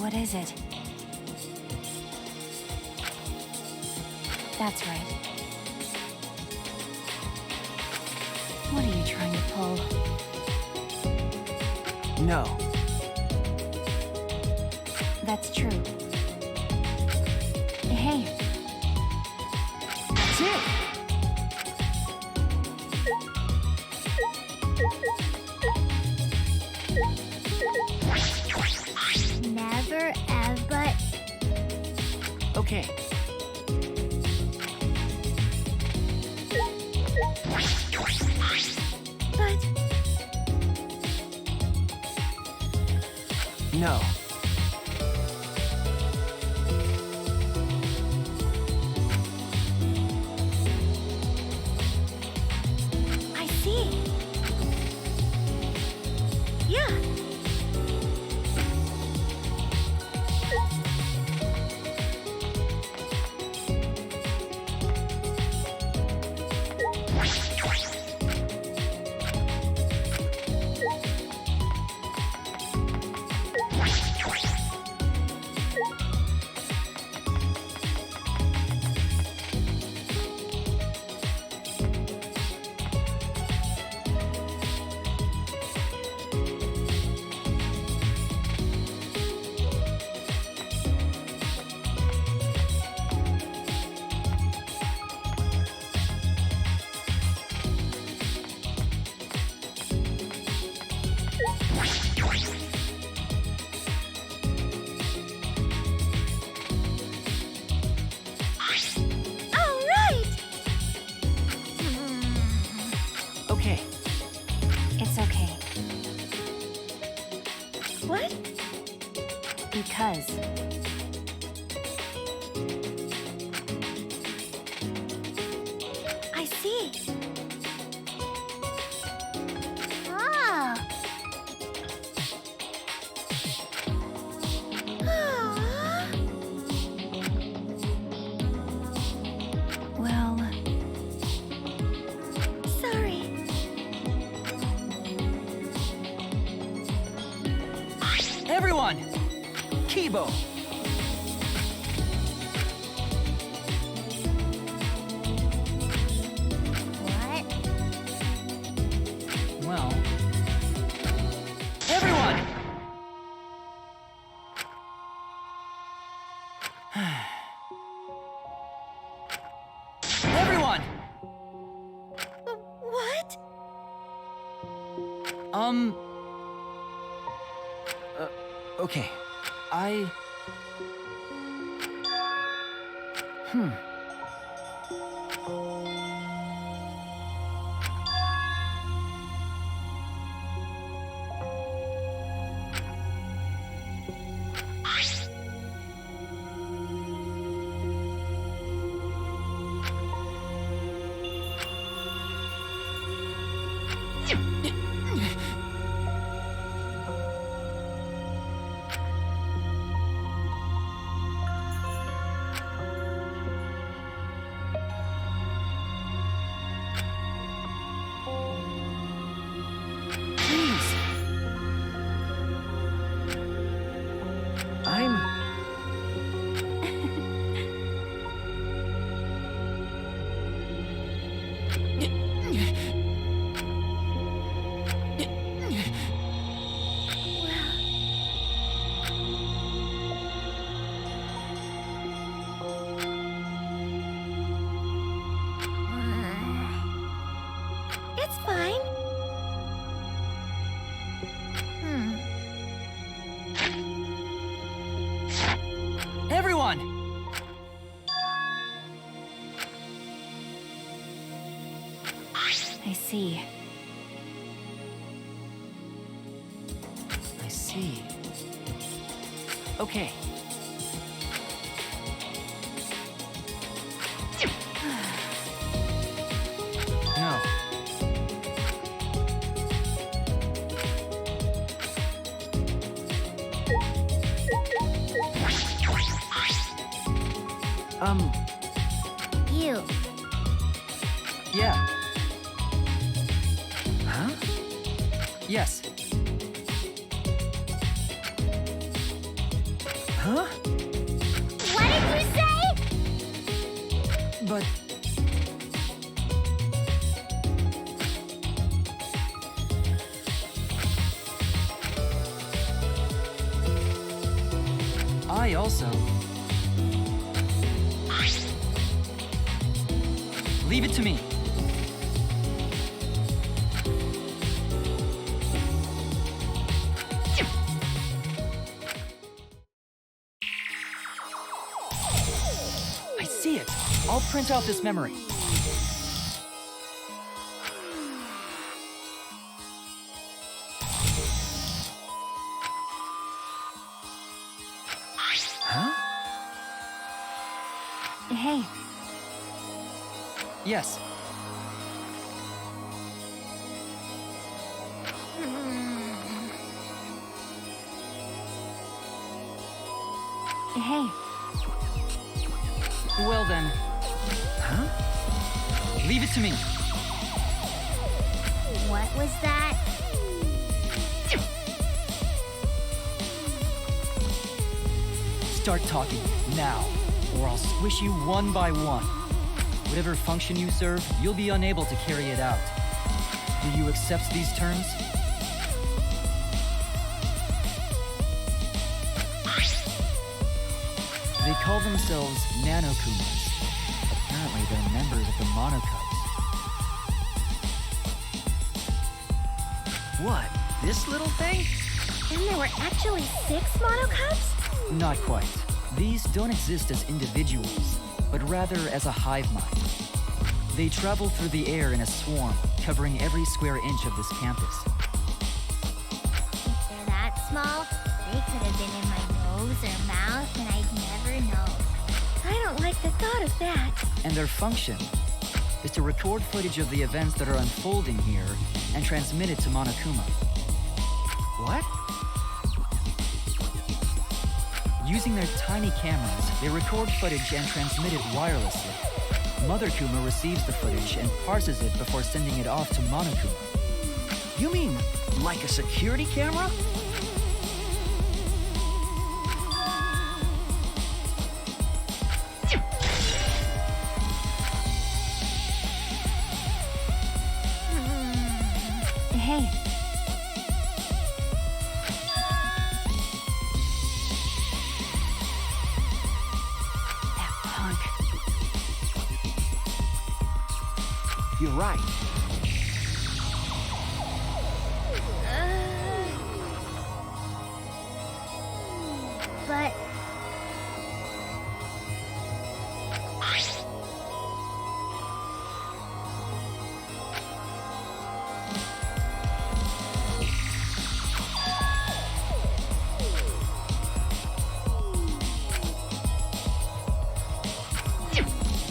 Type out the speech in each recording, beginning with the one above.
What is it? That's right. What are you trying to pull? No. That's true. Hey. That's it! Never ever. Okay. But No. I see. Yeah. All right. Okay. It's okay. What? Because I see. Ah. Ah. well, Sorry. Everyone! Kibo! What? Well... Everyone! Everyone! What? Okay. Please! It's fine. Everyone! I see. I see. Okay. No. You. Yeah. Huh? Yes. Huh? What did you say? But... I also... Leave it to me. I see it. I'll print out this memory. Huh? Hey, Yes. hey, Well then... Huh? Leave it to me. What was that? Start talking, now, or I'll squish you one by one. Whatever function you serve, you'll be unable to carry it out. Do you accept these terms? They call themselves Nanokumas. Apparently they're members of the Monocubs. What? This little thing? Then there were actually 6 monocubs? Not quite. These don't exist as individuals, but rather as a hive mind. They travel through the air in a swarm, covering every square inch of this campus. If they're that small, they could have been in my nose or mouth and I'd never know. I don't like the thought of that. And their function is to record footage of the events that are unfolding here and transmit it to Monokuma. What? Using their tiny cameras, they record footage and transmit it wirelessly. Mother Kuma receives the footage and parses it before sending it off to Monokuma. You mean like a security camera? hey. That punk. You're right. But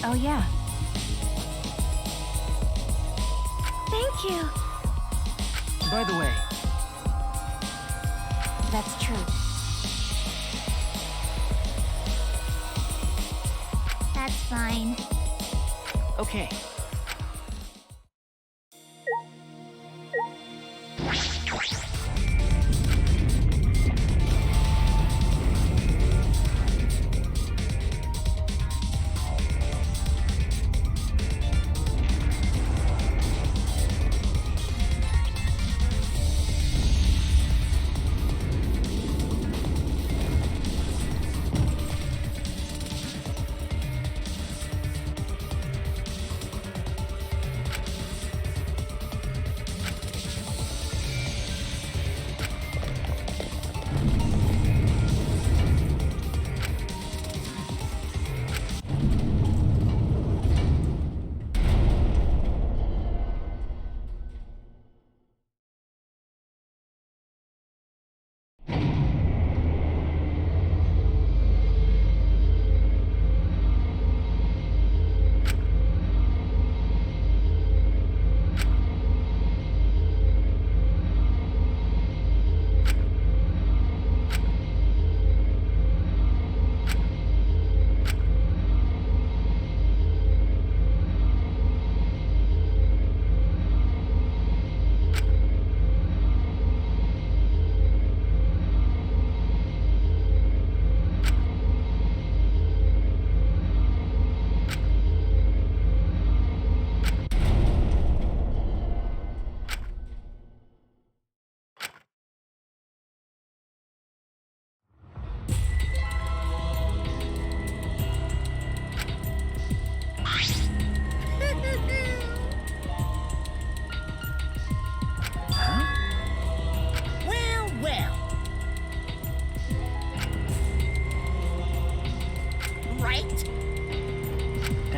Oh yeah, thank you. By the way, that's true. That's fine. okay.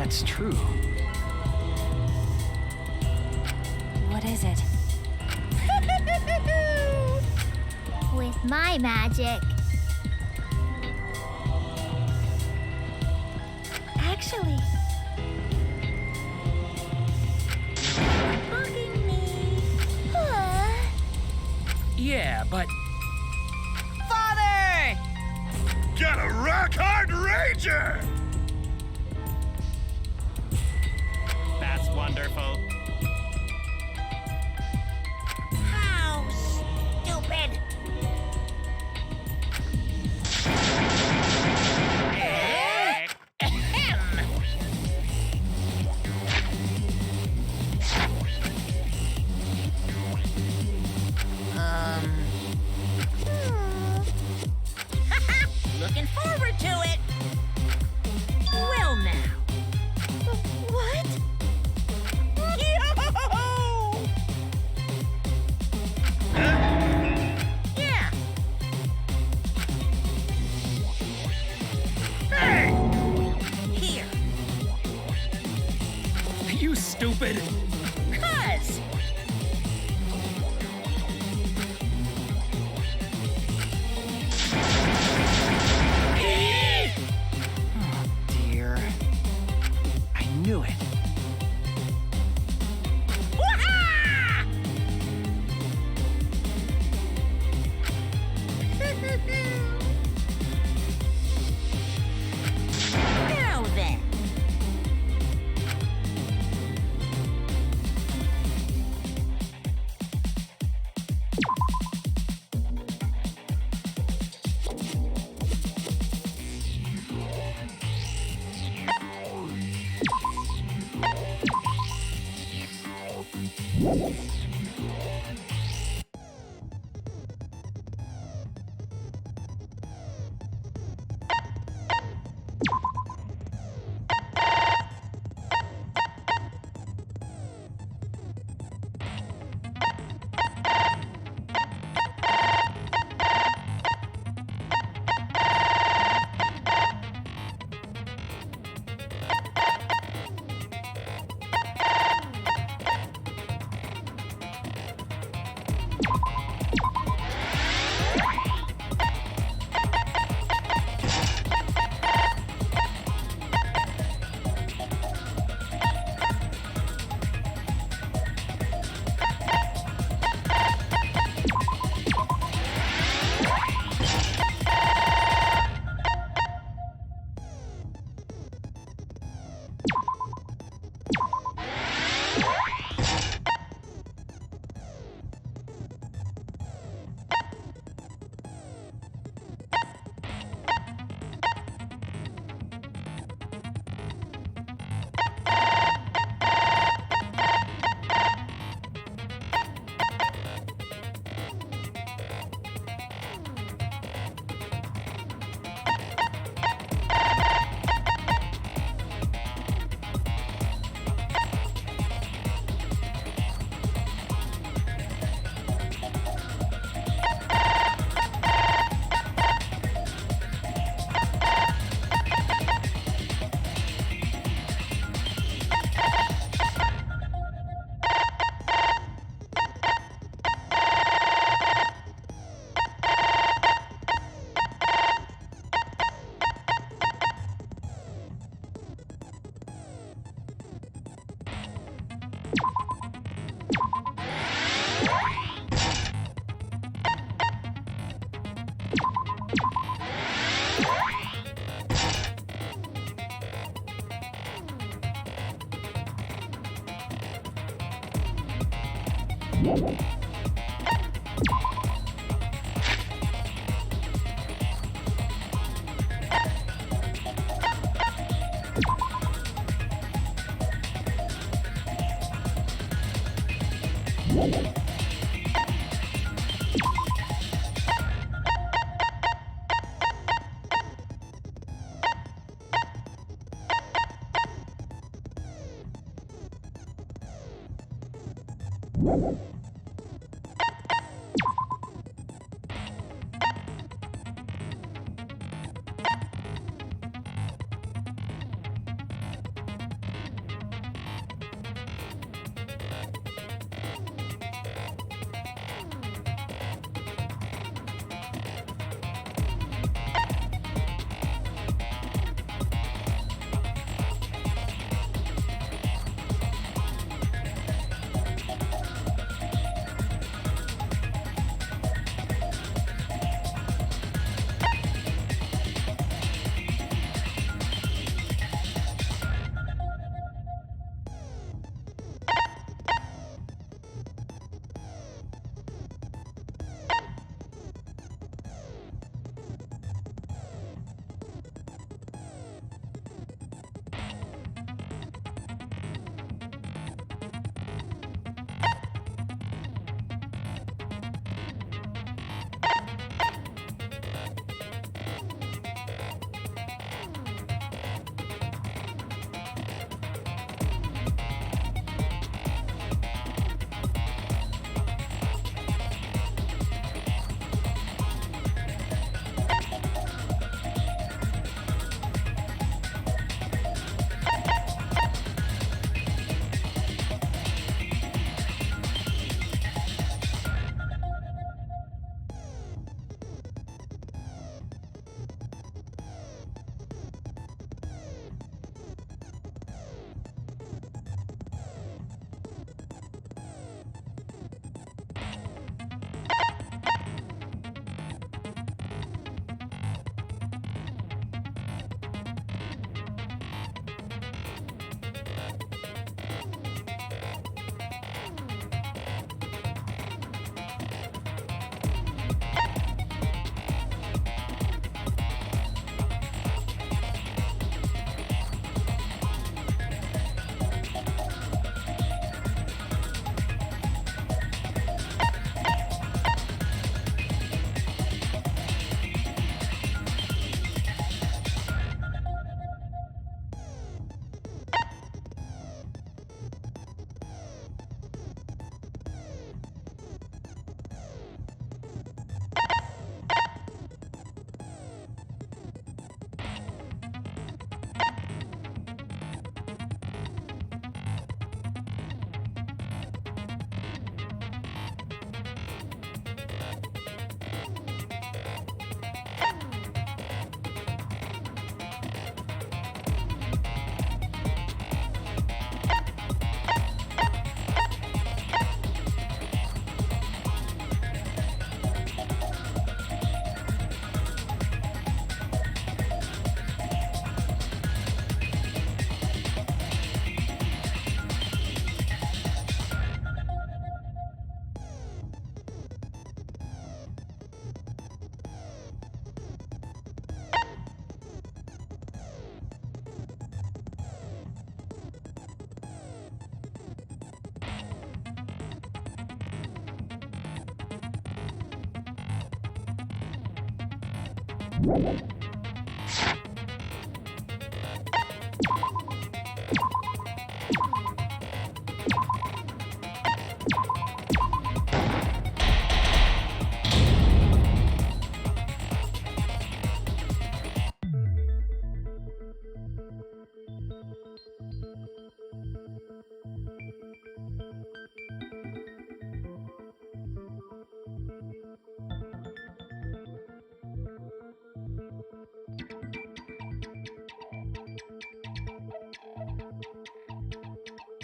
that's true. What is it? With my magic. Actually. Bugging me. Yeah, but... Father! Got a rock-hard ranger! That's wonderful. How stupid. Looking forward to it. Well now. What? Yeah. Here. You stupid! Cuz. Oh, dear. I knew it. Wah-ha! Now then.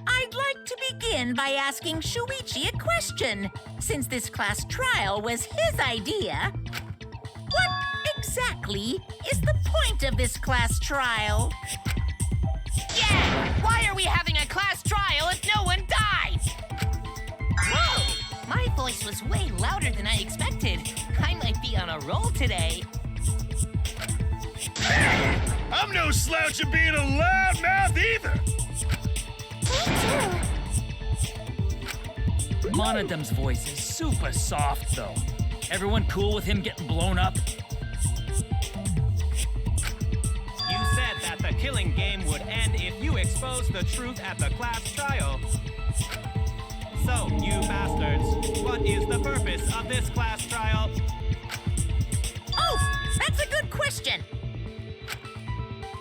I'd like to begin by asking Shuichi a question, since this class trial was his idea. What exactly is the point of this class trial? Yeah! Why are we having a class trial if no one dies? Whoa! My voice was way louder than I expected. I might be on a roll today. I'm no slouch at being a loudmouth either. Monodem's voice is super soft, though. Everyone cool with him getting blown up? You said that the killing game would end if you exposed the truth at the class trial. So, you bastards, what is the purpose of this class trial? Oh, that's a good question.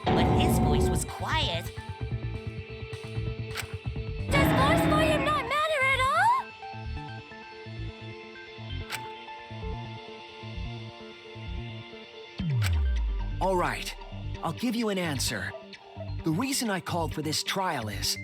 But his voice was quiet. Does voice volume not matter at all? All right, I'll give you an answer. The reason I called for this trial is...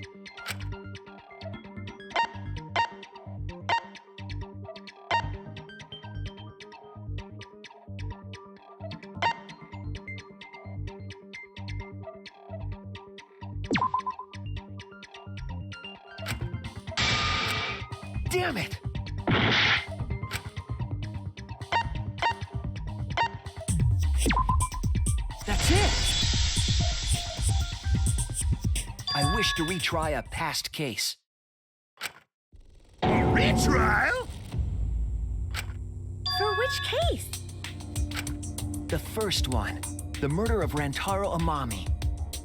Damn it! That's it! I wish to retry a past case. Retrial? For which case? The first one, the murder of Rantaro Amami.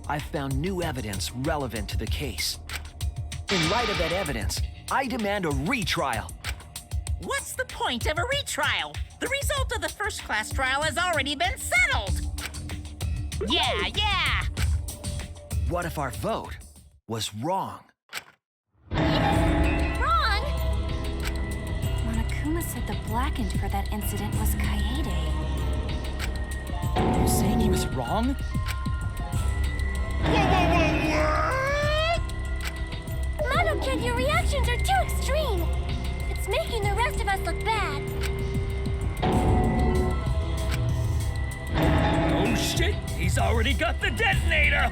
I've found new evidence relevant to the case. In light of that evidence, I demand a retrial. What's the point of a retrial? The result of the first class trial has already been settled. Yeah! What if our vote was wrong? Wrong! Monokuma said the blackened for that incident was Kaede. You saying he was wrong? Mono-kid, your reactions are too extreme. It's making the rest of us look bad. Oh shit, he's already got the detonator!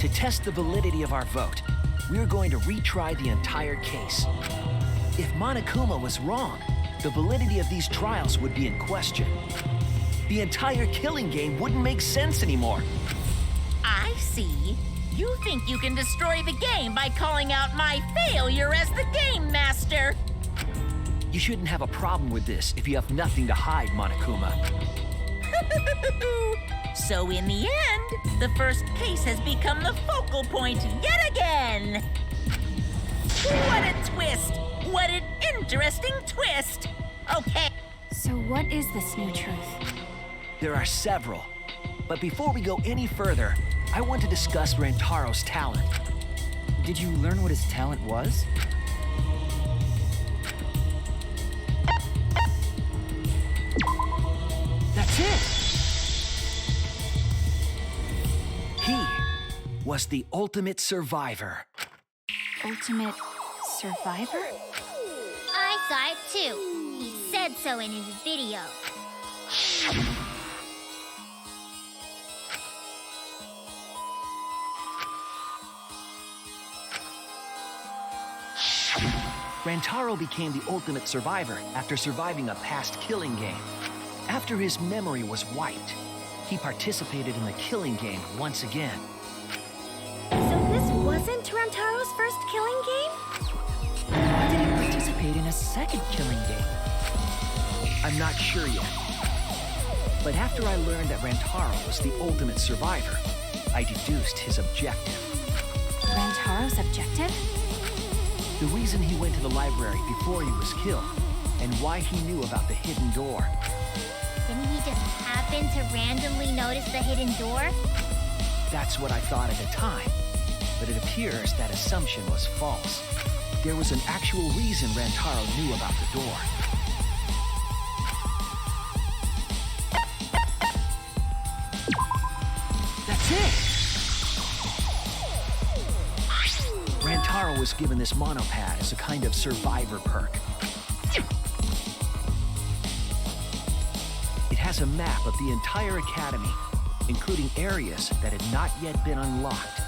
To test the validity of our vote, we're going to retry the entire case. If Monokuma was wrong, the validity of these trials would be in question. The entire killing game wouldn't make sense anymore. I see. You think you can destroy the game by calling out my failure as the game master. You shouldn't have a problem with this if you have nothing to hide, Monokuma. So in the end, the first case has become the focal point yet again. What a twist! What an interesting twist! Okay. So what is this new truth? There are several. But before we go any further, I want to discuss Rantaro's talent. Did you learn what his talent was? That's it! He was the ultimate survivor. Ultimate survivor? I saw it too. He said so in his video. Rantaro became the ultimate survivor after surviving a past killing game. After his memory was wiped, he participated in the killing game once again. So this wasn't Rantaro's first killing game? Why did he participate in a second killing game? I'm not sure yet. But after I learned that Rantaro was the ultimate survivor, I deduced his objective. Rantaro's objective? The reason he went to the library before he was killed, and why he knew about the hidden door. Didn't he just happen to randomly notice the hidden door? That's what I thought at the time, but it appears that assumption was false. There was an actual reason Rantaro knew about the door. That's it! Rantaro was given this monopad as a kind of survivor perk. It has a map of the entire academy, including areas that had not yet been unlocked.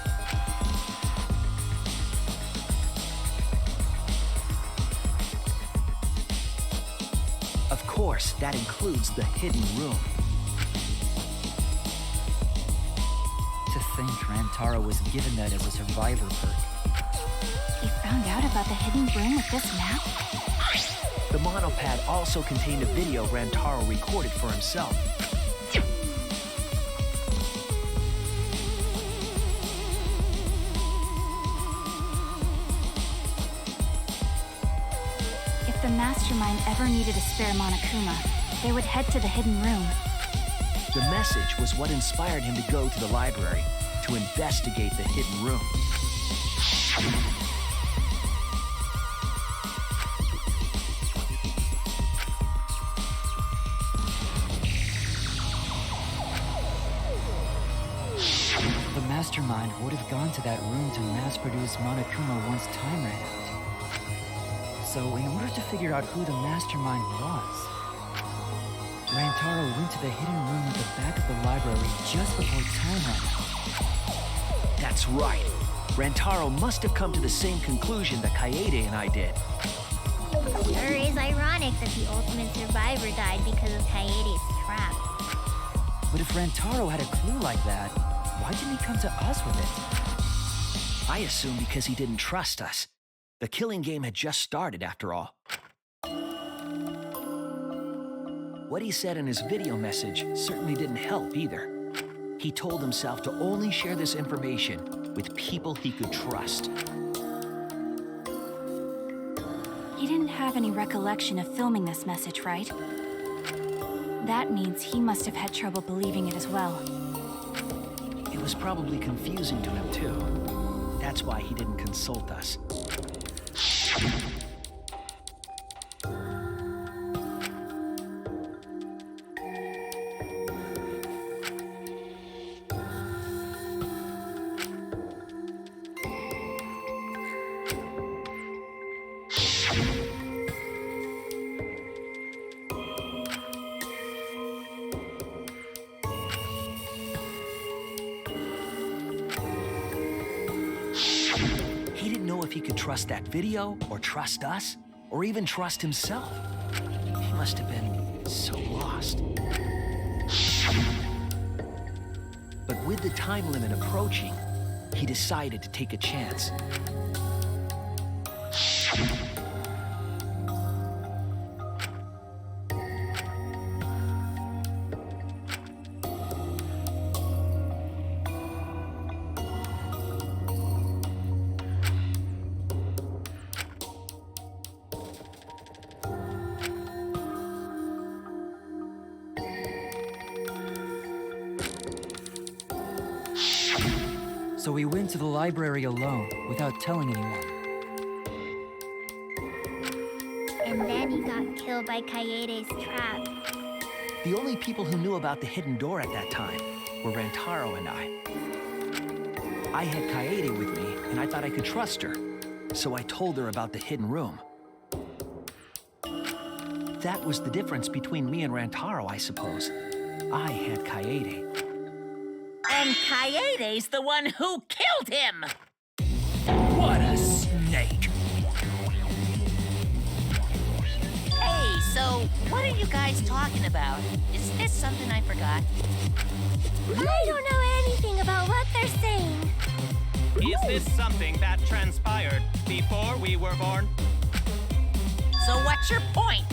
Of course, that includes the hidden room. To think Rantaro was given that as a survivor perk. He found out about the hidden room with this map? The monopad also contained a video Rantaro recorded for himself. If the mastermind ever needed a spare Monokuma, they would head to the hidden room. The message was what inspired him to go to the library to investigate the hidden room. The mastermind would have gone to that room to mass-produce Monokuma once time ran out. So, in order to figure out who the mastermind was, Rantaro went to the hidden room at the back of the library just before time ran out. That's right. Rantaro must have come to the same conclusion that Kaede and I did. Sure is ironic that the ultimate survivor died because of Kaede's trap. But if Rantaro had a clue like that, why didn't he come to us with it? I assume because he didn't trust us. The killing game had just started, after all. What he said in his video message certainly didn't help either. He told himself to only share this information with people he could trust. He didn't have any recollection of filming this message, right? That means he must have had trouble believing it as well. It was probably confusing to him, too. That's why he didn't consult us. He didn't know if he could trust that video, or trust us, or even trust himself. He must have been so lost. But with the time limit approaching, he decided to take a chance. So we went to the library alone, without telling anyone. And then he got killed by Kaede's trap. The only people who knew about the hidden door at that time were Rantaro and I. I had Kaede with me, and I thought I could trust her, so I told her about the hidden room. That was the difference between me and Rantaro, I suppose. I had Kaede. And Kaede's the one who killed him! What a snake! Hey, so what are you guys talking about? Is this something I forgot? I don't know anything about what they're saying. Is this something that transpired before we were born? So what's your point?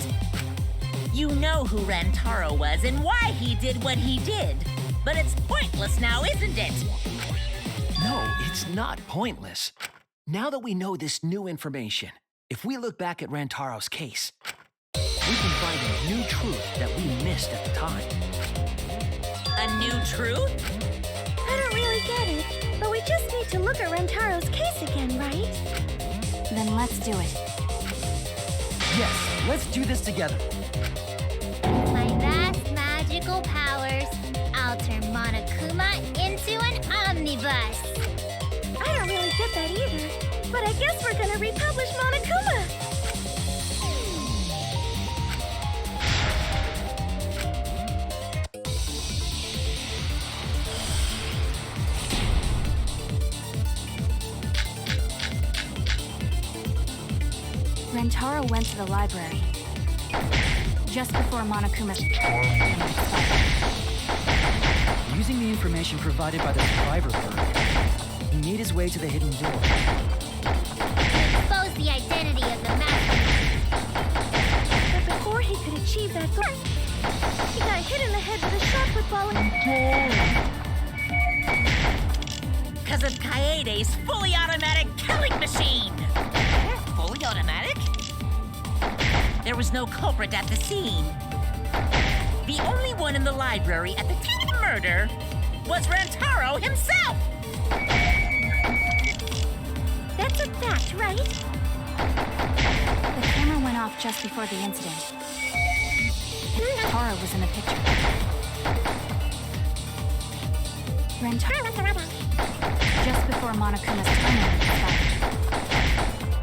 You know who Rantaro was and why he did what he did. But it's pointless now, isn't it? No, it's not pointless. Now that we know this new information, if we look back at Rantaro's case, we can find a new truth that we missed at the time. A new truth? I don't really get it, but we just need to look at Rantaro's case again, right? Then let's do it. Yes, let's do this together. With my vast magical powers, I'll turn Monokuma into an omnibus. I don't really get that either, but I guess we're gonna republish Monokuma. Rantaro went to the library just before Monokuma's Using the information provided by the survivor bird, he made his way to the hidden door. Expose the identity of the master. But before he could achieve that goal, he got hit in the head with a shot put ball Because of Kaede's fully automatic killing machine. Fully automatic? There was no culprit at the scene. The only one in the library at the time of the murder was Rantaro himself! That's a fact, right? The camera went off just before the incident. Rantaro was in the picture. Rantaro. Just before Monokuma's timeline expired.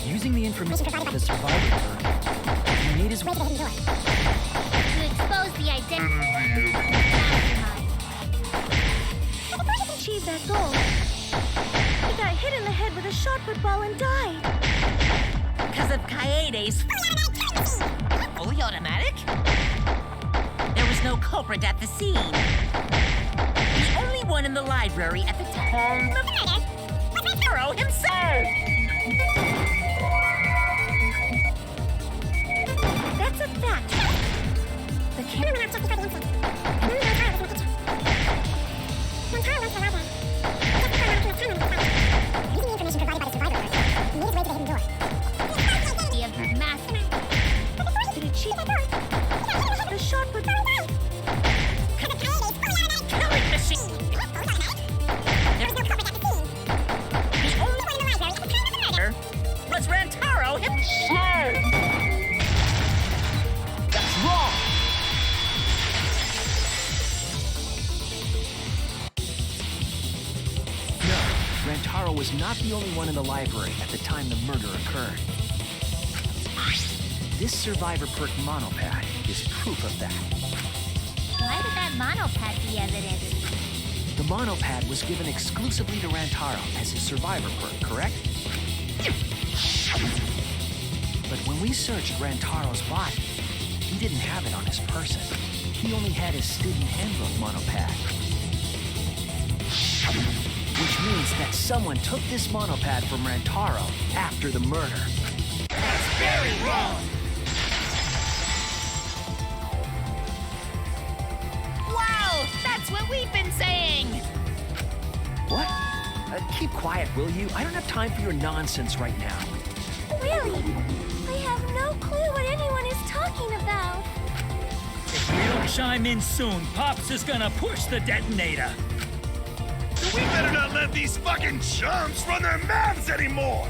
Using the information provided by the survivor bird, he made his way to the hidden door. To expose the identity of the mastermind. Before he could achieve that goal, he got hit in the head with a shot put ball and died. Because of Kaede's fully automatic? There was no culprit at the scene. The only one in the library at the time of the murder was Rantaro himself! That's a fact. The camera. The shot put Killing machine! There's no culprit at the scene. The only one in the library at the time of the murder was Rantaro himself! That's wrong! No, Rantaro was not the only one in the library at the time the murder occurred. This survivor perk monopad is proof of that. Why would that monopad be evidence? The monopad was given exclusively to Rantaro as his survivor perk, correct? But when we searched Rantaro's body, he didn't have it on his person. He only had his student handbook monopad. Which means that someone took this monopad from Rantaro after the murder. That's very wrong! Wow, that's what we've been saying! What? Keep quiet, will you? I don't have time for your nonsense right now. Really? I have no clue what anyone is talking about. If we don't chime in soon, Pops is gonna push the detonator. We better not let these fucking chumps run their mouths anymore!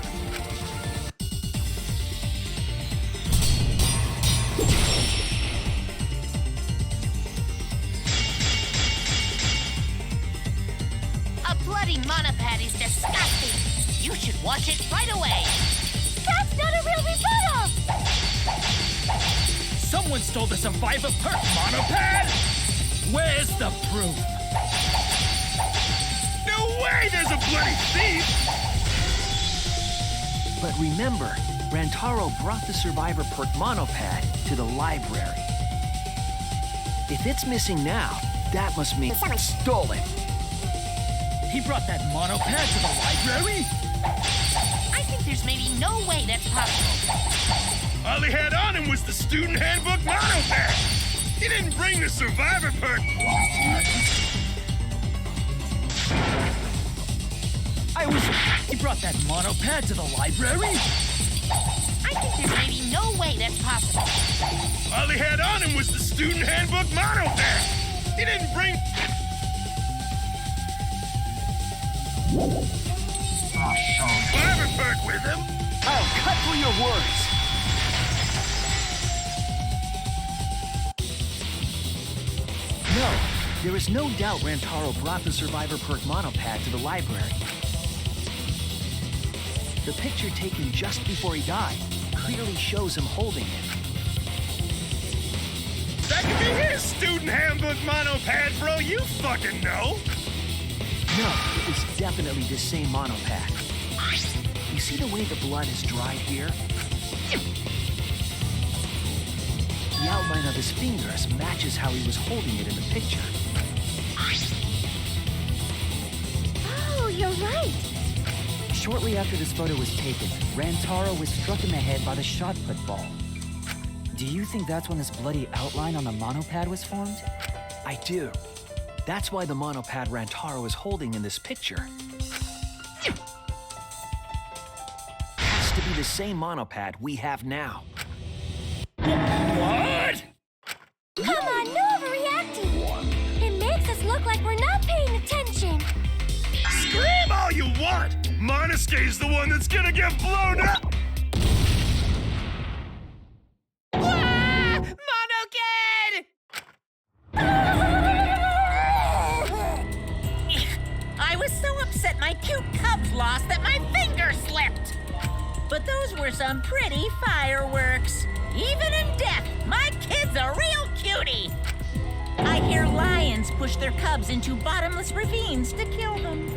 A bloody monopad is disgusting! You should watch it right away! That's not a real rebuttal! Someone stole the survivor perk monopad? Where's the proof? No way there's a bloody thief! But remember, Rantaro brought the survivor perk monopad to the library. If it's missing now, that must mean someone stole it. He brought that monopad to the library? I think there's maybe no way that's possible. All he had on him was the student handbook monopad. He didn't bring the survivor perk. He brought that monopad to the library? I think there's maybe no way that's possible. All he had on him was the student handbook monopad. He didn't bring... survivor perk with him. Oh, cut through your words. No, there is no doubt Rantaro brought the survivor perk monopad to the library. The picture taken just before he died clearly shows him holding it. That could be his student handbook monopad, bro. You fucking know. No, it was definitely the same monopad. You see the way the blood is dried here? The outline of his fingers matches how he was holding it in the picture. Oh, you're right. Shortly after this photo was taken, Rantaro was struck in the head by the shot put ball. Do you think that's when this bloody outline on the monopad was formed? I do. That's why the monopad Rantaro is holding in this picture has to be the same monopad we have now. What? Come on, no overreacting. It makes us look like we're not paying attention. Scream all you want. Monosuke's the one that's gonna get blown up. Monokid! I was so upset my cute cubs lost that my finger slipped. But those were some pretty fireworks. Even in death, my kid's a real cutie. I hear lions push their cubs into bottomless ravines to kill them.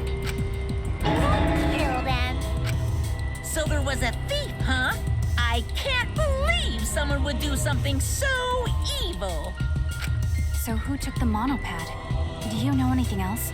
Kill them. So there was a thief, huh? I can't believe someone would do something so evil. So who took the monopad? Do you know anything else?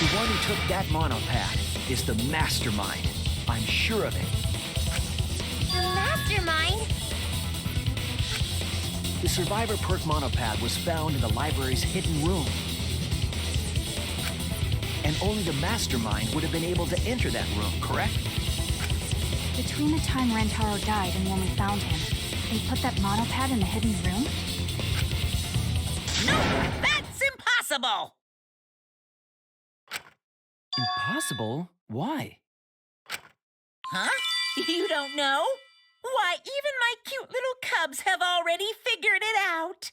The one who took that monopad is the mastermind. I'm sure of it. The mastermind? The Survivor Perk monopad was found in the library's hidden room. And only the mastermind would have been able to enter that room, correct? Between the time Rantaro died and when we found him, they put that monopad in the hidden room? No, that's impossible! Impossible? Why? Huh? You don't know? Why, even my cute little cubs have already figured it out.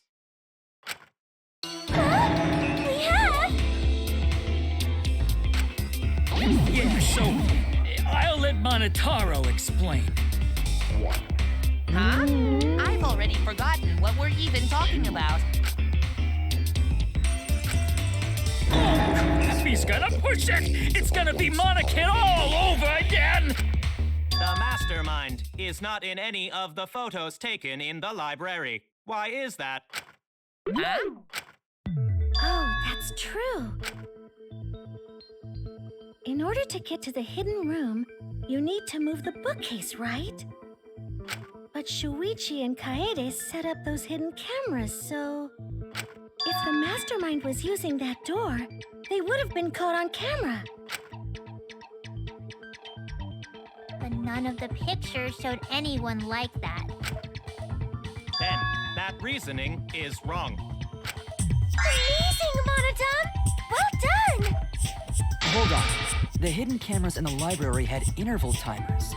Huh? We have? Yeah, so I'll let Monotaro explain. Huh? I've already forgotten what we're even talking about. If he's gonna push it, it's gonna be Monokid all over again! The mastermind is not in any of the photos taken in the library. Why is that? Huh? Oh, that's true. In order to get to the hidden room, you need to move the bookcase, right? But Shuichi and Kaede set up those hidden cameras, so... If the mastermind was using that door, they would have been caught on camera. But none of the pictures showed anyone like that. Then, that reasoning is wrong. Amazing, Monodon! Well done! Hold on. The hidden cameras in the library had interval timers.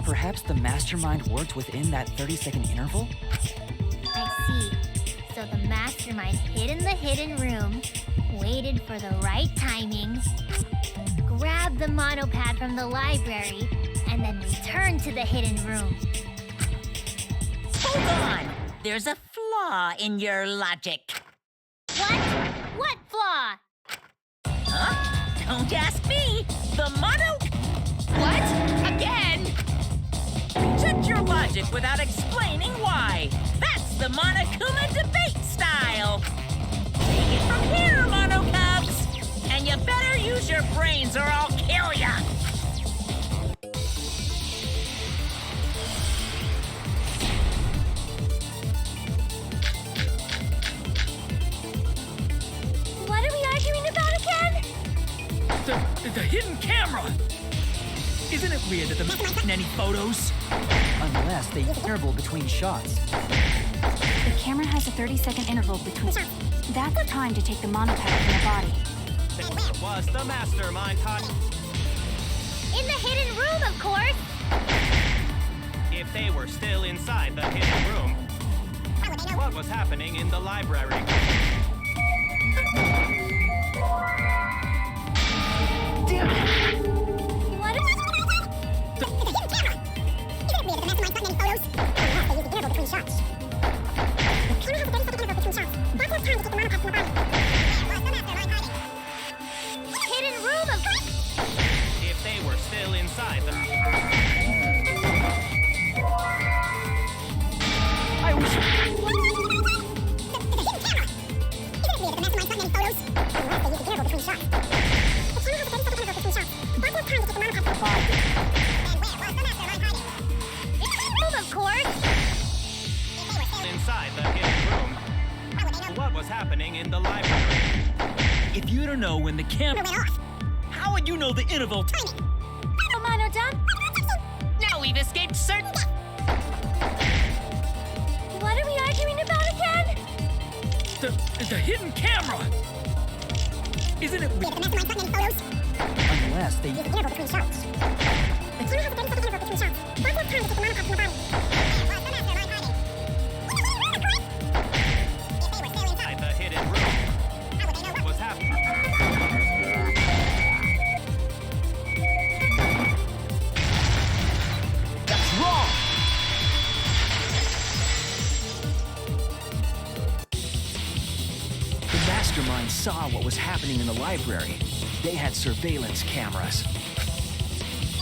Perhaps the mastermind worked within that 30-second interval? I see. So the mastermind hid in the hidden room, waited for the right timing, grabbed the monopad from the library, and then returned to the hidden room. Hold on! There's a flaw in your logic. What? What flaw? Huh? Don't ask me! The mono... What? Again? Reject your logic without explaining why. That's the Monokuma debate style! or I'll kill ya! What are we arguing about again? The hidden camera! Isn't it weird that the any photos? Unless they interval between shots. The camera has a 30-second interval between. That's the time to take the monopad from the body. This was the mastermind hot. In the hidden room, of course! If they were still inside the hidden room, what was happening in the library? Damn it! What is... Hidden room of... If they were still inside the... I was... Room, of course! inside the hidden room, what was happening in the library? If you don't know when the camera went off, how would you know the interval time? Mono dump? Now we've escaped certain... What are we arguing about again? The hidden camera! Isn't it weird? Unless they interval between shots. Inside the hidden room, what was happening? That's wrong! The mastermind saw what was happening in the library. They had surveillance cameras.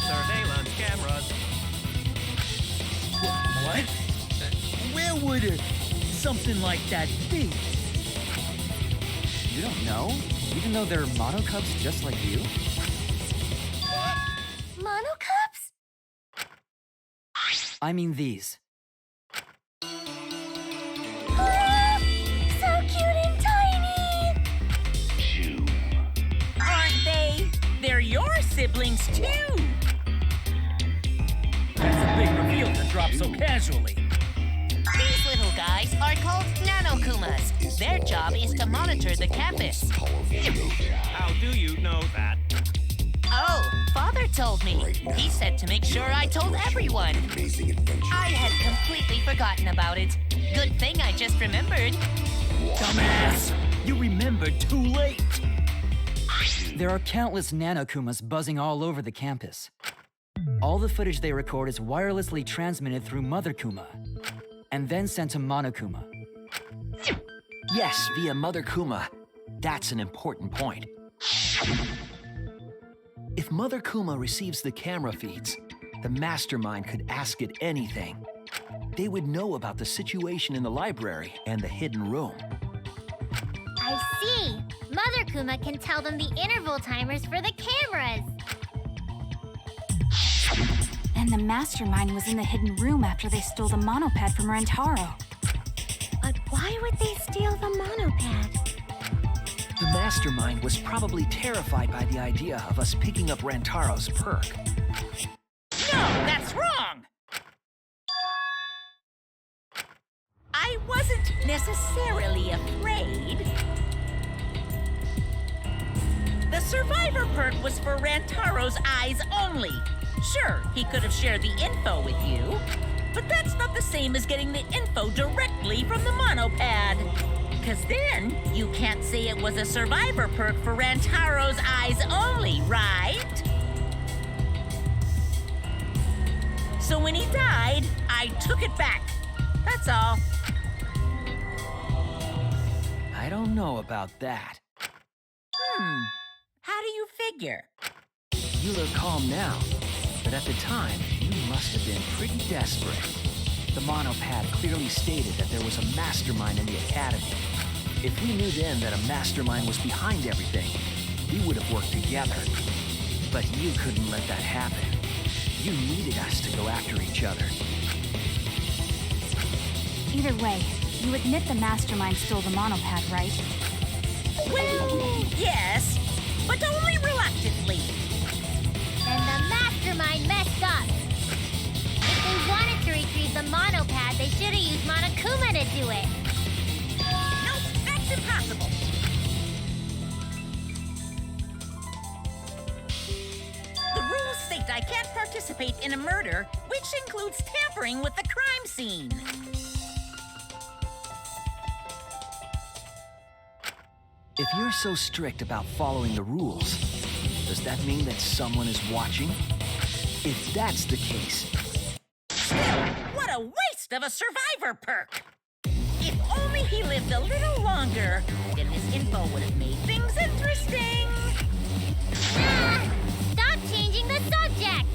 Surveillance cameras. What? Where would something like that be? You don't know? Even though they're monocubs just like you? Monocups? I mean these. Ah, so cute and tiny! Aren't they? They're your siblings, too! That's a big reveal to drop so casually. These little guys are called nanokumas. Their job is to monitor the campus. How do you know that? Oh, Father told me. He said to make sure I told everyone. I had completely forgotten about it. Good thing I just remembered. Dumbass! You remembered too late. There are countless nanokumas buzzing all over the campus. All the footage they record is wirelessly transmitted through Mother Kuma, and then sent to Monokuma. Yes, via Mother Kuma. That's an important point. If Mother Kuma receives the camera feeds, the mastermind could ask it anything. They would know about the situation in the library and the hidden room. I see. Mother Kuma can tell them the interval timers for the cameras. And the mastermind was in the hidden room after they stole the monopad from Rentaro. But why would they steal the monopad? The mastermind was probably terrified by the idea of us picking up Rantaro's perk. No, that's wrong! I wasn't necessarily afraid. The survivor perk was for Rantaro's eyes only. Sure, he could have shared the info with you, but that's not the same as getting the info directly from the monopad. Because then you can't say it was a survivor perk for Rantaro's eyes only, right? So when he died, I took it back. That's all. I don't know about that. How do you figure? You look calm now, but at the time, you must have been pretty desperate. The monopad clearly stated that there was a mastermind in the academy. If we knew then that a mastermind was behind everything, we would have worked together. But you couldn't let that happen. You needed us to go after each other. Either way, you admit the mastermind stole the monopad, right? Well, yes, but only reluctantly. Then the mastermind messed up. If they wanted to retrieve the monopad, they should have used Monokuma to do it. Nope, that's impossible. The rules state I can't participate in a murder, which includes tampering with the crime scene. If you're so strict about following the rules, does that mean that someone is watching? If that's the case... Still, what a waste of a survivor perk! If only he lived a little longer, then his info would have made things interesting. Ah! Stop changing the subject!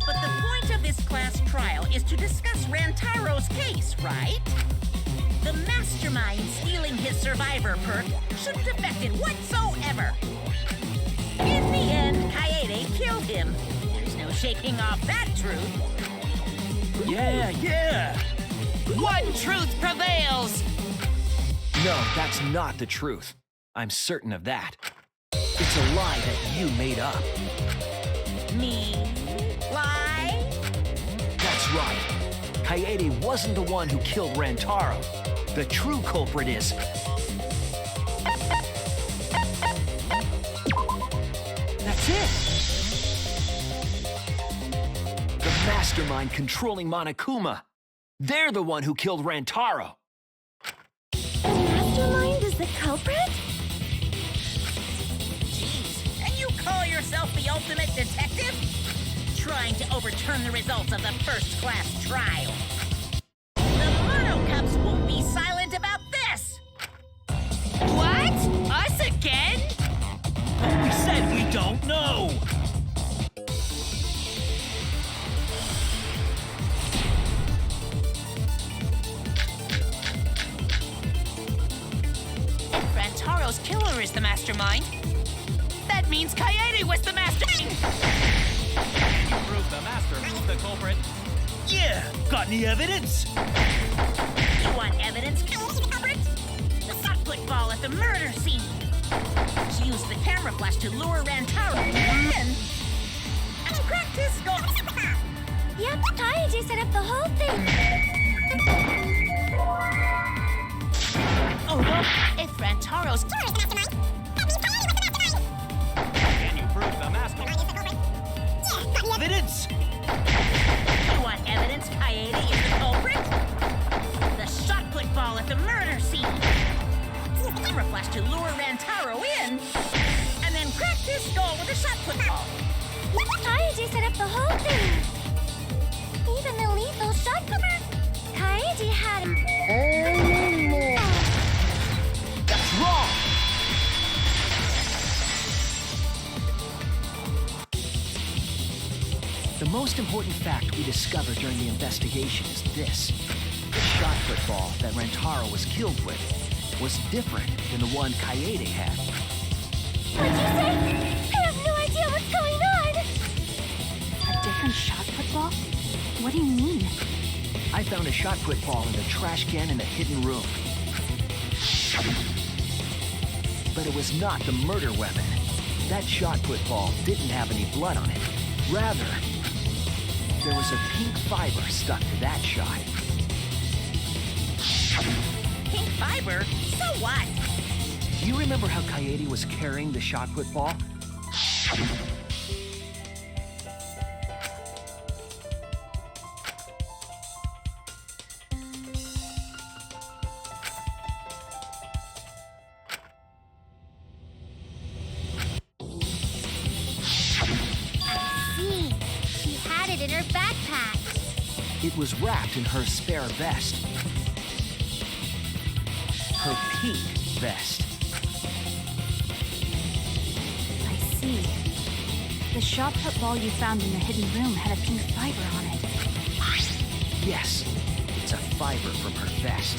But the point of this class trial is to discuss Rantaro's case, right? The mastermind stealing his survivor perk shouldn't affect it whatsoever. In the end, Kaede killed him. There's no shaking off that truth. Yeah! One truth prevails! No, that's not the truth. I'm certain of that. It's a lie that you made up. Me? Lie? That's right. Kaede wasn't the one who killed Rantaro. The true culprit is... That's it! The mastermind controlling Monokuma. They're the one who killed Rantaro. The mastermind is the culprit? Jeez, and you call yourself the ultimate detective? Trying to overturn the results of the first-class trial. The Monocups won't be silent about this! What? Us again? We said we don't know! If Rantaro's killer is the mastermind, that means Kaede was the mastermind! Prove the mastermind's the culprit. Yeah! Got any evidence? You want evidence, culprit? The shot put ball at the murder scene. She used the camera flash to lure Rantaro in and cracked his skull. Yep, Kaiji set up the whole thing. Oh no! If Rantaro's... Can you prove the mastermind? Evidence? You want evidence Kaede is the culprit? The shot put ball at the murder scene. Camera flash to lure Rantaro in and then cracked his skull with a shot put ball. Kaiji set up the whole thing. Even the lethal shot cover. Kaiji had him. That's wrong! The most important fact we discovered during the investigation is this. The shot put ball that Rantaro was killed with was different than the one Kaede had. What'd you say? I have no idea what's going on. A different shot put ball? What do you mean? I found a shot put ball in the trash can in the hidden room. But it was not the murder weapon. That shot put ball didn't have any blood on it. Rather, there was a pink fiber stuck to that shot. Pink fiber? So what? Do you remember how Kaede was carrying the shot put ball? See, she had it in her backpack. It was wrapped in her spare vest. Her pink vest. I see. The shot put ball you found in the hidden room had a pink fiber on it. Yes, it's a fiber from her vest.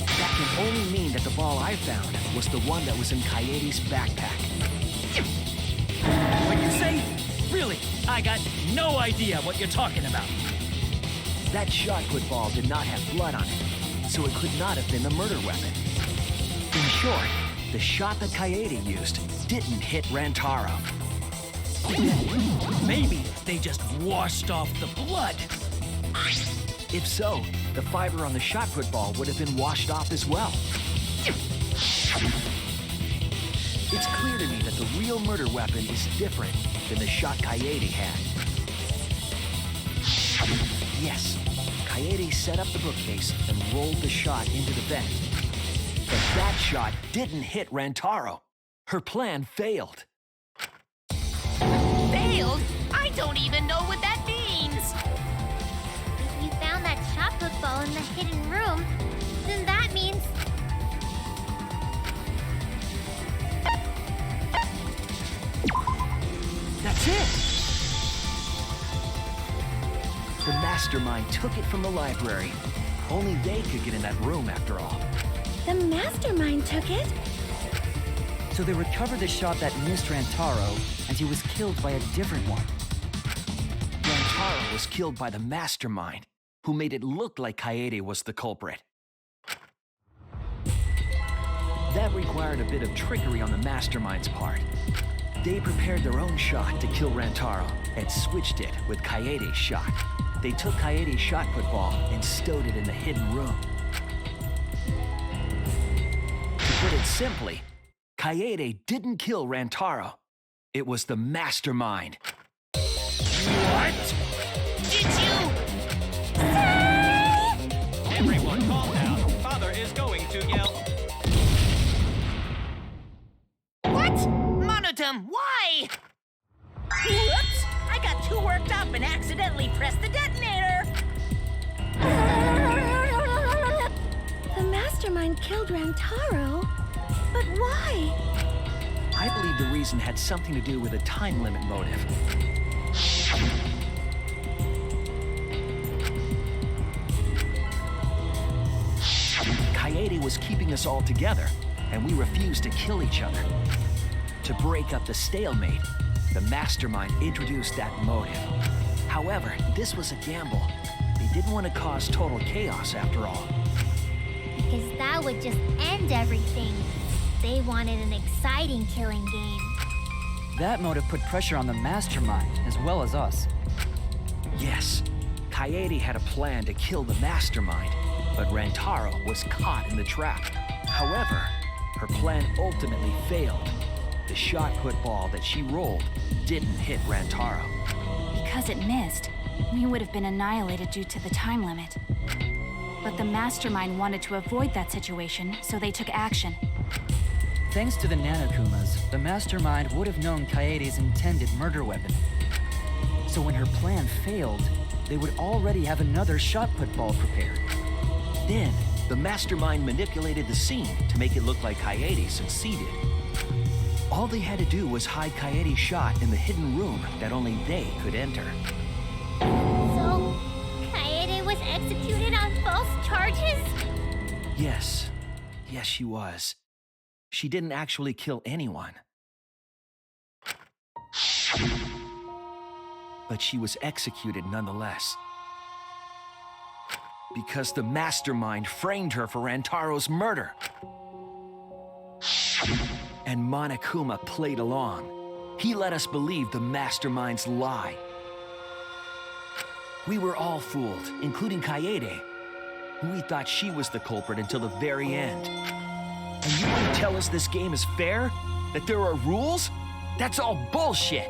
That can only mean that the ball I found was the one that was in Kaede's backpack. What you say? Really, I got no idea what you're talking about. That shot put ball did not have blood on it, so it could not have been the murder weapon. In short, the shot that Kaede used didn't hit Rantaro. Maybe they just washed off the blood. If so, the fiber on the shot put ball would have been washed off as well. It's clear to me that the real murder weapon is different than the shot Kaede had. Yes, Kaede set up the bookcase and rolled the shot into the vent. But that shot didn't hit Rantaro. Her plan failed. Failed? I don't even know what that means. If you found that shot put ball in the hidden room, then that means... That's it! The mastermind took it from the library. Only they could get in that room after all. The mastermind took it? So they recovered the shot that missed Rantaro, and he was killed by a different one. Rantaro was killed by the mastermind, who made it look like Kaede was the culprit. That required a bit of trickery on the mastermind's part. They prepared their own shot to kill Rantaro and switched it with Kaede's shot. They took Kaede's shot put ball and stowed it in the hidden room. To put it simply, Kaede didn't kill Rantaro. It was the mastermind. What? Did you? Everyone calm down. Father is going to yell. What? Monodum, why? Whoops! I got too worked up and accidentally pressed the detonator. The mastermind killed Rantaro? But why? I believe the reason had something to do with a time limit motive. Kaede was keeping us all together, and we refused to kill each other. To break up the stalemate, the mastermind introduced that motive. However, this was a gamble. They didn't want to cause total chaos after all. Because that would just end everything. They wanted an exciting killing game. That motive put pressure on the mastermind, as well as us. Yes, Kaede had a plan to kill the mastermind, but Rantaro was caught in the trap. However, her plan ultimately failed. The shot put ball that she rolled didn't hit Rantaro. Because it missed, we would have been annihilated due to the time limit. But the mastermind wanted to avoid that situation, so they took action. Thanks to the Nanokumas, the mastermind would have known Kaede's intended murder weapon. So when her plan failed, they would already have another shot put ball prepared. Then, the mastermind manipulated the scene to make it look like Kaede succeeded. All they had to do was hide Kaede's shot in the hidden room that only they could enter. So, Kaede was executed on false charges? Yes, she was. She didn't actually kill anyone. But she was executed nonetheless. Because the mastermind framed her for Rantaro's murder. And Monokuma played along. He let us believe the mastermind's lie. We were all fooled, including Kaede. We thought she was the culprit until the very end. And you want to tell us this game is fair? That there are rules? That's all bullshit!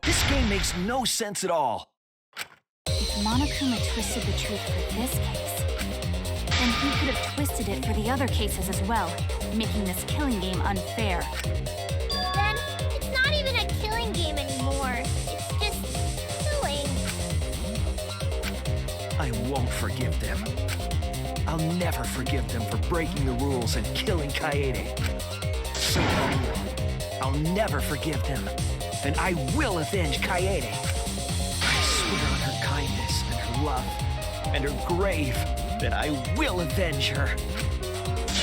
This game makes no sense at all. If Monokuma twisted the truth for this case, then he could have twisted it for the other cases as well, making this killing game unfair. Then, it's not even a killing game anymore. It's just killing. I won't forgive them. I'll never forgive them for breaking the rules and killing Kaede. So I'll never forgive them, and I will avenge Kaede. I swear on her kindness and her love, and her grave, then I will avenge her.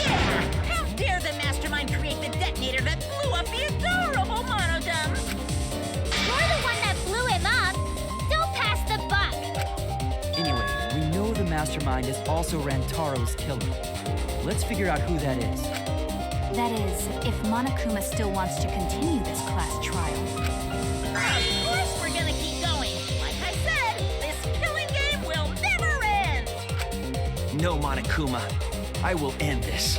Yeah! How dare the mastermind create the detonator that blew up the adorable Monodum? You're the one that blew him up. Don't pass the buck. Anyway, we know the mastermind is also Rantaro's killer. Let's figure out who that is. That is, if Monokuma still wants to continue this class trial. Of course we're gonna keep going. Like I said, this killing game will never end! No, Monokuma. I will end this.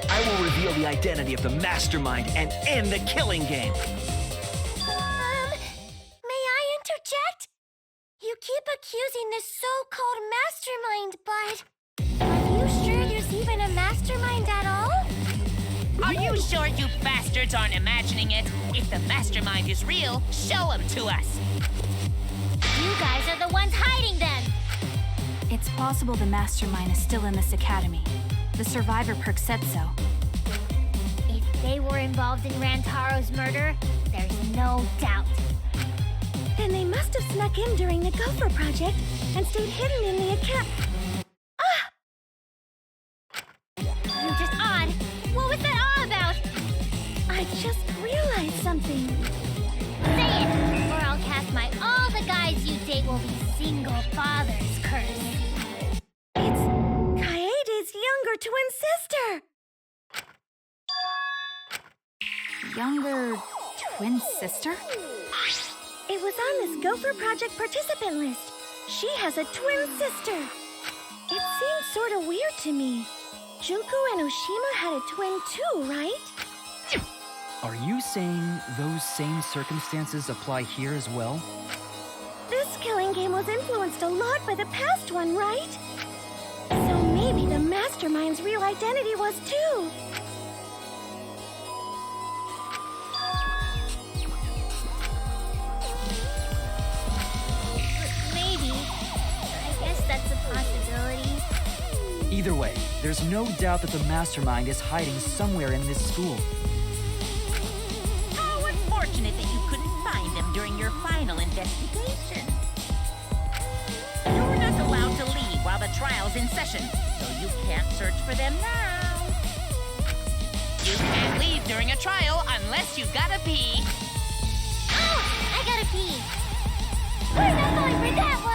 I will reveal the identity of the mastermind and end the killing game. May I interject? You keep accusing this so-called mastermind, but are you sure there's even a mastermind at all? Are you sure you bastards aren't imagining it? If the mastermind is real, show him to us. You guys are the ones hiding them. It's possible the mastermind is still in this academy. The survivor perk said so. If they were involved in Rantaro's murder, there's no doubt. Then they must have snuck in during the Gopher Project and stayed hidden in the academy. You just odd. What was that all about? I just realized something. Say it, or I'll cast my all the guys you date will be single fathers curse. It's Kaede's younger twin sister. Younger twin sister? It was on this Gopher Project participant list. She has a twin sister. It seems sort of weird to me. Junko and Oshima had a twin too, right? Are you saying those same circumstances apply here as well? This killing game was influenced a lot by the past one, right? So maybe the mastermind's real identity was too. Maybe. I guess that's a possibility. Either way, there's no doubt that the mastermind is hiding somewhere in this school. How unfortunate that you couldn't find them during your final investigation. You're not allowed to leave while the trial's in session, so you can't search for them now. You can't leave during a trial unless you gotta pee. Oh, I gotta pee. We're not going for that one.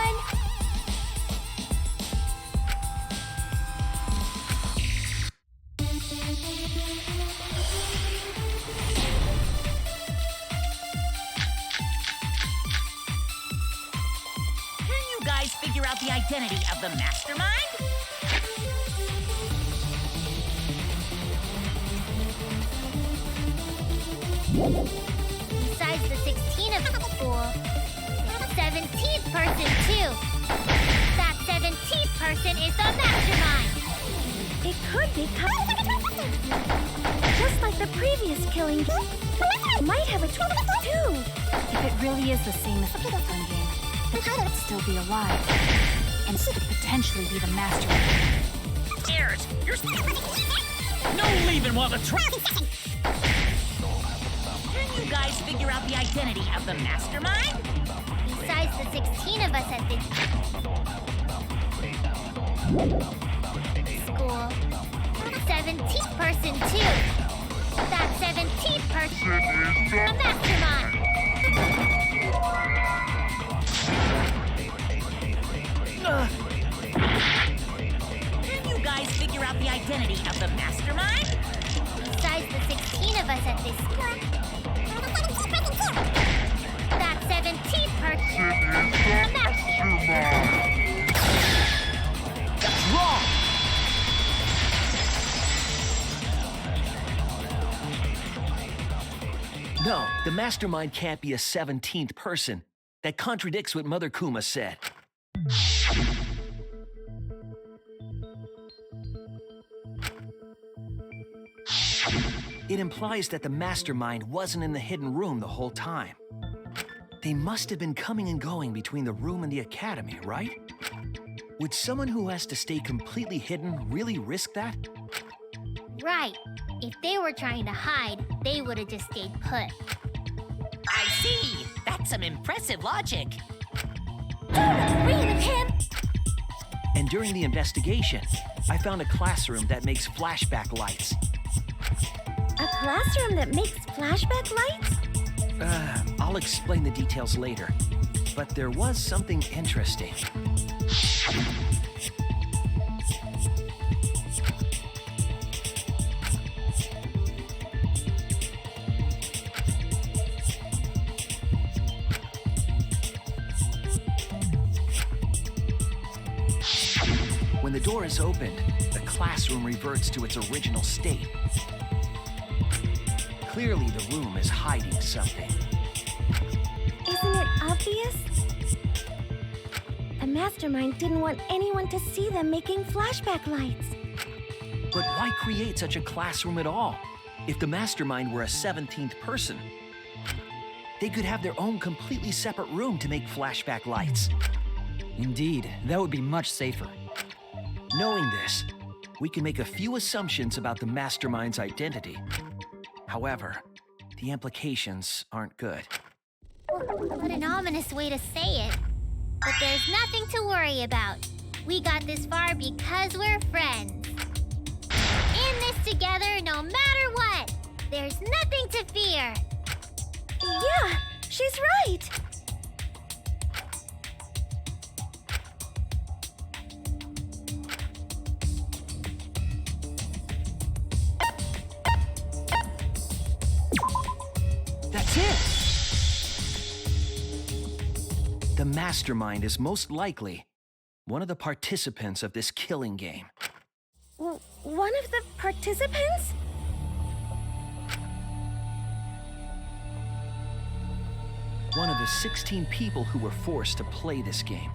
Can you guys figure out the identity of the mastermind? Besides the 16 of the school, the 17th person too. That 17th person is the mastermind. It could be just like the previous killing game. Might have a twin too. If it really is the same as the killing game, it could still be alive. And could potentially be the mastermind. Ears, you're No leaving while the trial. Can you guys figure out the identity of the mastermind? Besides the 16 of us at this school, 17th person too. That 17th person is the mastermind. Can you guys figure out the identity of the mastermind? Besides the 16 of us at this school, that 17th person is the mastermind. That's wrong! No, the mastermind can't be a 17th person. That contradicts what Mother Kuma said. It implies that the mastermind wasn't in the hidden room the whole time. They must have been coming and going between the room and the academy, right? Would someone who has to stay completely hidden really risk that? Right. If they were trying to hide, they would have just stayed put. I see. That's some impressive logic. Don't agree with him. during the investigation, I found a classroom that makes flashback lights. A classroom that makes flashback lights? I'll explain the details later. But there was something interesting. When the door is opened, the classroom reverts to its original state. Clearly, the room is hiding something. Isn't it obvious? The mastermind didn't want anyone to see them making flashback lights. But why create such a classroom at all? If the mastermind were a 17th person, they could have their own completely separate room to make flashback lights. Indeed, that would be much safer. Knowing this, we can make a few assumptions about the mastermind's identity. However, the implications aren't good. What an ominous way to say it. But there's nothing to worry about. We got this far because we're friends. In this together no matter what. There's nothing to fear. Yeah, she's right. That's it! The mastermind is most likely one of the participants of this killing game. One of the participants? One of the 16 people who were forced to play this game.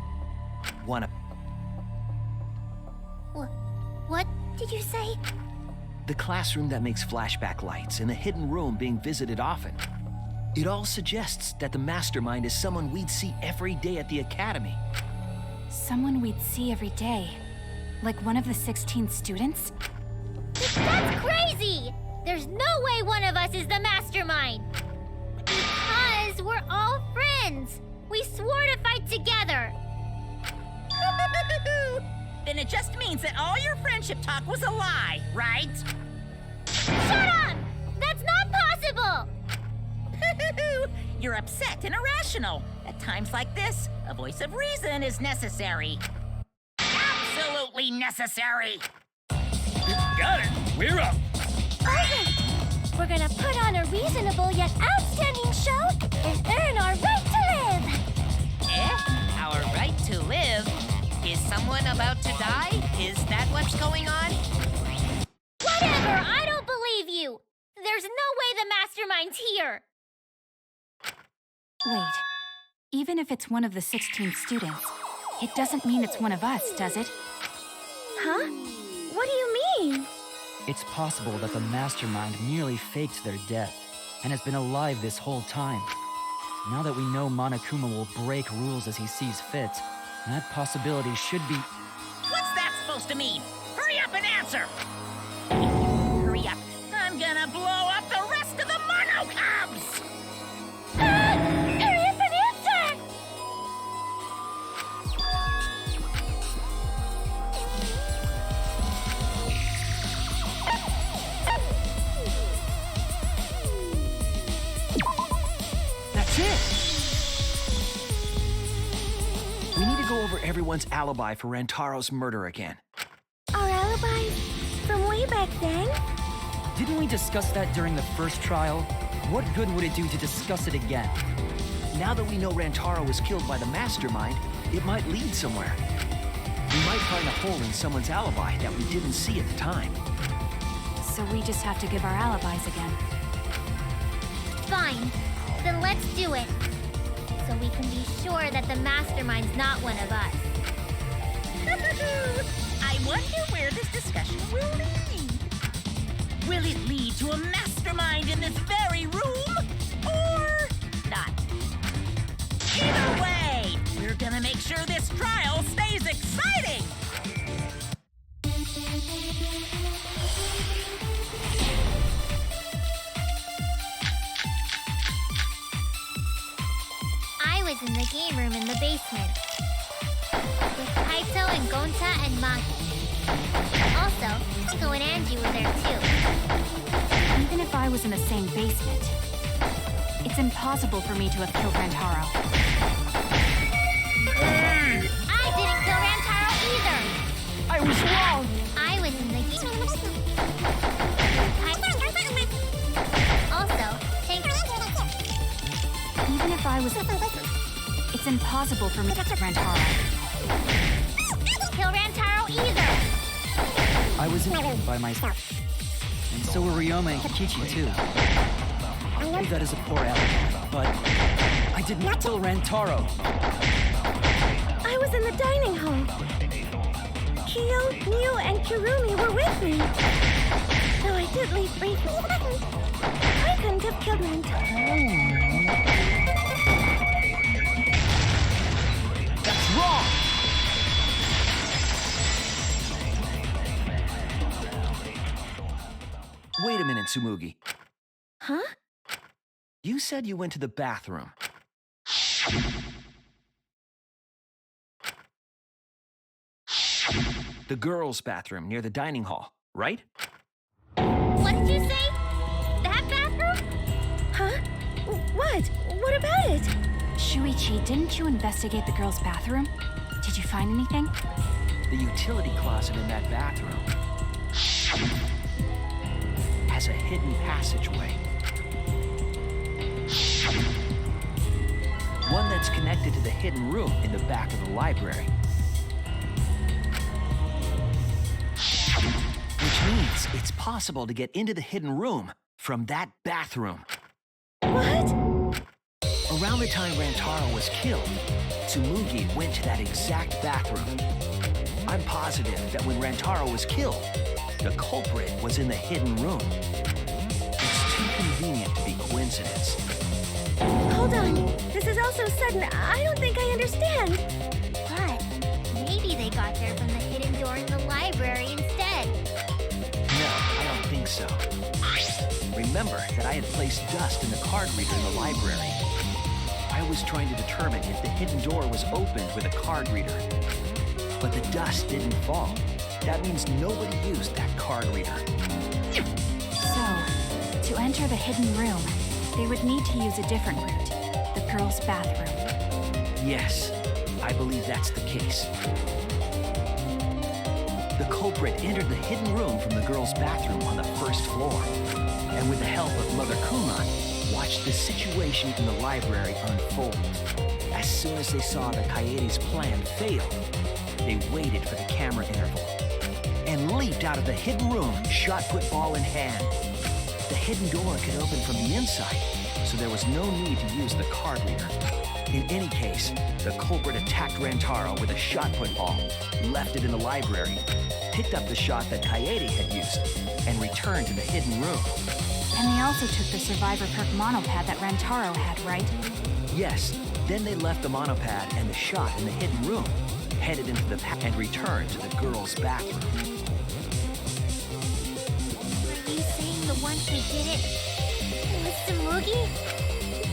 One of... What did you say? The classroom that makes flashback lights and the hidden room being visited often. It all suggests that the mastermind is someone we'd see every day at the academy. Someone we'd see every day. Like one of the 16 students? That's crazy! There's no way one of us is the mastermind! Because we're all friends! We swore to fight together! Then it just means that all your friendship talk was a lie, right? Shut up! That's not possible! You're upset and irrational. At times like this, a voice of reason is necessary. Absolutely necessary! Got it. We're up. Alright, we're gonna put on a reasonable yet outstanding show and earn our right to live. Our right to live? Is someone about to die? Is that what's going on? Whatever! I don't believe you! There's no way the mastermind's here! Wait. Even if it's one of the 16 students, it doesn't mean it's one of us, does it? Huh? What do you mean? It's possible that the mastermind merely faked their death and has been alive this whole time. Now that we know Monokuma will break rules as he sees fit, that possibility should be... What's that supposed to mean? Hurry up and answer! Hurry up. I'm gonna blow up the rest of the Monocubs! Hurry up and answer! That's it! We need to go over everyone's alibi for Rantaro's murder again. Our alibis from way back then? Didn't we discuss that during the first trial? What good would it do to discuss it again? Now that we know Rantaro was killed by the mastermind, it might lead somewhere. We might find a hole in someone's alibi that we didn't see at the time. So we just have to give our alibis again. Fine. Then let's do it. So we can be sure that the mastermind's not one of us. I wonder where this discussion will lead. Will it lead to a mastermind in this very room? Or not? Either way, we're gonna make sure this trial stays exciting! I was in the game room in the basement. With Piper Minato and Gonta and Maki. Also, Chico and Angie were there too. Even if I was in the same basement, it's impossible for me to have killed Rantaro. I didn't kill Rantaro either! I was wrong! I was in the Also, Even if I was... It's impossible for me to kill Rantaro. kill Rantaro either! I was in by myself. And so were Ryoma and Kichi, too. That is a poor alibi, but I did not kill Rantaro. I was in the dining hall. Kyo, Miu, and Kirumi were with me. Though I did leave briefly. I couldn't have killed Rantaro. That's wrong! Wait a minute, Tsumugi. Huh? You said you went to the bathroom. The girls' bathroom near the dining hall, right? What did you say? That bathroom? Huh? What? What about it? Shuichi, didn't you investigate the girls' bathroom? Did you find anything? The utility closet in that bathroom has a hidden passageway. One that's connected to the hidden room in the back of the library. Which means it's possible to get into the hidden room from that bathroom. What? Around the time Rantaro was killed, Tsumugi went to that exact bathroom. I'm positive that when Rantaro was killed, the culprit was in the hidden room. It's too convenient to be coincidence. Hold on. This is all so sudden. I don't think I understand. But maybe they got there from the hidden door in the library instead. No, I don't think so. Remember that I had placed dust in the card reader in the library. I was trying to determine if the hidden door was opened with a card reader. But the dust didn't fall. That means nobody used that card reader. So, to enter the hidden room, they would need to use a different route, the girls' bathroom. Yes, I believe that's the case. The culprit entered the hidden room from the girls' bathroom on the first floor, and with the help of Mother Kuma, watched the situation in the library unfold. As soon as they saw that Kaede's plan failed, they waited for the camera interval and leaped out of the hidden room, shot put ball in hand. The hidden door could open from the inside, so there was no need to use the card reader. In any case, the culprit attacked Rantaro with a shot put ball, left it in the library, picked up the shot that Kaede had used, and returned to the hidden room. And they also took the Survivor Perk monopad that Rantaro had, right? Yes, then they left the monopad and the shot in the hidden room, headed into the and returned to the girls' bathroom. Are you saying the one who did it was Tsumugi?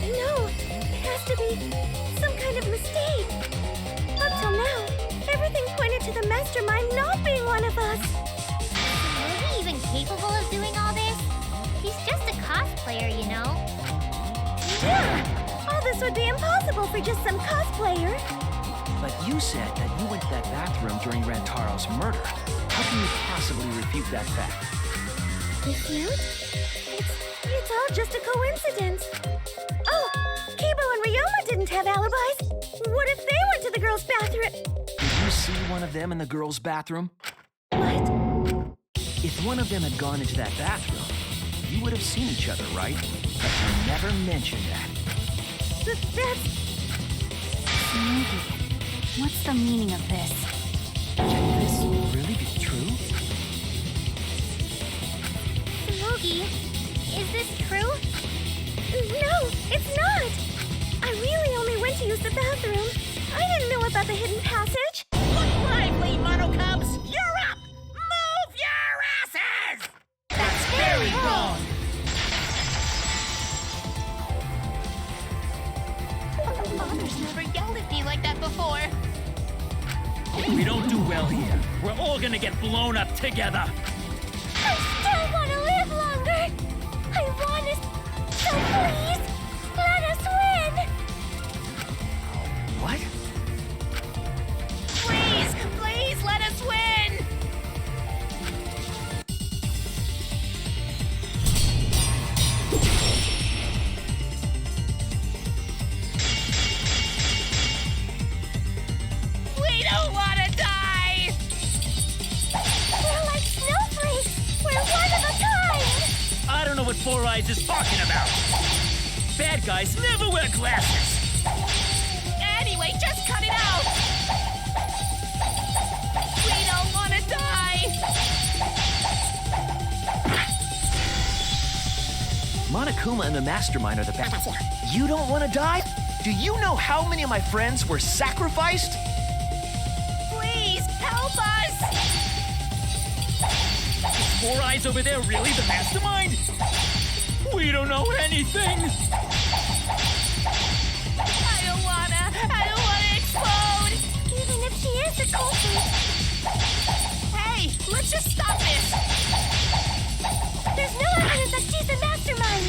No, it has to be some kind of mistake. Up till now, everything pointed to the mastermind not being one of us. Is he even capable of doing all this? He's just a cosplayer, you know. Yeah, all this would be impossible for just some cosplayer. But you said that you went to that bathroom during Rantaro's murder. How can you possibly refute that fact? Refute? It's all just a coincidence. Oh, Kibo and Ryoma didn't have alibis. What if they went to the girls' bathroom? Did you see one of them in the girls' bathroom? What? If one of them had gone into that bathroom, you would have seen each other, right? But you never mentioned that. That's... Tsumugi, what's the meaning of this? Can this really be true? Tsumugi, is this true? No, it's not. I really only went to use the bathroom. I didn't know about the hidden passage. Look lively, Mono Cubs! You're up! Move your asses! That's very wrong! Mother's never yelled at me like that before. We don't do well here. We're all gonna get blown up together. I still want to live longer. I want to. So please, let us win. What? Please, please let us win! We don't want to die! We're like snowflakes. We're one of a kind. I don't know what Four Eyes is talking about. Bad guys never wear glasses. Anyway, just cut it out! We don't want to die! Monokuma and the Mastermind are the best. You don't want to die? Do you know how many of my friends were sacrificed? Please, help us! Is Four Eyes over there really the mastermind? We don't know anything. I don't wanna explode! Even if she is the culprit, Hey, let's just stop this! there's no evidence that she's the mastermind.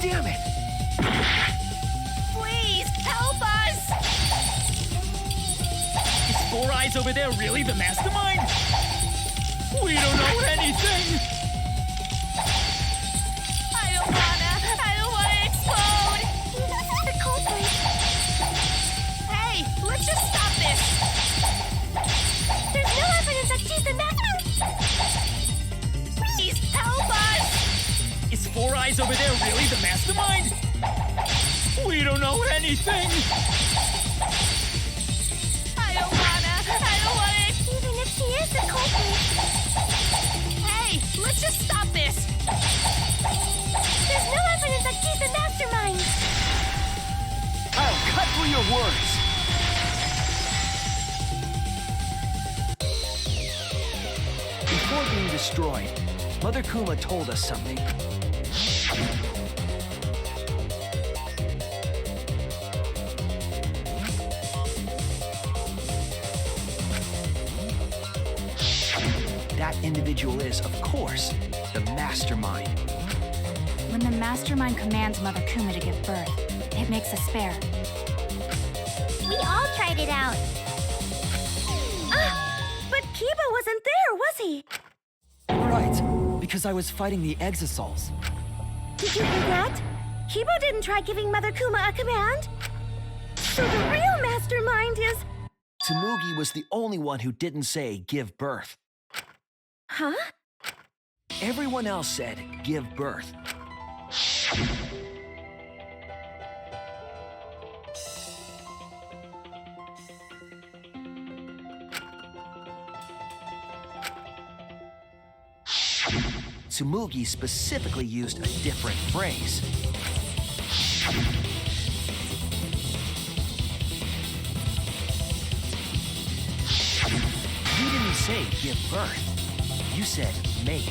Damn it! Please, help us! Is Four Eyes over there really the mastermind? We don't know anything. I don't wanna explode! The culprit. Hey, let's just stop this! There's no evidence that she's the mastermind. Please, help us! Is Four Eyes over there really the mastermind? We don't know anything. I don't wanna Even if she is the culprit, Hey, let's just stop this! there's no evidence that she's the mastermind. I'll cut through your words. Before being destroyed, Mother Kuma told us something. That individual is, of course, the Mastermind. When the mastermind commands Mother Kuma to give birth, it makes a spare. We all tried it out. But Kiba wasn't there, was he? Right, because I was fighting the Exosols. Did you forget? Kiba didn't try giving Mother Kuma a command. So the real mastermind is... Tsumugi was the only one who didn't say give birth. Huh? Everyone else said give birth. Tsumugi specifically used a different phrase. You didn't say give birth. You said make.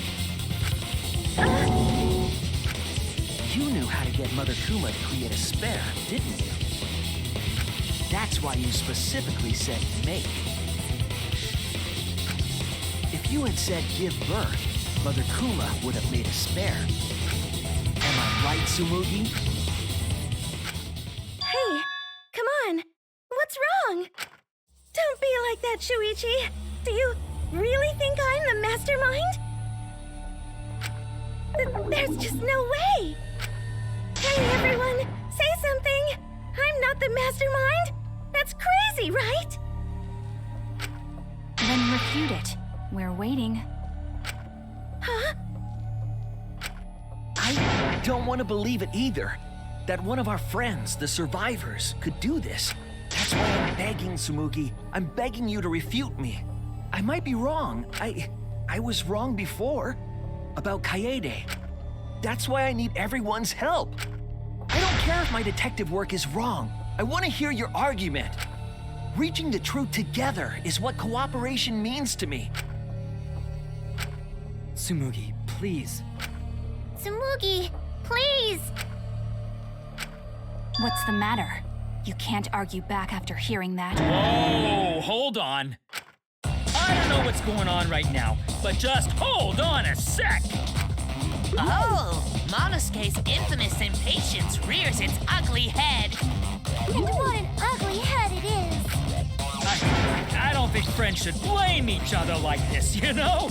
You knew how to get Mother Kuma to create a spare, didn't you? That's why you specifically said make. If you had said give birth, Mother Kuma would have made a spare. Am I right, Tsumugi? Hey, come on. What's wrong? Don't be like that, Shuichi. Do you really think I'm the mastermind? There's just no way. Hey, everyone, say something. I'm not the mastermind. That's crazy, right? Then refute it. We're waiting. Huh? I don't want to believe it either. That one of our friends, the survivors, could do this. That's why I'm begging, Tsumugi. I'm begging you to refute me. I might be wrong. I was wrong before. About Kaede. That's why I need everyone's help. I don't care if my detective work is wrong. I want to hear your argument. Reaching the truth together is what cooperation means to me. Tsumugi, please. Tsumugi, please! What's the matter? You can't argue back after hearing that. Whoa, hold on. I don't know what's going on right now, but just hold on a sec. Oh, Monosuke's infamous impatience rears its ugly head. And what an ugly head it is. I don't think friends should blame each other like this, you know?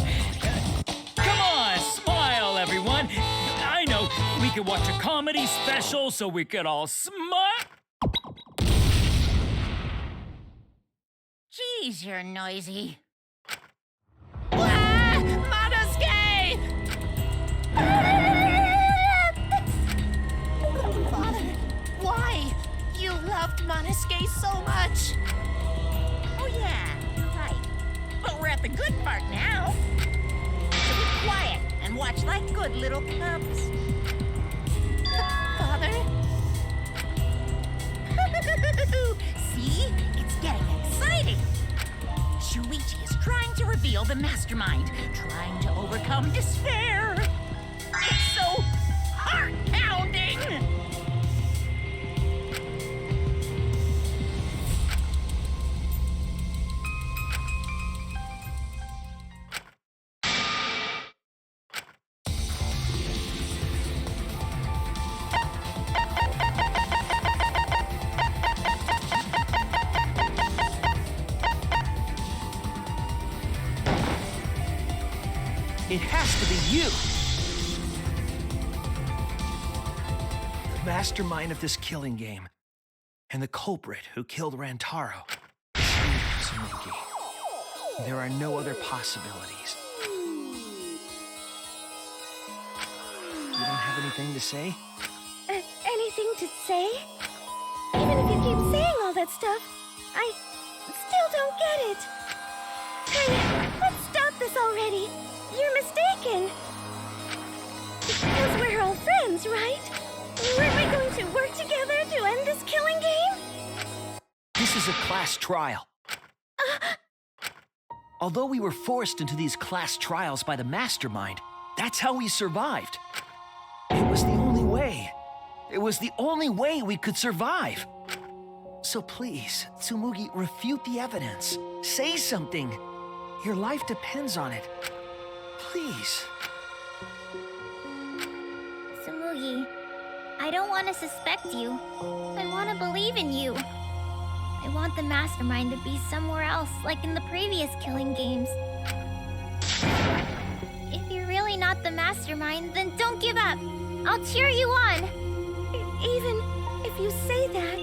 Come on, smile, everyone. I know, we could watch a comedy special so we could all smile. Geez, you're noisy. Ah, Monosuke! Father, why? You loved Monosuke so much. Oh yeah, you're right. But we're at the good part now. So be quiet and watch like good little cubs. Father? See? It's getting exciting. Shuichi is trying to reveal the mastermind, trying to overcome despair. It's so heart-pounding! It has to be you! The mastermind of this killing game. And the culprit who killed Rantaro. Tsumugi. There are no other possibilities. You don't have anything to say? Anything to say? Even if you keep saying all that stuff, I still don't get it. Hey, let's stop this already. You're mistaken. Because we're all friends, right? Weren't we going to work together to end this killing game? This is a class trial. Although we were forced into these class trials by the mastermind, that's how we survived. It was the only way. It was the only way we could survive. So please, Tsumugi, refute the evidence. Say something. Your life depends on it. Please. Tsumugi, I don't want to suspect you. I want to believe in you. I want the mastermind to be somewhere else, like in the previous killing games. If you're really not the mastermind, then don't give up. I'll cheer you on. Even if you say that.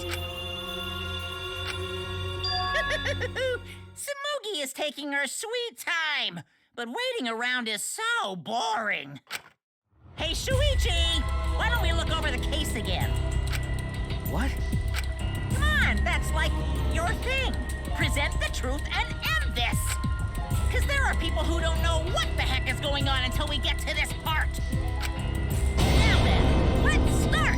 Tsumugi is taking her sweet time, but waiting around is so boring. Hey, Shuichi! Why don't we look over the case again? What? Come on, that's like your thing. Present the truth and end this. Because there are people who don't know what the heck is going on until we get to this part. Now then, let's start.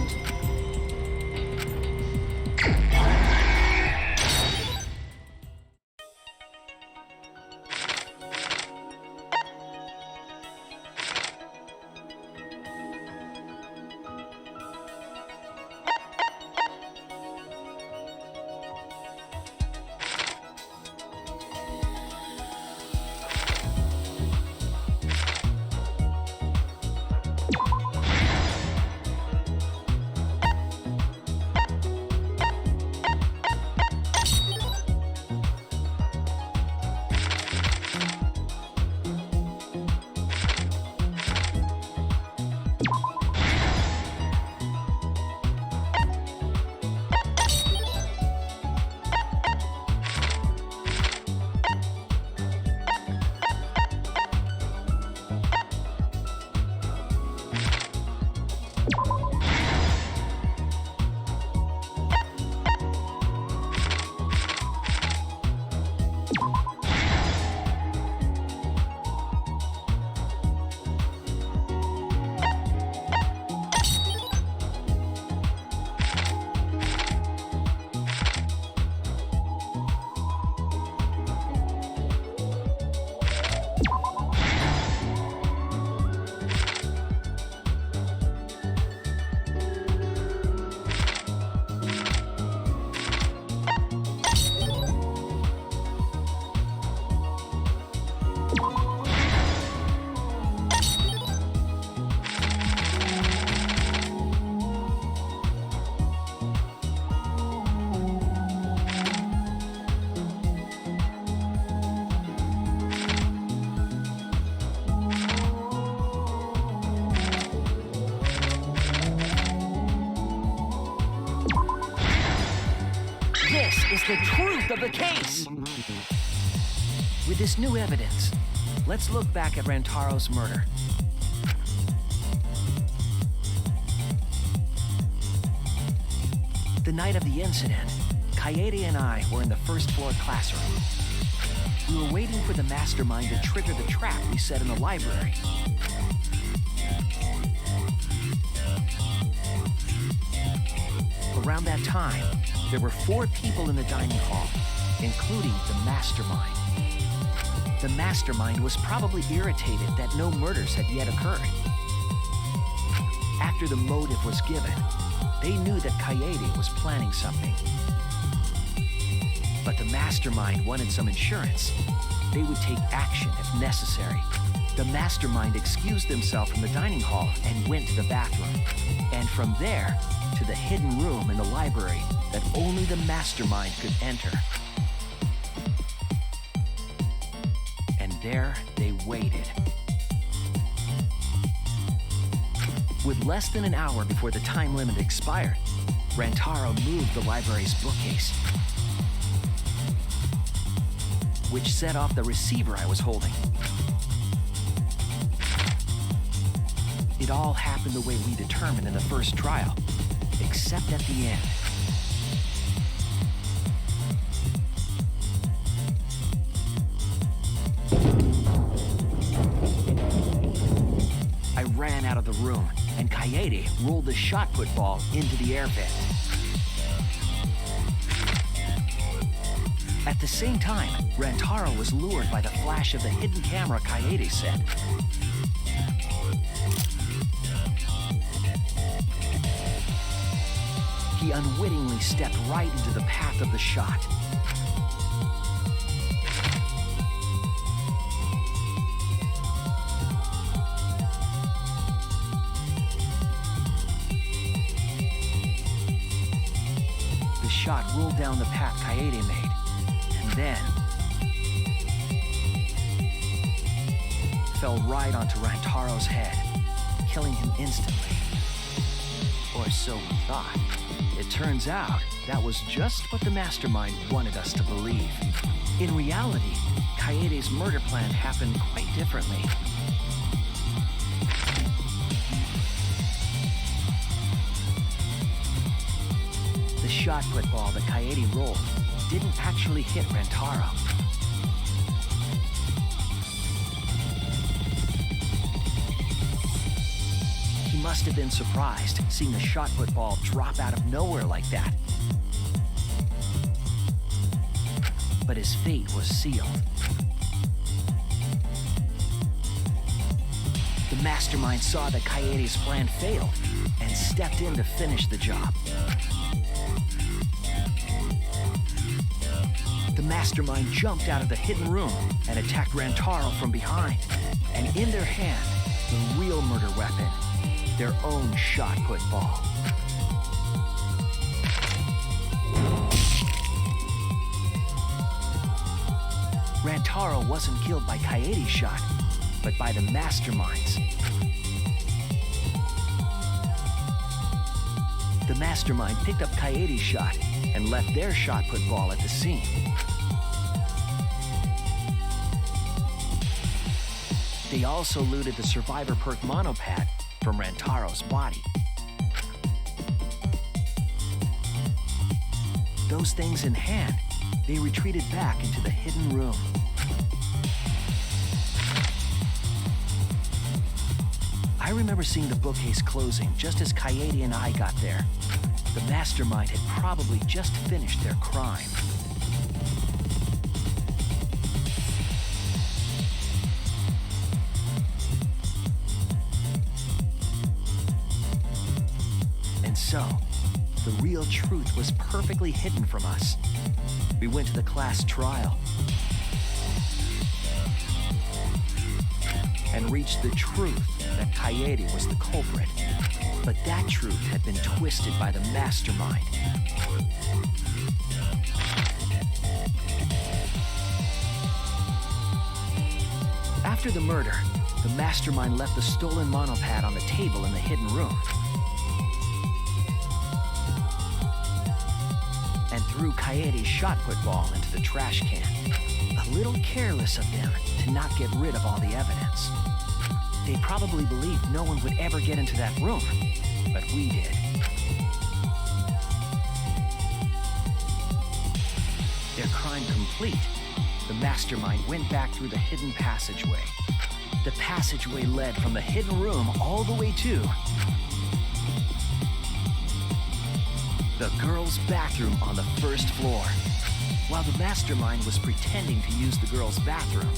is the truth of the case. With this new evidence, let's look back at Rantaro's murder. The night of the incident, Kaede and I were in the first floor classroom. We were waiting for the mastermind to trigger the trap we set in the library. Around that time, there were 4 people in the dining hall, including the mastermind. The mastermind was probably irritated that no murders had yet occurred. After the motive was given, they knew that Kaede was planning something. But the mastermind wanted some insurance. They would take action if necessary. The mastermind excused themselves from the dining hall and went to the bathroom. And from there, to the hidden room in the library that only the mastermind could enter. And there they waited. With less than an hour before the time limit expired, Rantaro moved the library's bookcase, which set off the receiver I was holding. It all happened the way we determined in the first trial, except at the end. I ran out of the room, and Kaede rolled the shot put ball into the air vent. At the same time, Rantaro was lured by the flash of the hidden camera Kaede set. He unwittingly stepped right into the path of the shot. The shot rolled down the path Kaede made, and then fell right onto Rantaro's head, killing him instantly. Or so we thought. It turns out that was just what the mastermind wanted us to believe. In reality, Kaede's murder plan happened quite differently. The shot put ball that Kaede rolled didn't actually hit Rantaro. He must have been surprised seeing the shot put ball drop out of nowhere like that. But his fate was sealed. The mastermind saw that Kaede's plan failed and stepped in to finish the job. The mastermind jumped out of the hidden room and attacked Rantaro from behind. And in their hand, the real murder weapon, their own shot put ball. Rantaro wasn't killed by Kaede's shot, but by the mastermind's. The mastermind picked up Kaede's shot and left their shot put ball at the scene. They also looted the survivor perk monopad from Rantaro's body. Those things in hand, they retreated back into the hidden room. I remember seeing the bookcase closing just as Kaede and I got there. The mastermind had probably just finished their crime. And so, the real truth was perfectly hidden from us. We went to the class trial and reached the truth that Kaede was the culprit. But that truth had been twisted by the mastermind. After the murder, the mastermind left the stolen monopad on the table in the hidden room. and threw Kaede's shot put ball into the trash can. A little careless of them to not get rid of all the evidence. They probably believed no one would ever get into that room, but we did. Their crime complete, the mastermind went back through the hidden passageway. The passageway led from the hidden room all the way to the girls' bathroom on the first floor. While the mastermind was pretending to use the girls' bathroom,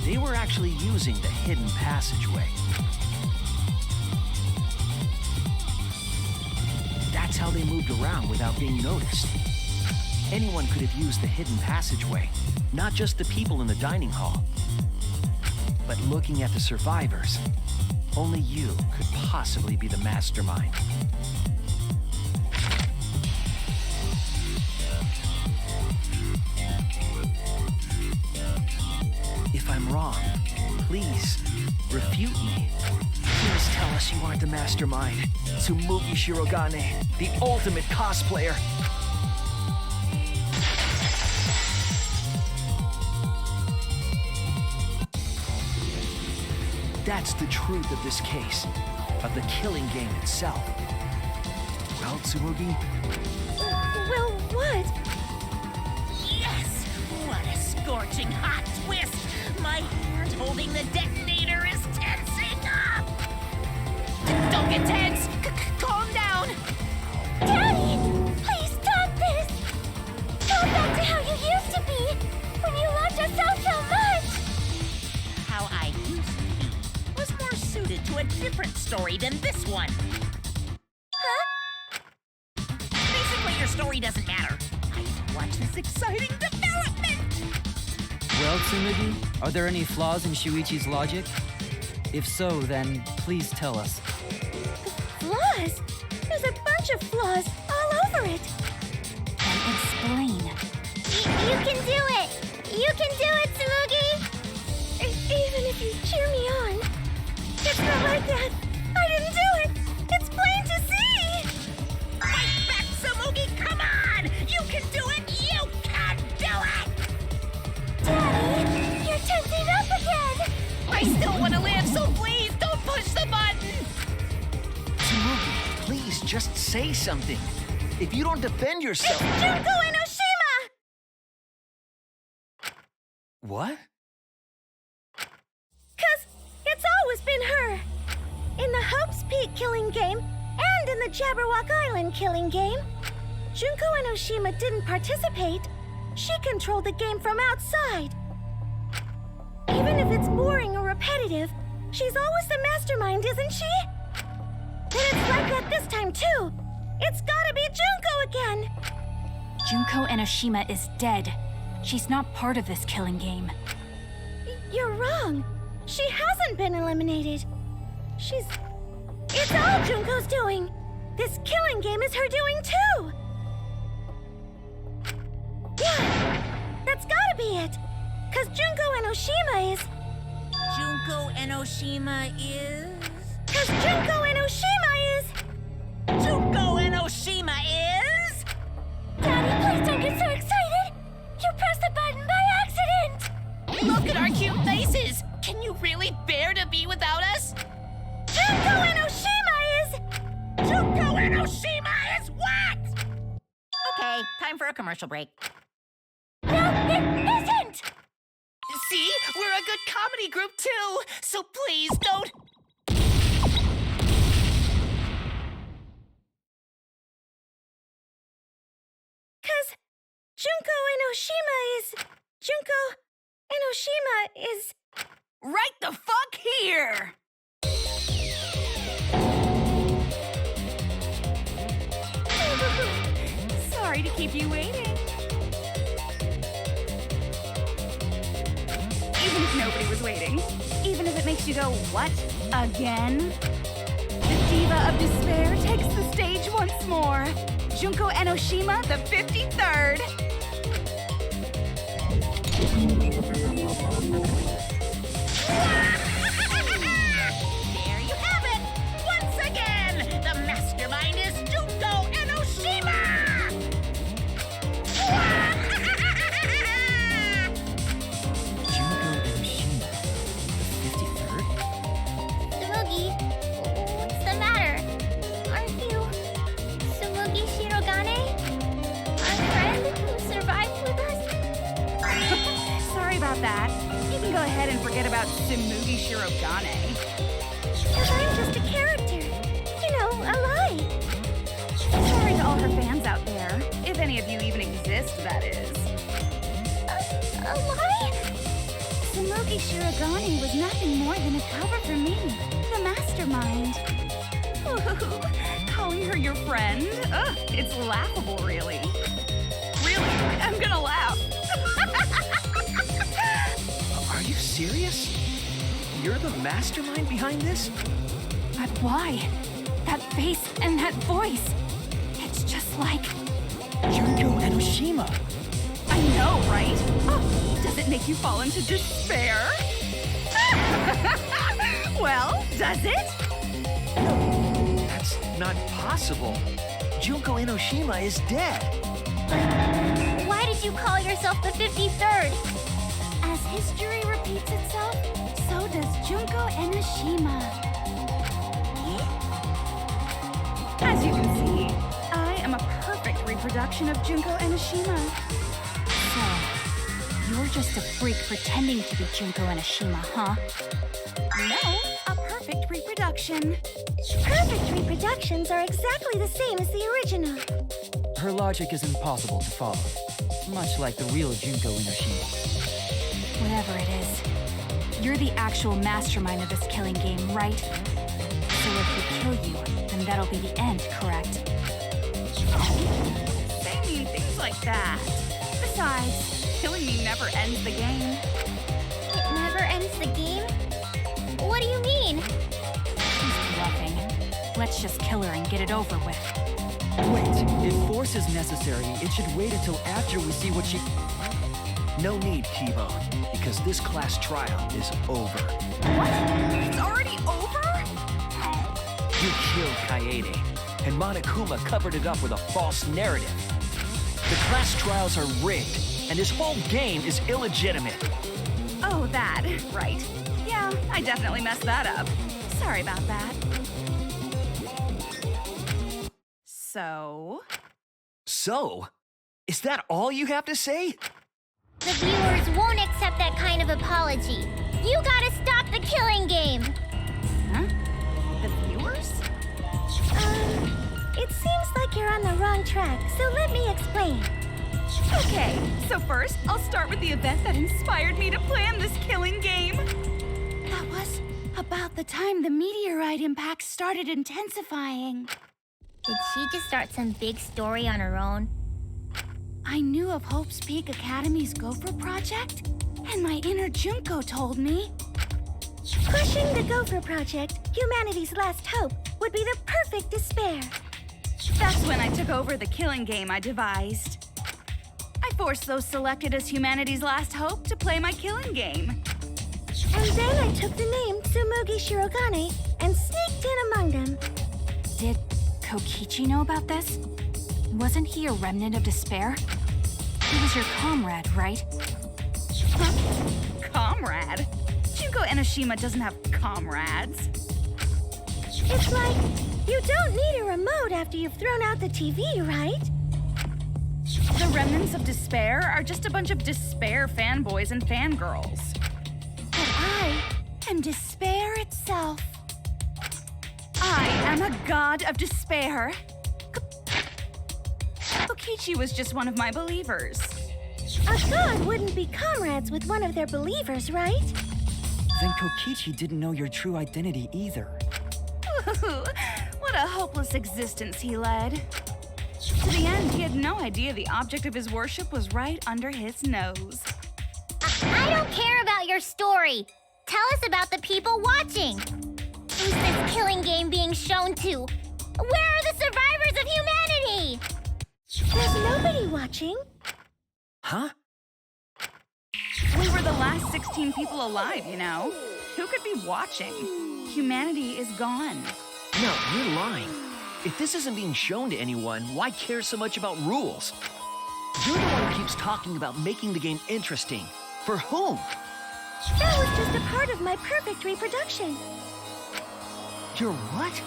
they were actually using the hidden passageway. That's how they moved around without being noticed. Anyone could have used the hidden passageway, not just the people in the dining hall. But looking at the survivors, only you could possibly be the mastermind. If I'm wrong, please refute me. Please tell us you aren't the mastermind. Tsumugi Shirogane, the ultimate cosplayer. That's the truth of this case, of the killing game itself. Well, Tsumugi? Well, what? Yes! What a scorching hot twist! My hand holding the detonator is tensing up! Don't get tense! Calm down! Daddy! Please stop this! Go back to how you used to be! When you loved us so much! How I used to be was more suited to a different story than this one. Huh? Basically, your story doesn't matter. I watch this exciting development! Well, Tsumugi, are there any flaws in Shuichi's logic? If so, then please tell us. Flaws? There's a bunch of flaws all over it. Then explain. You can do it! You can do it, Tsumugi! Even if you cheer me on. It's not like that. I didn't do it. It's plain to see. Fight back, Tsumugi! Come on! You can do it! You can do it! Daddy, you're tensing up again! I still want to live, so please don't push the button! Tsumugi, please just say something. If you don't defend yourself... Junko Enoshima! What? 'Cause it's always been her. In the Hope's Peak killing game and in the Jabberwock Island killing game. Junko Enoshima didn't participate. She controlled the game from outside. Even if it's boring or repetitive, she's always the mastermind, isn't she? And it's like that this time, too. It's gotta be Junko again. Junko Enoshima is dead. She's not part of this killing game. You're wrong. She hasn't been eliminated. It's all Junko's doing. This killing game is her doing, too. Yeah, that's gotta be it. 'Cause Junko Enoshima is... Junko Enoshima is... 'Cause Junko Enoshima is... Junko Enoshima is... Daddy, please don't get so excited! You pressed the button by accident! Look at our cute faces! Can you really bear to be without us? Junko Enoshima is... Junko Enoshima is what? Okay, time for a commercial break. No, it isn't! See? We're a good comedy group, too! So please don't... 'Cause Junko Enoshima is... Junko Enoshima is... Right the fuck here! Sorry to keep you waiting. Even if nobody was waiting. Even if it makes you go, what? Again? The Diva of Despair takes the stage once more. Junko Enoshima, the 53rd. There you have it! Once again, the mastermind is Junko Enoshima! ahead and forget about Tsumugi Shirogane. Because I'm just a character. You know, a lie. Sorry to all her fans out there. If any of you even exist, that is. A lie? Tsumugi Shirogane was nothing more than a cover for me, the mastermind. Ooh, calling her your friend? Ugh, it's laughable, really. Really, I'm gonna laugh. Are you serious? You're the mastermind behind this? But why? That face and that voice. It's just like... Junko Enoshima. I know, right? Oh, does it make you fall into despair? Well, does it? No, that's not possible. Junko Enoshima is dead. Why did you call yourself the 53rd? As history repeats itself, so does Junko Enoshima. As you can see, I am a perfect reproduction of Junko Enoshima. So, you're just a freak pretending to be Junko Enoshima, huh? No, a perfect reproduction. Perfect reproductions are exactly the same as the original. Her logic is impossible to follow, much like the real Junko Enoshima. Whatever it is, you're the actual mastermind of this killing game, right? So if we kill you, then that'll be the end, correct? Say mean things like that. Besides, killing me never ends the game. It never ends the game? What do you mean? She's bluffing. Let's just kill her and get it over with. Wait, if force is necessary, it should wait until after we see what she... No need, Kibo, because this class trial is over. What? It's already over? You killed Kaede, and Monokuma covered it up with a false narrative. The class trials are rigged, and this whole game is illegitimate. Oh, that. Right. Yeah, I definitely messed that up. Sorry about that. So? Is that all you have to say? The viewers won't accept that kind of apology. You gotta stop the killing game. Huh? The viewers? It seems like you're on the wrong track, so let me explain. Okay, so first, I'll start with the event that inspired me to plan this killing game. That was about the time the meteorite impact started intensifying. Did she just start some big story on her own? I knew of Hope's Peak Academy's Gopher Project, and my inner Junko told me. Crushing the Gopher Project, humanity's last hope, would be the perfect despair. That's when I took over the killing game I devised. I forced those selected as humanity's last hope to play my killing game. And then I took the name Tsumugi Shirogane and sneaked in among them. Did Kokichi know about this? Wasn't he a remnant of despair? He was your comrade, right? Huh? Comrade? Junko Enoshima doesn't have comrades. It's like, you don't need a remote after you've thrown out the TV, right? The remnants of despair are just a bunch of despair fanboys and fangirls. But I am despair itself. I am a god of despair. Kokichi was just one of my believers. A god wouldn't be comrades with one of their believers, right? Then Kokichi didn't know your true identity either. What a hopeless existence he led. To the end, he had no idea the object of his worship was right under his nose. I don't care about your story. Tell us about the people watching. Who's this killing game being shown to? Where are the survivors of humanity? There's nobody watching. Huh? We were the last 16 people alive, you know. Who could be watching? Humanity is gone. No, you're lying. If this isn't being shown to anyone, why care so much about rules? You're the one who keeps talking about making the game interesting. For whom? That was just a part of my perfect reproduction. Your what?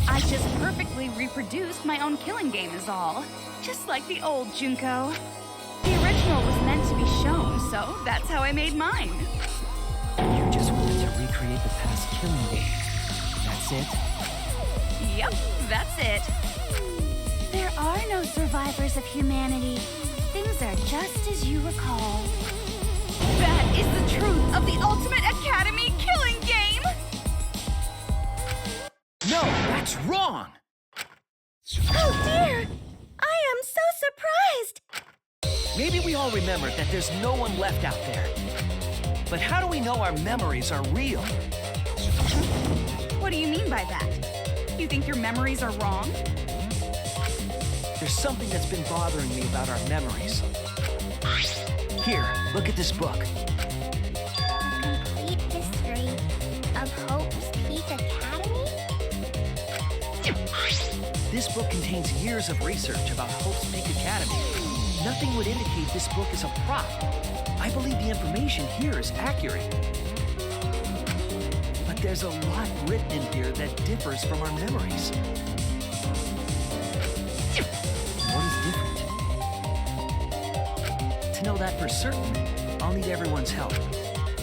I just perfectly reproduced my own killing game is all. Just like the old Junko. The original was meant to be shown So that's how I made mine. You just wanted to recreate the past killing game. That's it? Yep, that's it. There are no survivors of humanity. Things are just as you recall. That is the truth of the Ultimate Academy killing game! No, that's wrong! Oh dear! I am so surprised! Maybe we all remember that there's no one left out there. But how do we know our memories are real? What do you mean by that? You think your memories are wrong? There's something that's been bothering me about our memories. Here, look at this book. Complete history of Hope's Peak Academy? This book contains years of research about Hope's Peak Academy. Nothing would indicate this book is a prop. I believe the information here is accurate. But there's a lot written in here that differs from our memories. What is different? To know that for certain, I'll need everyone's help.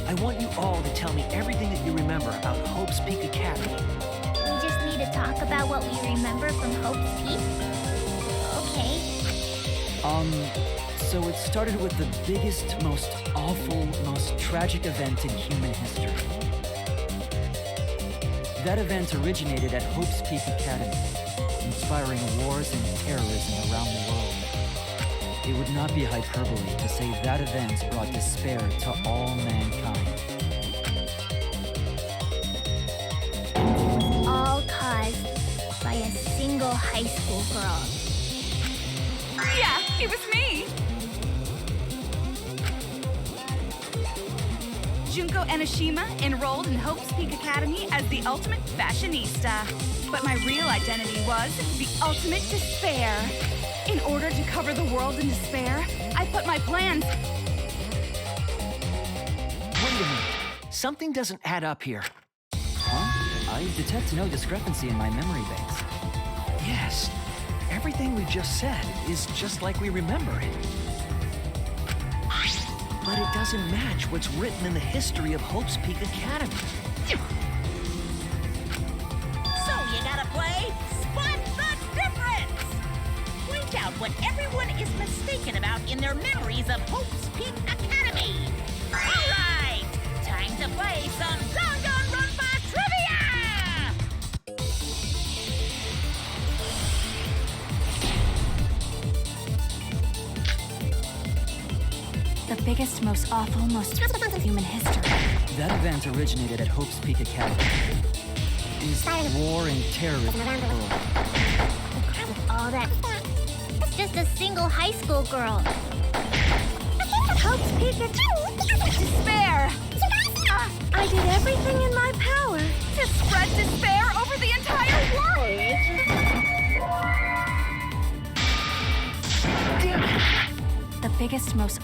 I want you all to tell me everything that you remember about Hope's Peak Academy. We just need to talk about what we remember from Hope's Peak? Okay. So it started with the biggest, most awful, most tragic event in human history. That event originated at Hope's Peak Academy, inspiring wars and terrorism around the world. It would not be hyperbole to say that event brought despair to all mankind. All caused by a single high school girl. Yeah, it was me! Junko Enoshima enrolled in Hope's Peak Academy as the ultimate fashionista. But my real identity was the ultimate despair. In order to cover the world in despair, I put my plans... Wait a minute. Something doesn't add up here. Huh? I detect no discrepancy in my memory banks. Yes. Everything we just said is just like we remember it. But it doesn't match what's written in the history of Hope's Peak Academy. So you gotta play Spot the Difference! Point out what everyone is mistaken about in their memories of Hope's Peak Academy. All right, time to play some Danganronpa trivia! The biggest, most awful, most human history. That event originated at Hope's Peak Academy. Inspired war and terrorism around the world. With all that... It's just a single high school girl. Hope's Peak Despair! I did everything in my power To spread despair over the entire world! The biggest, most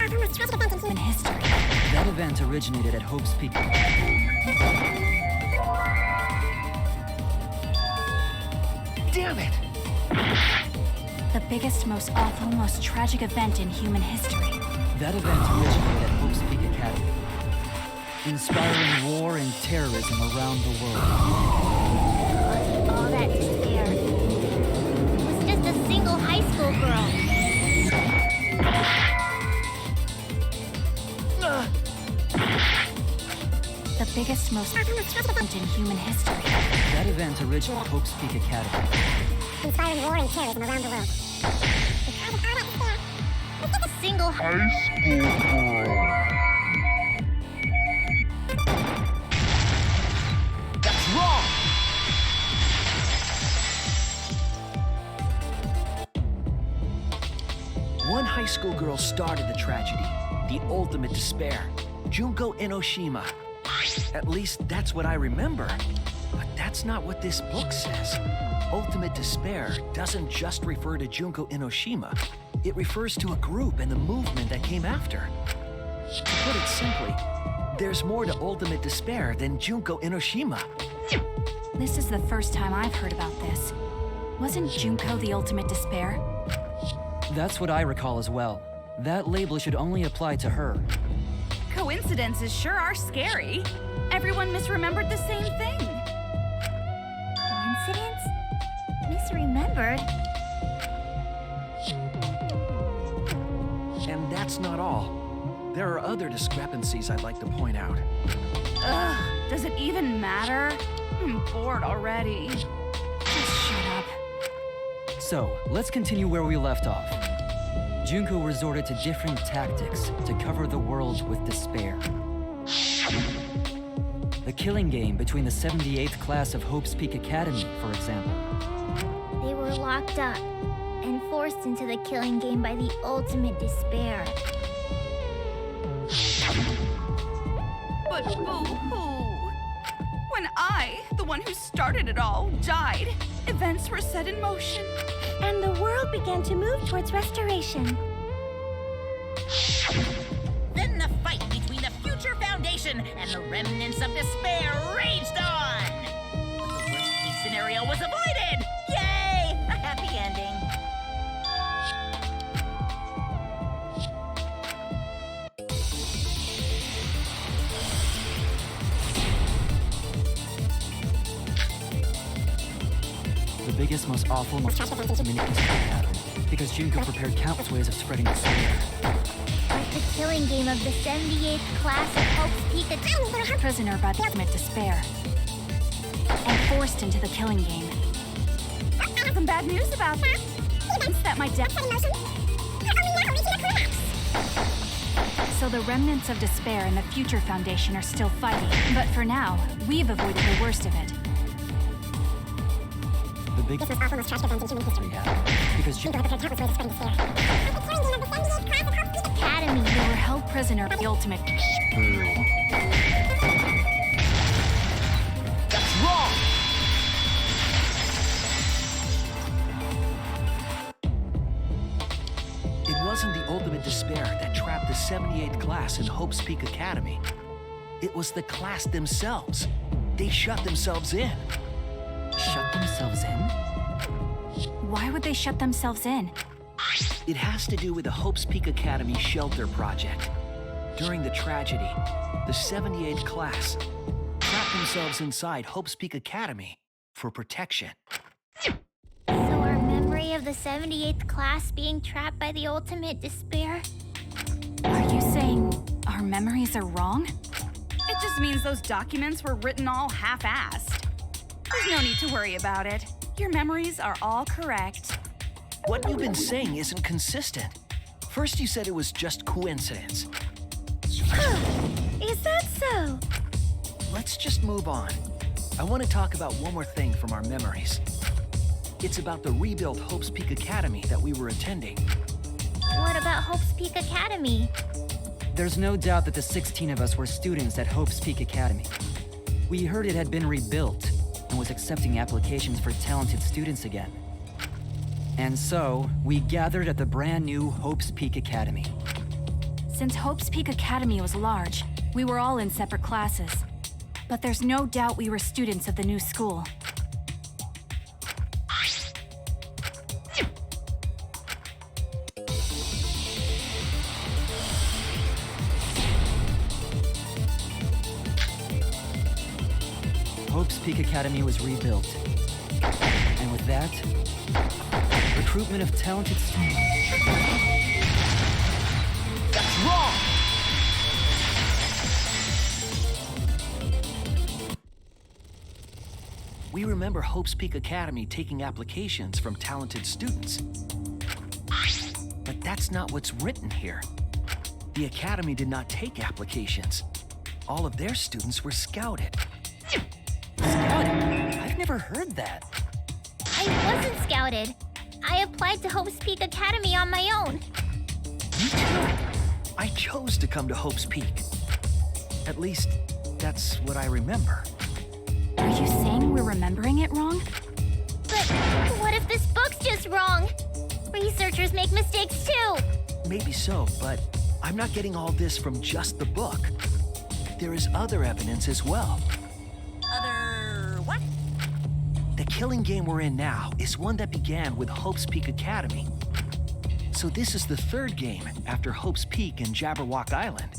in history. That event originated at Hope's Peak. Damn it! The biggest, most awful, most tragic event in human history. That event originated at Hope's Peak Academy, inspiring war and terrorism around the world. Causing all that despair. It was just a single high school girl. The biggest, most event in human history. That event originated at Hope's Peak Academy. Inspiring war and terrorism around the world. Single high school That's wrong! One high school girl started the tragedy, the ultimate despair, Junko Enoshima. At least that's what I remember. But that's not what this book says. Ultimate despair doesn't just refer to Junko Enoshima. It refers to a group and the movement that came after. To put it simply, there's more to ultimate despair than Junko Enoshima. This is the first time I've heard about this. Wasn't Junko the ultimate despair? That's what I recall as well. That label should only apply to her. Coincidences sure are scary. Everyone misremembered the same thing. Coincidence? Misremembered? And that's not all. There are other discrepancies I'd like to point out. Ugh, does it even matter? I'm bored already. Just shut up. So, let's continue where we left off. Junko resorted to different tactics to cover the world with despair. The killing game between the 78th class of Hope's Peak Academy, for example. They were locked up and forced into the killing game by the ultimate despair. But boo-hoo! When I, the one who started it all, died, events were set in motion. And the world began to move towards restoration. Then the fight between the Future Foundation and the remnants of despair raged on. But the worst-case scenario was avoided. Yay! A happy ending. The biggest, most awful, most manipulative battle. Because Junko prepared countless ways of spreading despair. Like the killing game of the 78th class of Hope's Peak Academy. Prisoner by the ultimate despair. And forced into the killing game. Some bad news about that. That my death. So the remnants of despair and the Future Foundation are still fighting. But for now, we've avoided the worst of it. The biggest we have. Because Junko Academy. They were held prisoner by the ultimate. That's wrong! It wasn't the ultimate despair that trapped the 78th class in Hope's Peak Academy. It was the class themselves. They shut themselves in. shut themselves in? Why would they shut themselves in? It has to do with the Hope's Peak Academy shelter project. During the tragedy, the 78th class trapped themselves inside Hope's Peak Academy for protection. So our memory of the 78th class being trapped by the ultimate despair? Are you saying our memories are wrong? It just means those documents were written all half-assed. There's no need to worry about it. Your memories are all correct. What you've been saying isn't consistent. First you said it was just coincidence. Is that so? Let's just move on. I want to talk about one more thing from our memories. It's about the rebuilt Hope's Peak Academy that we were attending. What about Hope's Peak Academy? There's no doubt that the 16 of us were students at Hope's Peak Academy. We heard it had been rebuilt and was accepting applications for talented students again. And so, we gathered at the brand new Hope's Peak Academy. Since Hope's Peak Academy was large, we were all in separate classes. But there's no doubt we were students of the new school. Hope's Peak Academy was rebuilt. And with that, recruitment of talented students. That's wrong! We remember Hope's Peak Academy taking applications from talented students. But that's not what's written here. The Academy did not take applications. All of their students were scouted. Scouted? I've never heard that. I wasn't scouted. I applied to Hope's Peak Academy on my own. Me too. I chose to come to Hope's Peak. At least, that's what I remember. Are you saying we're remembering it wrong? But what if this book's just wrong? Researchers make mistakes too. Maybe so, but I'm not getting all this from just the book. There is other evidence as well. Other what? The killing game we're in now is one that began with Hope's Peak Academy. So this is the third game after Hope's Peak and Jabberwock Island.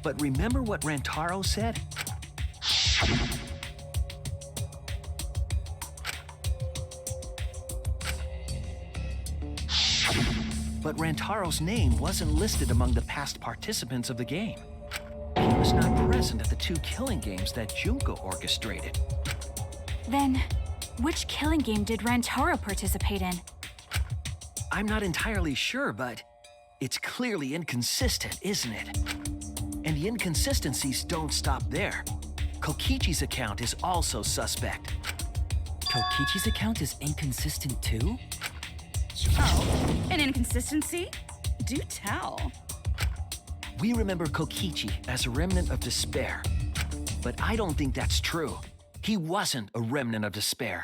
But remember what Rantaro said? But Rantaro's name wasn't listed among the past participants of the game. He was not present at the 2 killing games that Junko orchestrated. Then, which killing game did Rantaro participate in? I'm not entirely sure, but it's clearly inconsistent, isn't it? And the inconsistencies don't stop there. Kokichi's account is also suspect. Kokichi's account is inconsistent too? Oh, an inconsistency? Do tell. We remember Kokichi as a remnant of despair. But I don't think that's true. He wasn't a remnant of despair.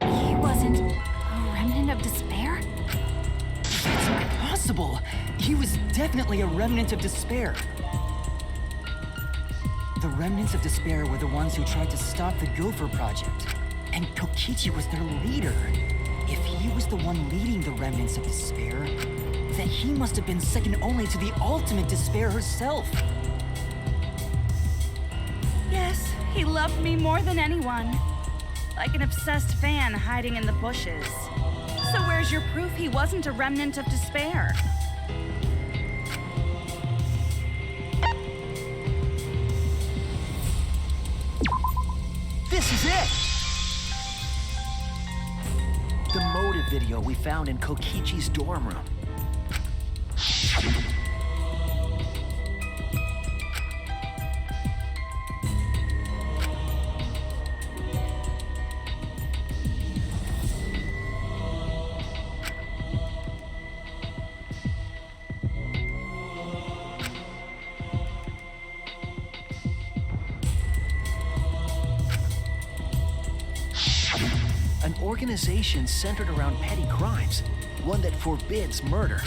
He wasn't a remnant of despair? That's impossible! He was definitely a remnant of despair. The remnants of despair were the ones who tried to stop the Gopher Project. And Kokichi was their leader. If he was the one leading the remnants of despair, then he must have been second only to the ultimate despair herself. Yes, he loved me more than anyone. Like an obsessed fan hiding in the bushes. So where's your proof he wasn't a remnant of despair? This is it! The motive video we found in Kokichi's dorm room. An organization centered around petty crimes, one that forbids murder.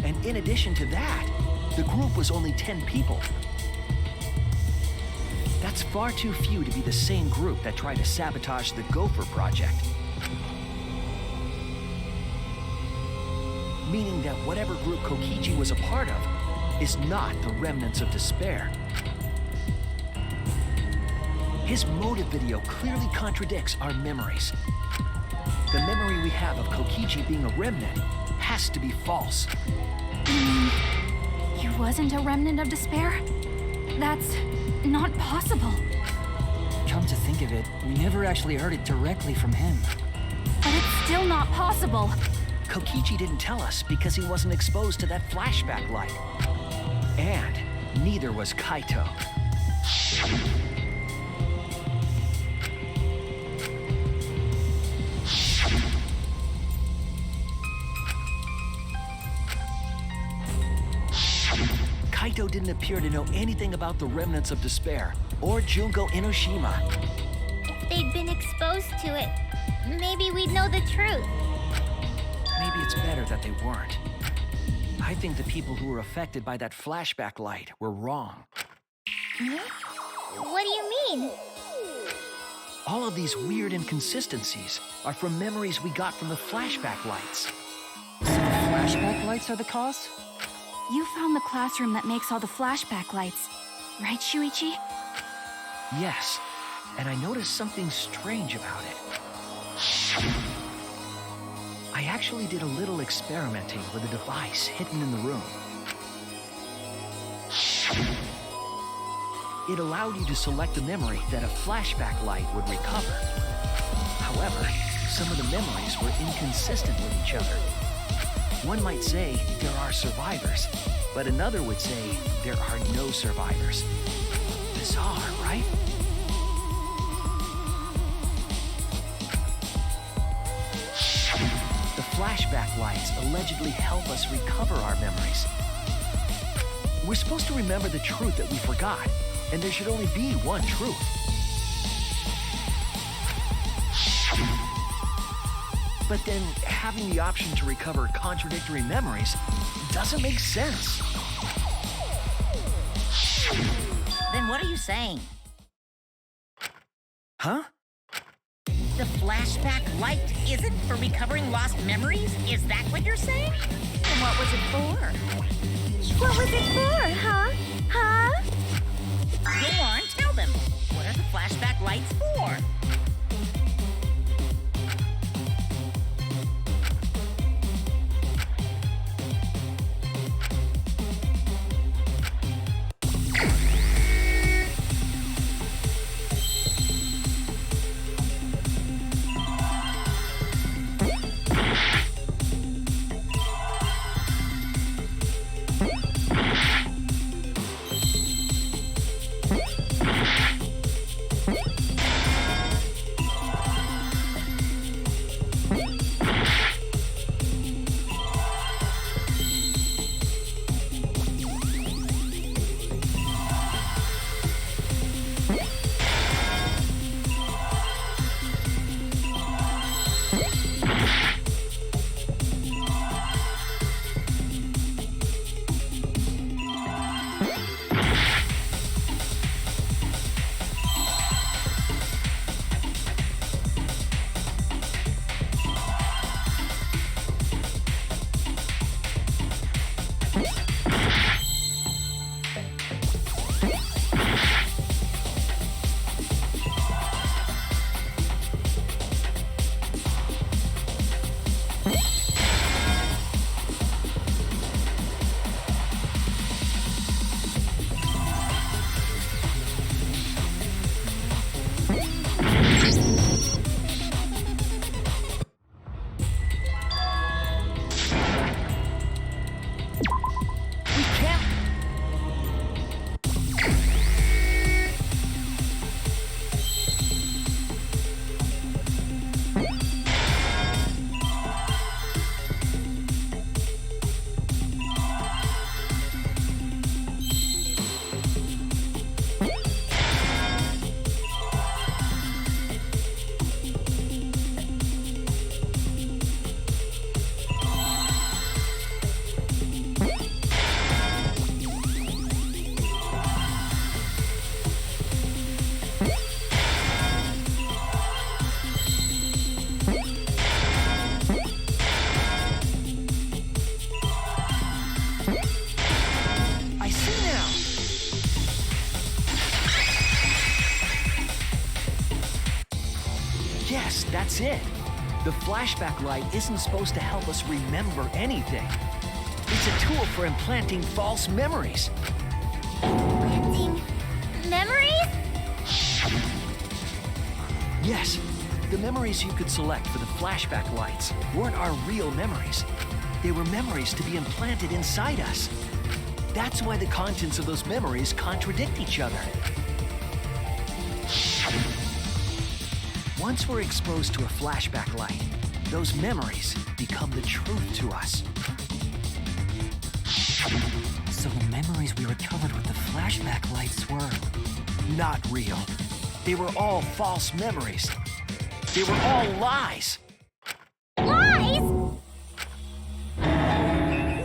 And in addition to that, the group was only 10 people. That's far too few to be the same group that tried to sabotage the Gopher Project. Meaning that whatever group Kokichi was a part of is not the remnants of despair. His motive video clearly contradicts our memories. The memory we have of Kokichi being a remnant has to be false. He wasn't a remnant of despair? That's not possible. Come to think of it, we never actually heard it directly from him. But it's still not possible. Kokichi didn't tell us because he wasn't exposed to that flashback light. And neither was Kaito. Kaito didn't appear to know anything about the remnants of despair or Junko Enoshima. If they'd been exposed to it, maybe we'd know the truth. Maybe it's better that they weren't. I think the people who were affected by that flashback light were wrong. What do you mean? All of these weird inconsistencies are from memories we got from the flashback lights. So the flashback lights are the cause? You found the classroom that makes all the flashback lights, right, Shuichi? Yes, and I noticed something strange about it. I actually did a little experimenting with a device hidden in the room. It allowed you to select a memory that a flashback light would recover. However, some of the memories were inconsistent with each other. One might say there are survivors, but another would say there are no survivors. Bizarre, right? The flashback lights allegedly help us recover our memories. We're supposed to remember the truth that we forgot, and there should only be one truth. But then having the option to recover contradictory memories doesn't make sense. Then what are you saying? Huh? The flashback light isn't for recovering lost memories? Is that what you're saying? And what was it for? What was it for, huh? Huh? Go on, tell them. What are the flashback lights for? Yes, that's it. The flashback light isn't supposed to help us remember anything. It's a tool for implanting false memories. Planting memories? Yes, the memories you could select for the flashback lights weren't our real memories. They were memories to be implanted inside us. That's why the contents of those memories contradict each other. Once we're exposed to a flashback light, those memories become the truth to us. So the memories we recovered with the flashback lights were not real. They were all false memories. They were all lies. Lies?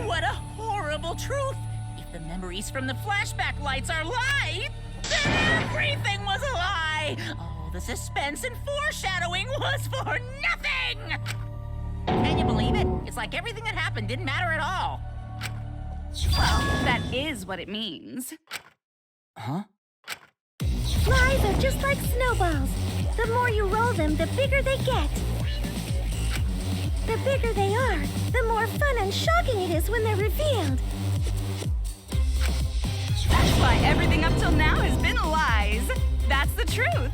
What a horrible truth! If the memories from the flashback lights are lies, then everything was a lie! All the suspense and foreshadowing was for nothing! Can you believe it? It's like everything that happened didn't matter at all. Well, that is what it means. Huh? Lies are just like snowballs. The more you roll them, the bigger they get. The bigger they are, the more fun and shocking it is when they're revealed. That's why everything up till now has been lies. That's the truth.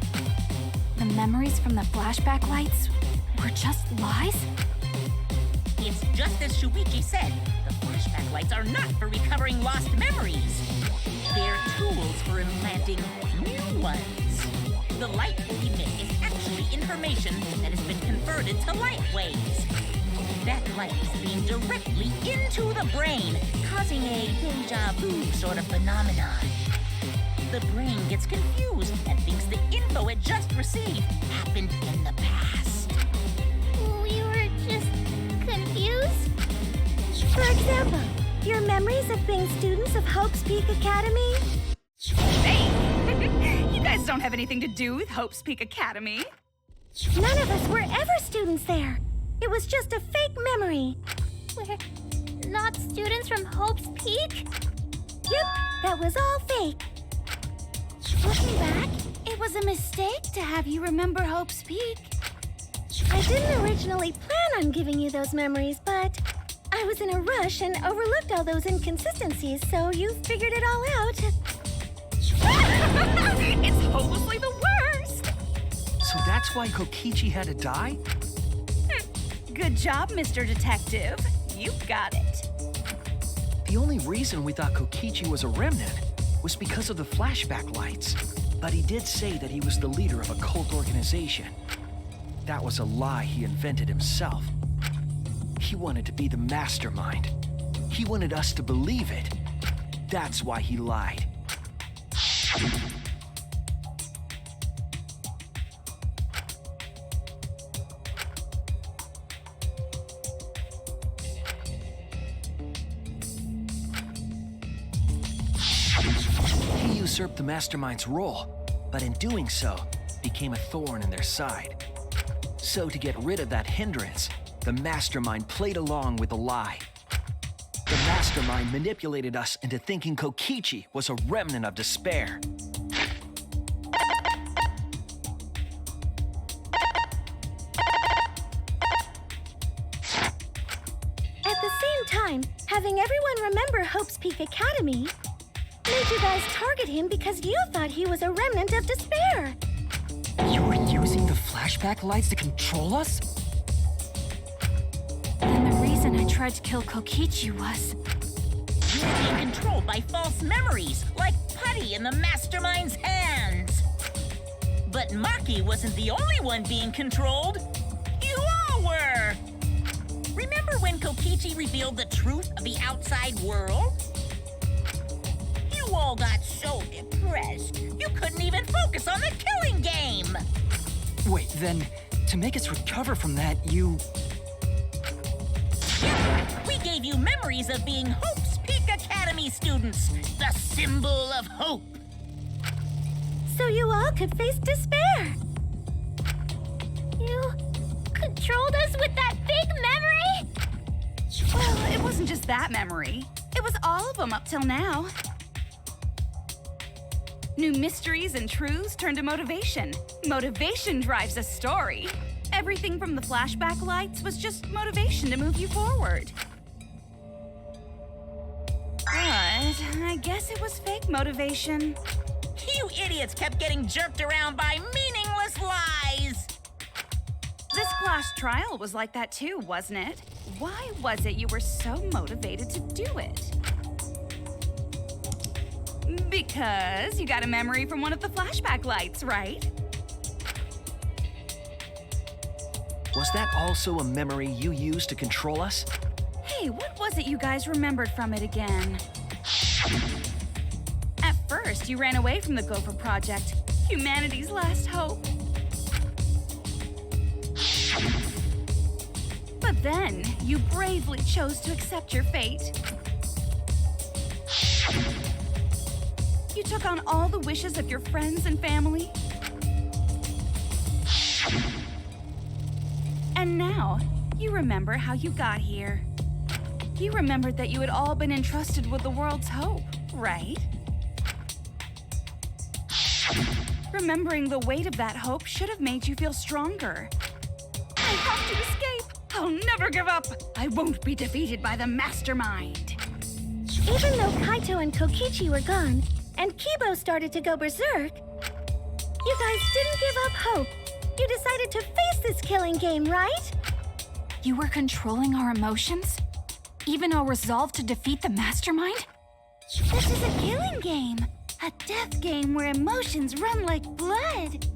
The memories from the flashback lights were just lies? It's just as Shuichi said. The flashback lights are not for recovering lost memories. They're tools for implanting new ones. The light we emit is actually information that has been converted to light waves. That light is beamed directly into the brain, causing a deja vu sort of phenomenon. The brain gets confused and thinks the info it just received happened in the past. We were just confused? For example, your memories of being students of Hope's Peak Academy? Hey, you guys don't have anything to do with Hope's Peak Academy. None of us were ever students there. It was just a fake memory. We're not students from Hope's Peak? Yep, That was all fake. Looking back, it was a mistake to have you remember Hope's Peak. I didn't originally plan on giving you those memories, but I was in a rush and overlooked all those inconsistencies, so you figured it all out. It's hopelessly the worst! So that's why Kokichi had to die? Good job, Mr. Detective. You got it. The only reason we thought Kokichi was a remnant was because of the flashback lights. But he did say that he was the leader of a cult organization. That was a lie he invented himself. He wanted to be the mastermind. He wanted us to believe it. That's why he lied. He usurped the mastermind's role, but in doing so, became a thorn in their side. So to get rid of that hindrance, the mastermind played along with the lie. The mastermind manipulated us into thinking Kokichi was a remnant of despair. At the same time, having everyone remember Hope's Peak Academy made you guys target him because you thought he was a remnant of despair. You were using the flashback lights to control us? Then the reason I tried to kill Kokichi was... You were being controlled by false memories, like putty in the mastermind's hands. But Maki wasn't the only one being controlled. You all were! Remember when Kokichi revealed the truth of the outside world? You all got so depressed, you couldn't even focus on the killing game! Wait, then, to make us recover from that, you... Yep, we gave you memories of being Hope's Peak Academy students, the symbol of hope. So you all could face despair. You controlled us with that big memory? Well, it wasn't just that memory. It was all of them up till now. New mysteries and truths turn to motivation. Motivation drives a story. Everything from the flashback lights was just motivation to move you forward. But I guess it was fake motivation. You idiots kept getting jerked around by meaningless lies! This class trial was like that too, wasn't it? Why was it you were so motivated to do it? Because you got a memory from one of the flashback lights, right? Was that also a memory you used to control us? Hey, what was it you guys remembered from it again? At first, you ran away from the Gopher Project, humanity's last hope. But then, you bravely chose to accept your fate. You took on all the wishes of your friends and family. And now, you remember how you got here. You remembered that you had all been entrusted with the world's hope, right? Remembering the weight of that hope should have made you feel stronger. I have to escape! I'll never give up! I won't be defeated by the mastermind! Even though Kaito and Kokichi were gone, and Kibo started to go berserk, you guys didn't give up hope. You decided to face this killing game, right? You were controlling our emotions? Even our resolve to defeat the mastermind? This is a killing game. A death game where emotions run like blood.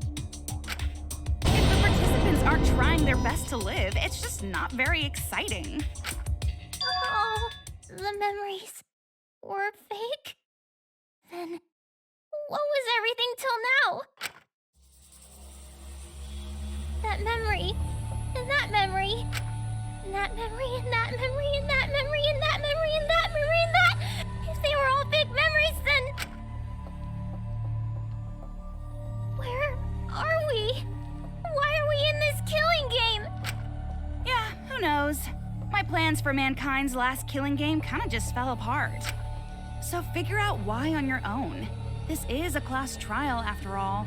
If the participants aren't trying their best to live, it's just not very exciting. Oh, the memories were fake? Then what was everything till now? That memory, and that memory, and that memory, and that memory, and that memory, and that memory, and that memory, and that... If they were all fake memories, then... Where are we? Why are we in this killing game? Yeah, who knows? My plans for mankind's last killing game kind of just fell apart. So figure out why on your own. This is a class trial after all.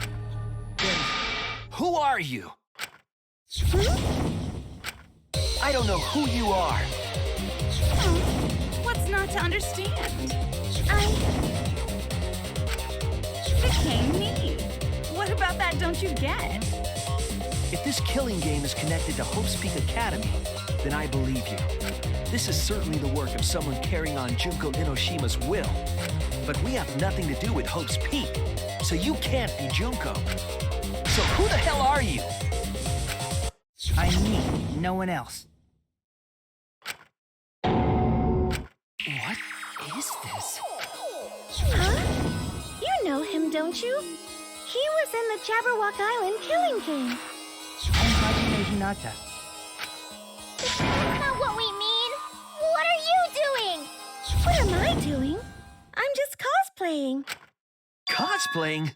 Then, who are you? I don't know who you are. What's not to understand? Became me. What about that don't you get? If this killing game is connected to Hope's Peak Academy, then I believe you. This is certainly the work of someone carrying on Junko Inoshima's will. But we have nothing to do with Hope's Peak, so you can't be Junko. So who the hell are you? I'm me, no one else. What is this? Huh? You know him, don't you? He was in the Jabberwock Island killing game. I'm Hajime Hinata. That's not what we mean. What are you doing? What am I doing? I'm just cosplaying. Cosplaying?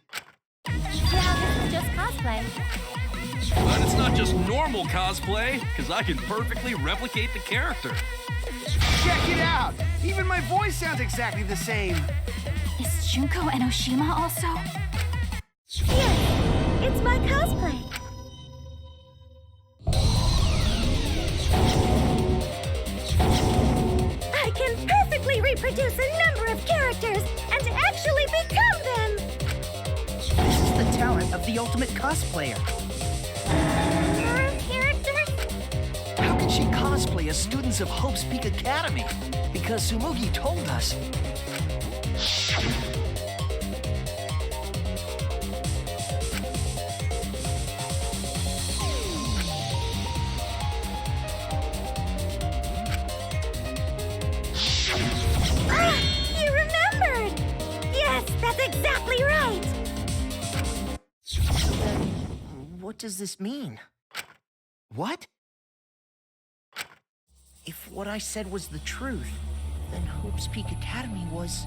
Yeah, this is just cosplay. But it's not just normal cosplay, because I can perfectly replicate the character. Check it out! Even my voice sounds exactly the same. Is Junko Enoshima also? Yes, it's my cosplay. I can perfectly reproduce a number of characters and actually become them! This is the talent of the ultimate cosplayer. Number of characters? How can she cosplay as students of Hope's Peak Academy? Because Tsumugi told us. You remembered! Yes, that's exactly right! So then, what does this mean? What? If what I said was the truth, then Hope's Peak Academy was...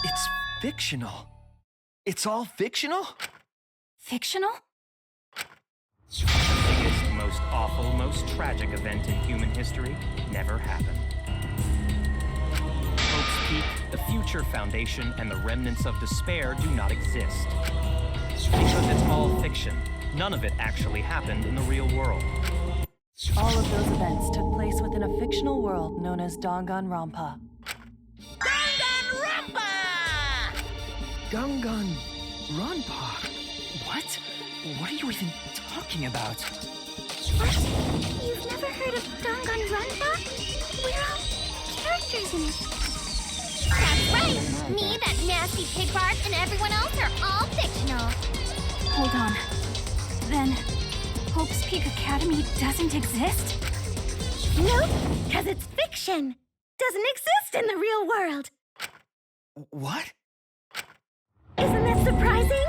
It's fictional. It's all fictional? Fictional? The biggest, most awful, most tragic event in human history never happened. Hope's Peak, the future foundation, and the remnants of despair do not exist. Because it's all fiction. None of it actually happened in the real world. All of those events took place within a fictional world known as Danganronpa. Danganronpa! Danganronpa? What? What are you even talking about? What? You've never heard of Danganronpa? We're all characters in it. That's right. Me, that nasty pig fart, and everyone else are all fictional. Hold on. Then, Hope's Peak Academy doesn't exist? Nope, because it's fiction. Doesn't exist in the real world. What? Isn't that surprising?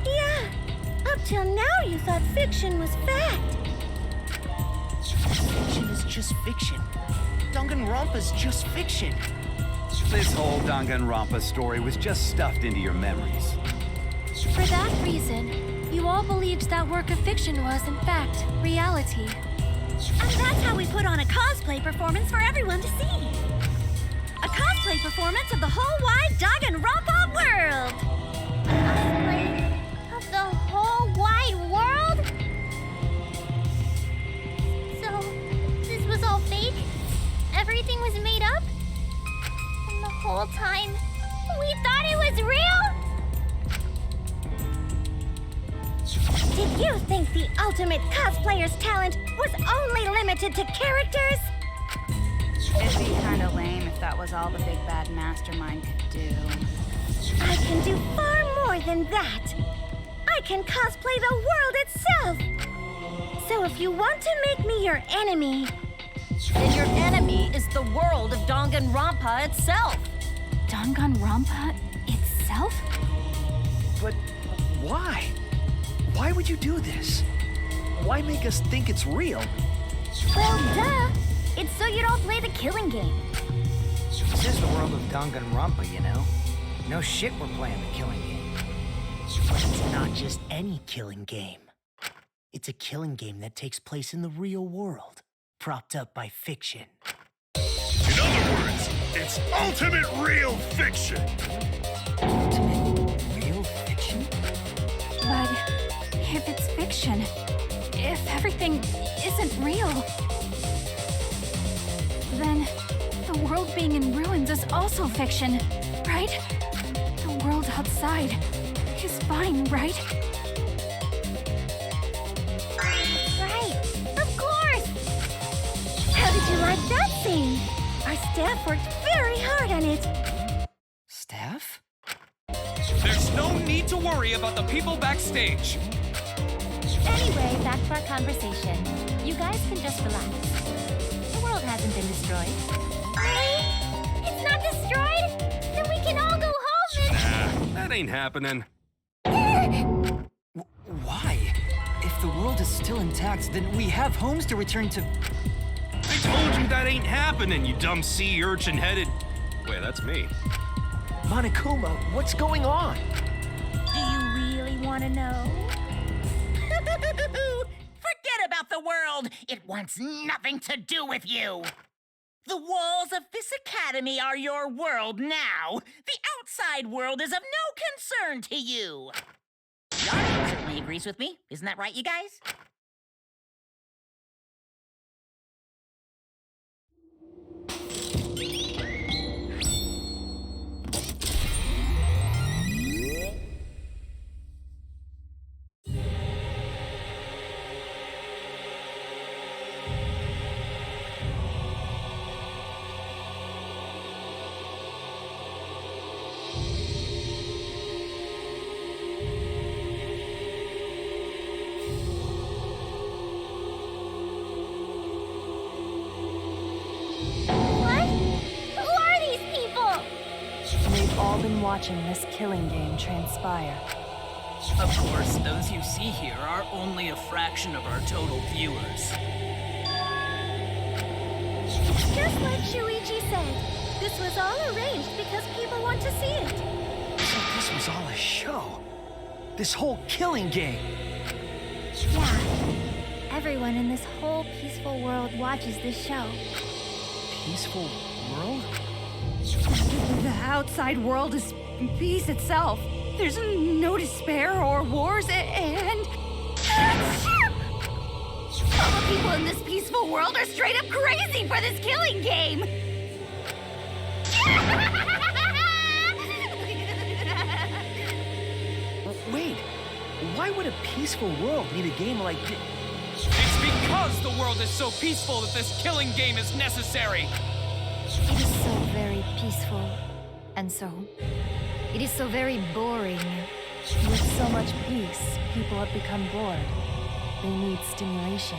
Yeah, up till now you thought fiction was fact. Fiction is just fiction. Danganronpa's just fiction. This whole Danganronpa story was just stuffed into your memories. For that reason, you all believed that work of fiction was, in fact, reality. And that's how we put on a cosplay performance for everyone to see. A cosplay performance of the whole wide Danganronpa world! Cosplay of the whole wide world? So, this was all fake? Everything was made up? And the whole time, we thought it was real? Did you think the ultimate cosplayer's talent was only limited to characters? It'd be kind of lame if that was all the big bad mastermind could do. I can do far more than that. I can cosplay the world itself. So if you want to make me your enemy... Then your enemy is the world of Danganronpa itself. Danganronpa itself? But why? Why would you do this? Why make us think it's real? Well, duh. It's so you'd all play the killing game. This is the world of Danganronpa, you know? No shit we're playing the killing game. But it's not just any killing game. It's a killing game that takes place in the real world, propped up by fiction. In other words, it's ultimate real fiction. Ultimate real fiction? But if it's fiction, if everything isn't real, then the world being in ruins is also fiction, right? The world outside is fine, right? Right, of course! How did you like that scene? Our staff worked very hard on it. Staff? There's no need to worry about the people backstage. Anyway, back to our conversation. You guys can just relax. The world hasn't been destroyed. Really? It's not destroyed? Then we can all go home and... Nah, that ain't happening. Why? If the world is still intact, then we have homes to return to. I told you that ain't happening, you dumb sea urchin-headed... Wait, that's me. Monokuma, what's going on? Do you really want to know? Forget about the world. It wants nothing to do with you. The walls of this academy are your world now. The outside world is of no concern to you. The audience certainly agrees with me. Isn't that right, you guys? All been watching this killing game transpire. Of course, those you see here are only a fraction of our total viewers. Just like Shuichi said, this was all arranged because people want to see it. So this was all a show? This whole killing game? Yeah. Everyone in this whole peaceful world watches this show. Peaceful world? The outside world is peace itself. There's no despair or wars, and... all the people in this peaceful world are straight up crazy for this killing game! Wait, why would a peaceful world need a game like this? It's because the world is so peaceful that this killing game is necessary! It is so very peaceful. And so, it is so very boring. With so much peace, people have become bored. They need stimulation.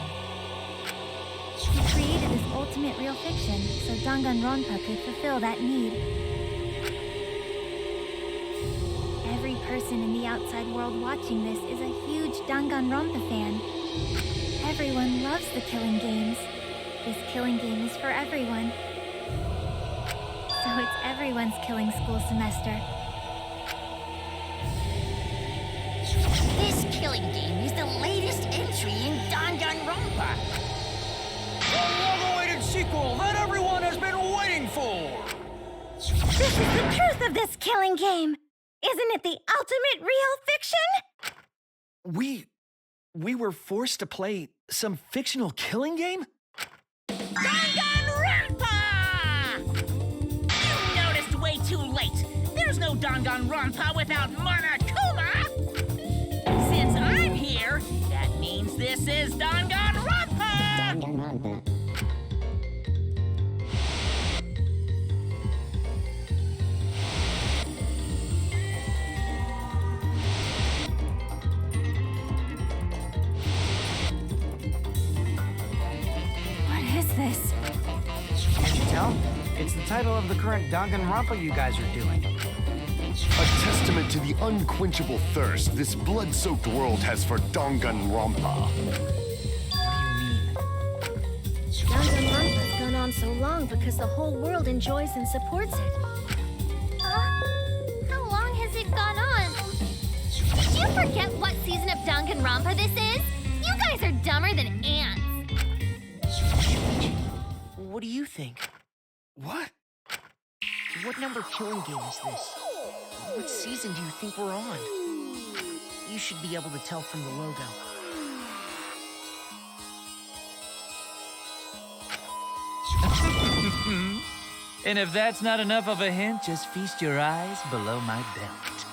He created this ultimate real fiction so Danganronpa could fulfill that need. Every person in the outside world watching this is a huge Danganronpa fan. Everyone loves the killing games. This killing game is for everyone. So it's everyone's killing school semester. This killing game is the latest entry in Danganronpa. The long-awaited sequel that everyone has been waiting for! This is the truth of this killing game. Isn't it the ultimate real fiction? We were forced to play some fictional killing game? Danganronpa! You noticed way too late. There's no Danganronpa without Monokuma! Since I'm here, that means this is Danganronpa! Danganronpa. What is this? Can't you tell? It's the title of the current Danganronpa you guys are doing. A testament to the unquenchable thirst this blood-soaked world has for Danganronpa. Danganronpa's gone long because the whole world enjoys and supports it. How long has it gone on? Did you forget what season of Danganronpa this is? You guys are dumber than ants. What do you think? What? What number killing game is this? What season do you think we're on? You should be able to tell from the logo. And if that's not enough of a hint, just feast your eyes below my belt.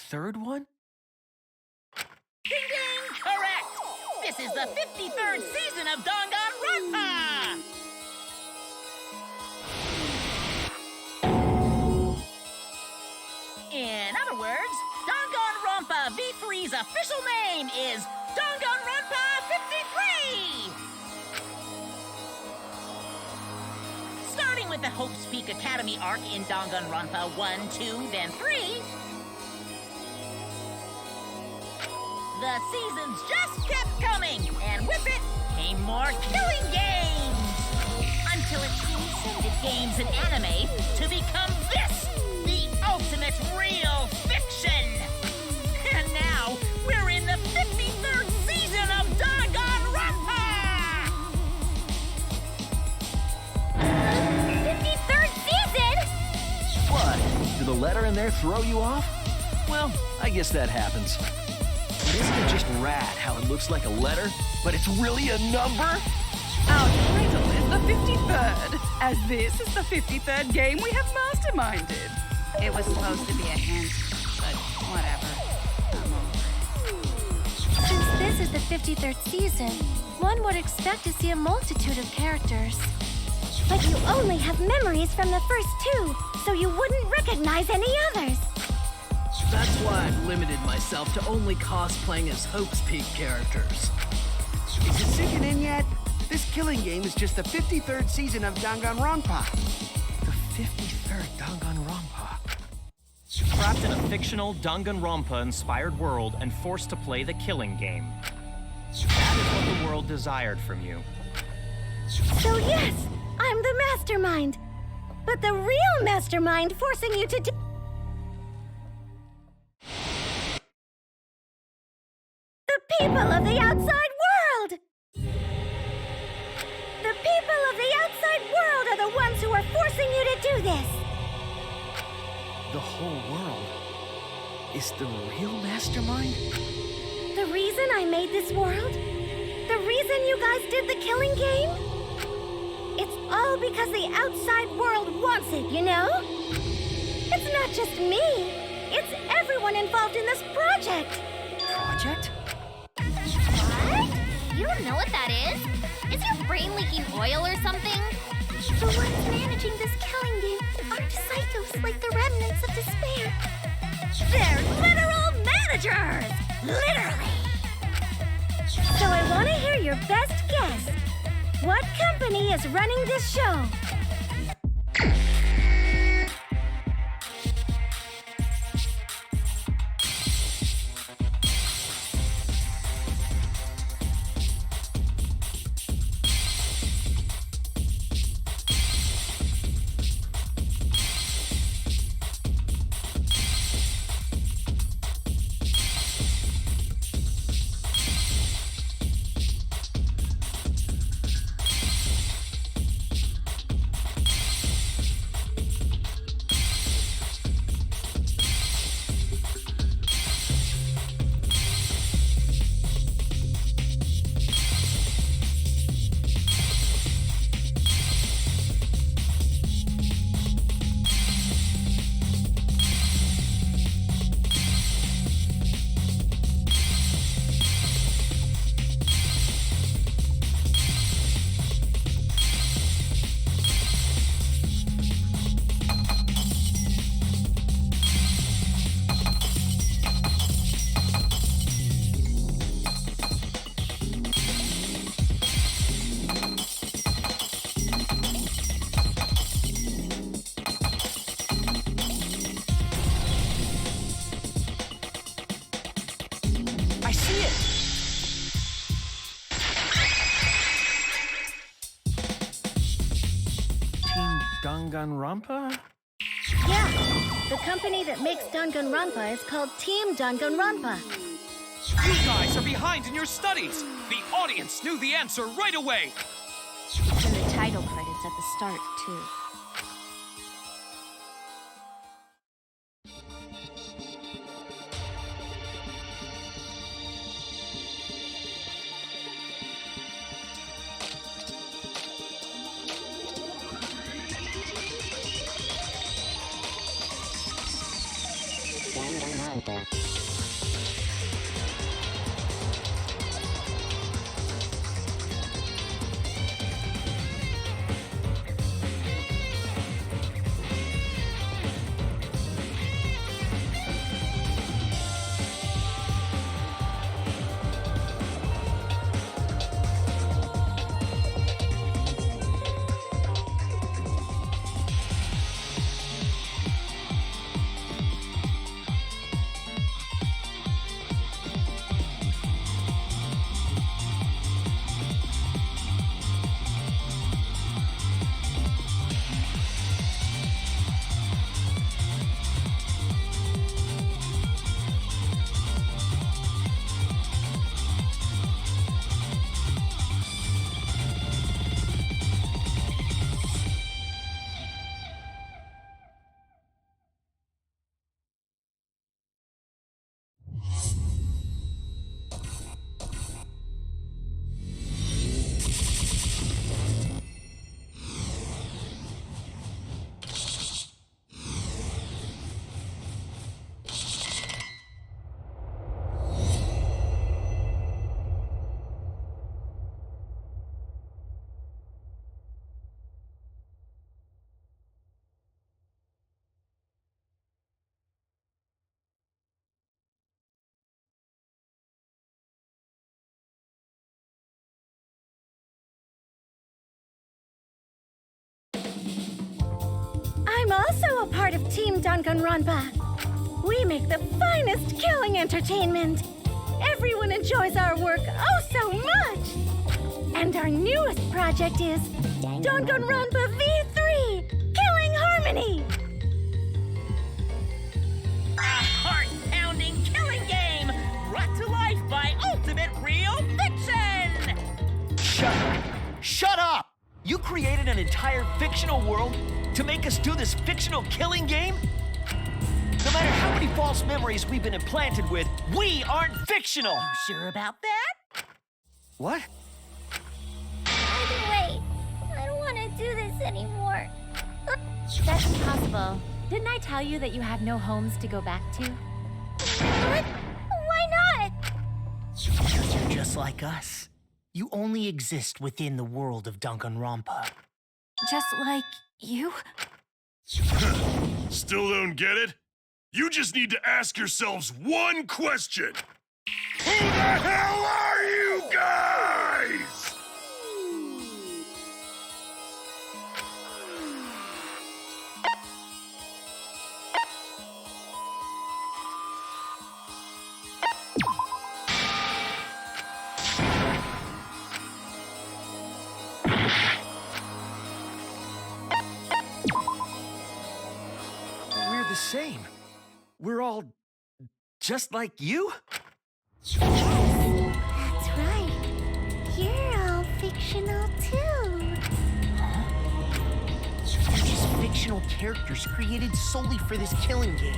Third one? Ding ding! Correct! This is the 53rd season of Danganronpa! In other words, Danganronpa V3's official name is Danganronpa 53! Starting with the Hope's Peak Academy arc in Danganronpa 1, 2, then 3, the seasons just kept coming, and with it came more killing games! Until it transcended games and anime to become this, the ultimate real fiction! And now, we're in the 53rd season of Danganronpa! 53rd season? What? Did the letter in there throw you off? Well, I guess that happens. Isn't it just rad how it looks like a letter, but it's really a number? Our title is the 53rd, as this is the 53rd game we have masterminded. It was supposed to be a hint, but whatever. Since this is the 53rd season, one would expect to see a multitude of characters. But you only have memories from the first two, so you wouldn't recognize any others. That's why I've limited myself to only cosplaying as Hope's Peak characters. Is it sinking in yet? This killing game is just the 53rd season of Danganronpa. The 53rd Danganronpa. Trapped in a fictional Danganronpa-inspired world and forced to play the killing game. That is what the world desired from you. So yes, I'm the mastermind. But the real mastermind forcing you to do... The people of the outside world! The people of the outside world are the ones who are forcing you to do this! The whole world is the real mastermind? The reason I made this world? The reason you guys did the killing game? It's all because the outside world wants it, you know? It's not just me. It's everyone involved in this project. Project? What? You don't know what that is? Is your brain leaking oil or something? The ones managing this killing game aren't psychos like the remnants of despair. They're literal managers! Literally! So I want to hear your best guess. What company is running this show? Danganronpa? Yeah, the company that makes Danganronpa is called Team Danganronpa. You guys are behind in your studies! The audience knew the answer right away! It's in the title credits at the start, too. I'm also a part of Team Danganronpa. We make the finest killing entertainment. Everyone enjoys our work oh so much. And our newest project is Danganronpa V3, Killing Harmony. A heart-pounding killing game brought to life by Ultimate Real Fiction! Shut up! Shut up! You created an entire fictional world to make us do this fictional killing game? No matter how many false memories we've been implanted with, we aren't fictional! Sure about that? What? I can wait. I don't want to do this anymore. That's impossible. Didn't I tell you that you have no homes to go back to? What? Why not? Because you're just like us. You only exist within the world of Danganronpa. Just like you? Still don't get it? You just need to ask yourselves one question. Who the hell are you guys? We're the same. We're all just like you? That's right. You're all fictional too. They're just fictional characters created solely for this killing game.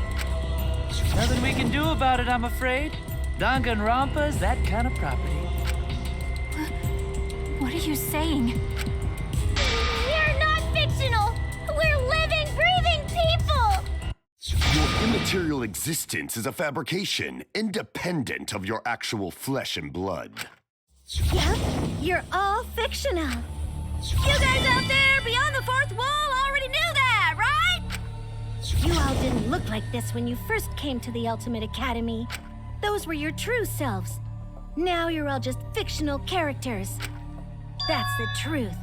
Nothing we can do about it, I'm afraid. Danganronpa's that kind of property. What are you saying? We're not fictional. We're living, breathing people. Your immaterial existence is a fabrication, independent of your actual flesh and blood. Yep, you're all fictional. You guys out there beyond the fourth wall already knew that, right? You all didn't look like this when you first came to the Ultimate Academy. Those were your true selves. Now you're all just fictional characters. That's the truth.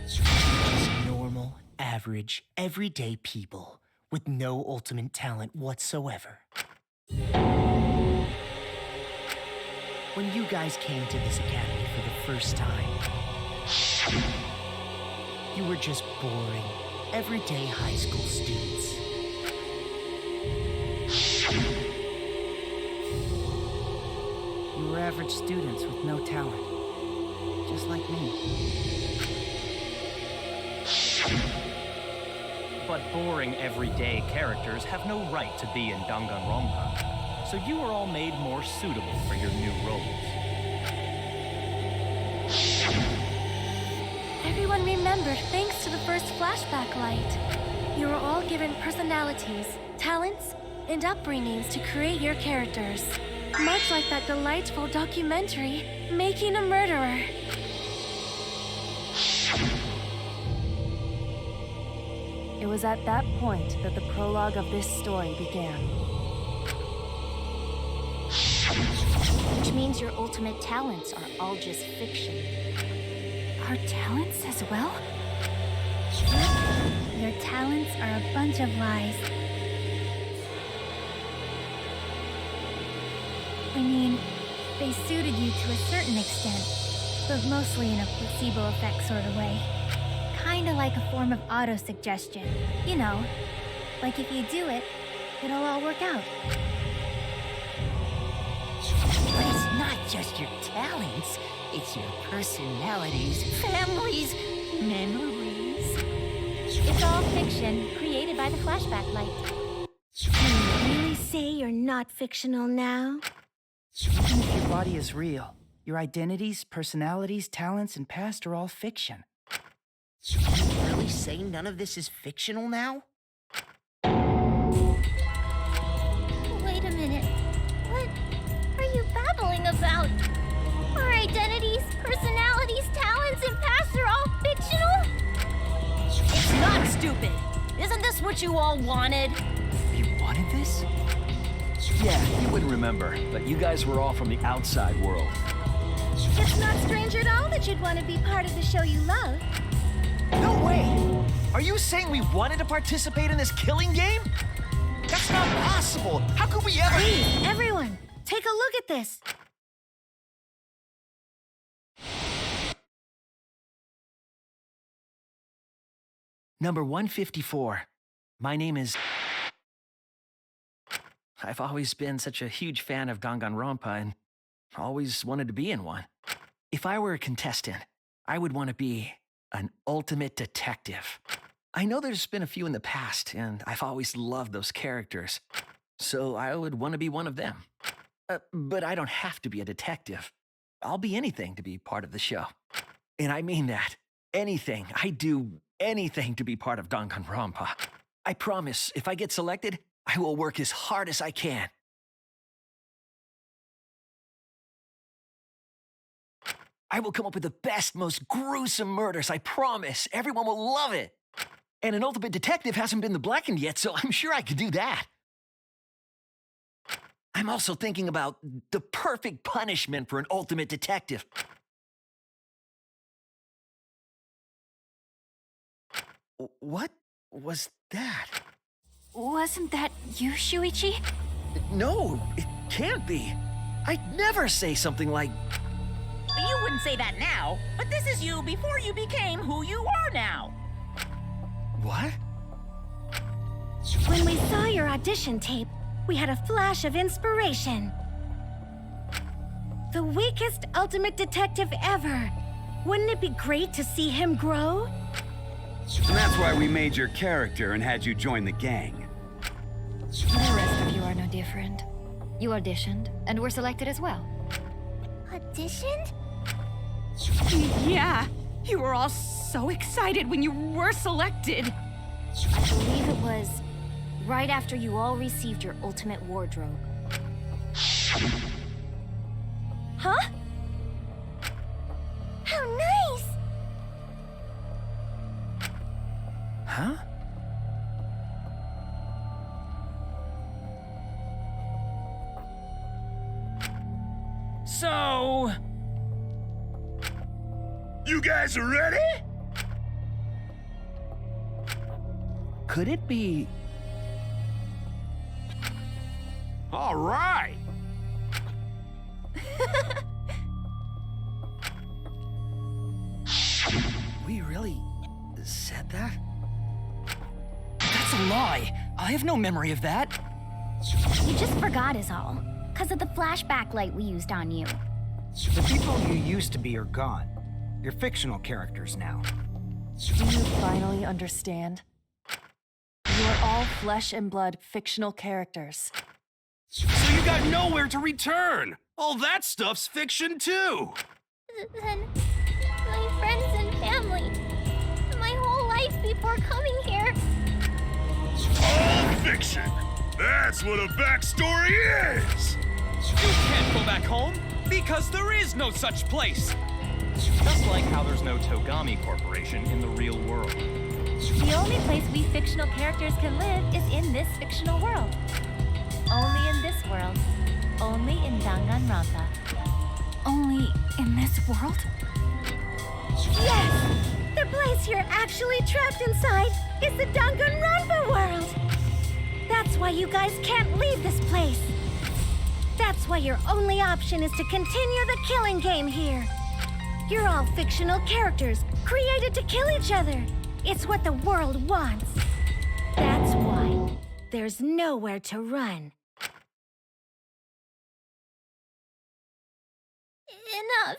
Just normal, average, everyday people with no ultimate talent whatsoever. When you guys came to this academy for the first time, you were just boring, everyday high school students. You were average students with no talent. Just like me. But boring everyday characters have no right to be in Danganronpa, so you are all made more suitable for your new roles. Everyone remembered thanks to the first flashback light. You were all given personalities, talents, and upbringings to create your characters. Much like that delightful documentary, Making a Murderer. It was at that point that the prologue of this story began. Which means your ultimate talents are all just fiction. Our talents as well? Your talents are a bunch of lies. I mean, they suited you to a certain extent, but mostly in a placebo effect sort of way. Kinda like a form of auto-suggestion. You know, like if you do it, it'll all work out. But it's not just your talents, it's your personalities, families, memories. It's all fiction, created by the flashback light. Can you really say you're not fictional now? Even if your body is real, your identities, personalities, talents, and past are all fiction. So can you really say none of this is fictional now? Wait a minute. What are you babbling about? Our identities, personalities, talents, and pasts are all fictional? It's not stupid. Isn't this what you all wanted? You wanted this? Yeah, you wouldn't remember, but you guys were all from the outside world. It's not strange at all that you'd want to be part of the show you love. No way! Are you saying we wanted to participate in this killing game? That's not possible! How could we ever— Please, everyone, take a look at this. Number 154. My name is... I've always been such a huge fan of Danganronpa, and Always wanted to be in one. If I were a contestant, I would want to be an ultimate detective. I know there's been a few in the past, and I've always loved those characters, so I would want to be one of them. But I don't have to be a detective. I'll be anything to be part of the show. And I mean that. Anything. I do anything to be part of Danganronpa. I promise, if I get selected, I will work as hard as I can. I will come up with the best, most gruesome murders, I promise. Everyone will love it. And an ultimate detective hasn't been the blackened yet, so I'm sure I could do that. I'm also thinking about the perfect punishment for an ultimate detective. What was that? Wasn't that you, Shuichi? No, it can't be. I'd never say something like... You wouldn't say that now, but this is you before you became who you are now. What? When we saw your audition tape, we had a flash of inspiration. The weakest ultimate detective ever. Wouldn't it be great to see him grow? And that's why we made your character and had you join the gang. The rest of you are no different. You auditioned and were selected as well. Auditioned? Yeah, you were all so excited when you were selected. I believe it was right after you all received your ultimate wardrobe. Huh? How nice! Huh? So... You guys are ready? Could it be... All right. We really said that? That's a lie. I have no memory of that. You just forgot is all. Because of the flashback light we used on you. The people you used to be are gone. You're fictional characters now. Do you finally understand? You are all flesh and blood fictional characters. So you got nowhere to return. All that stuff's fiction too. Then my friends and family. My whole life before coming here. All fiction. That's what a backstory is. You can't go back home because there is no such place. Just like how there's no Togami Corporation in the real world. The only place we fictional characters can live is in this fictional world. Only in this world. Only in Danganronpa. Only in this world? Yes! The place you're actually trapped inside is the Danganronpa world! That's why you guys can't leave this place. That's why your only option is to continue the killing game here. You're all fictional characters, created to kill each other. It's what the world wants. That's why there's nowhere to run. Enough.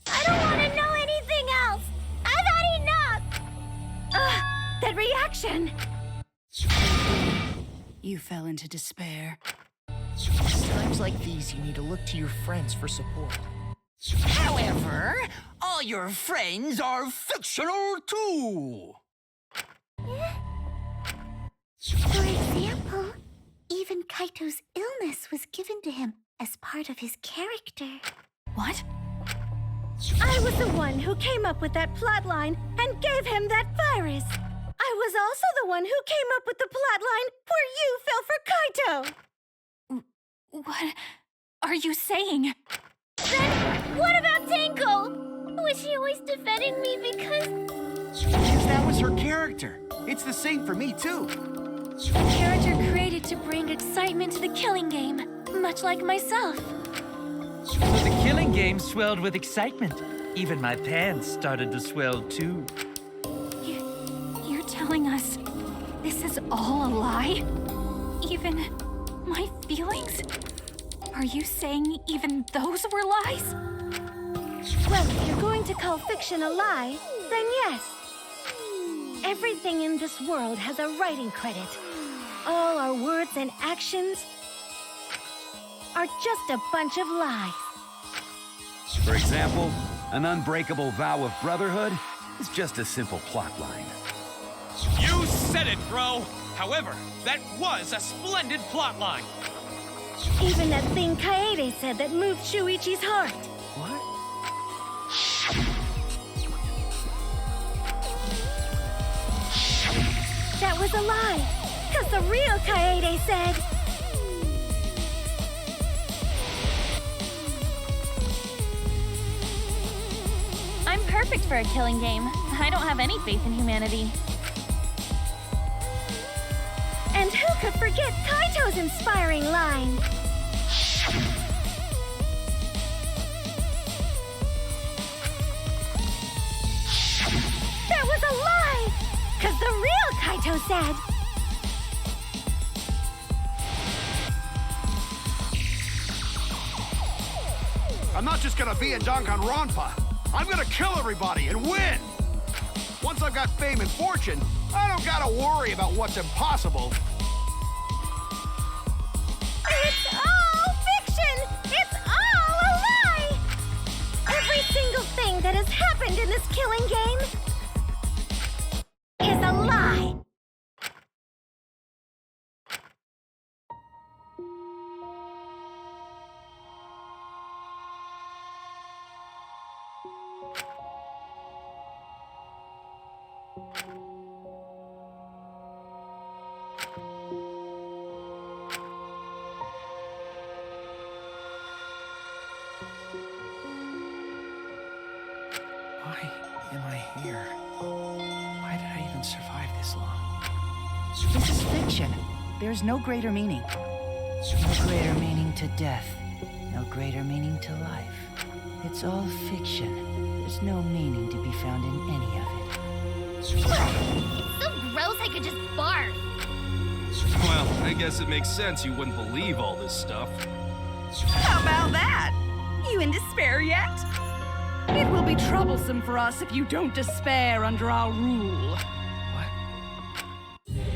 I don't want to know anything else. I've had enough. That reaction! You fell into despair. It's times like these you need to look to your friends for support. However, all your friends are fictional too. For example, even Kaito's illness was given to him as part of his character. What? I was the one who came up with that plotline and gave him that virus. I was also the one who came up with the plotline where you fell for Kaito. What are you saying? Then what about Tenko? Was she always defending me because Because that was her character. It's the same for me, too. A character created to bring excitement to the killing game, much like myself. So the killing game swelled with excitement. Even my pants started to swell too. You're telling us this is all a lie? Even my feelings? Are you saying even those were lies? Well, if you're going to call fiction a lie, then yes. Everything in this world has a writing credit. All our words and actions are just a bunch of lies. For example, an unbreakable vow of brotherhood is just a simple plot line. You said it, bro! However, that was a splendid plotline. Even that thing Kaede said that moved Shuichi's heart. What? That was a lie, because the real Kaede said... I'm perfect for a killing game. I don't have any faith in humanity. And who could forget Kaito's inspiring line? That was a lie! Because the real Kaito said... I'm not just gonna be in Danganronpa. I'm gonna kill everybody and win! Once I've got fame and fortune, I don't gotta worry about what's impossible. It's all fiction! It's all a lie! Every single thing that has happened in this killing game is a lie! Why am I here? Why did I even survive this long? This is fiction. There's no greater meaning. No greater meaning to death. No greater meaning to life. It's all fiction. There's no meaning to be found in any of it. It's so gross I could just barf. Well, I guess it makes sense you wouldn't believe all this stuff. How about that? You in despair yet? It will be troublesome for us if you don't despair under our rule. What?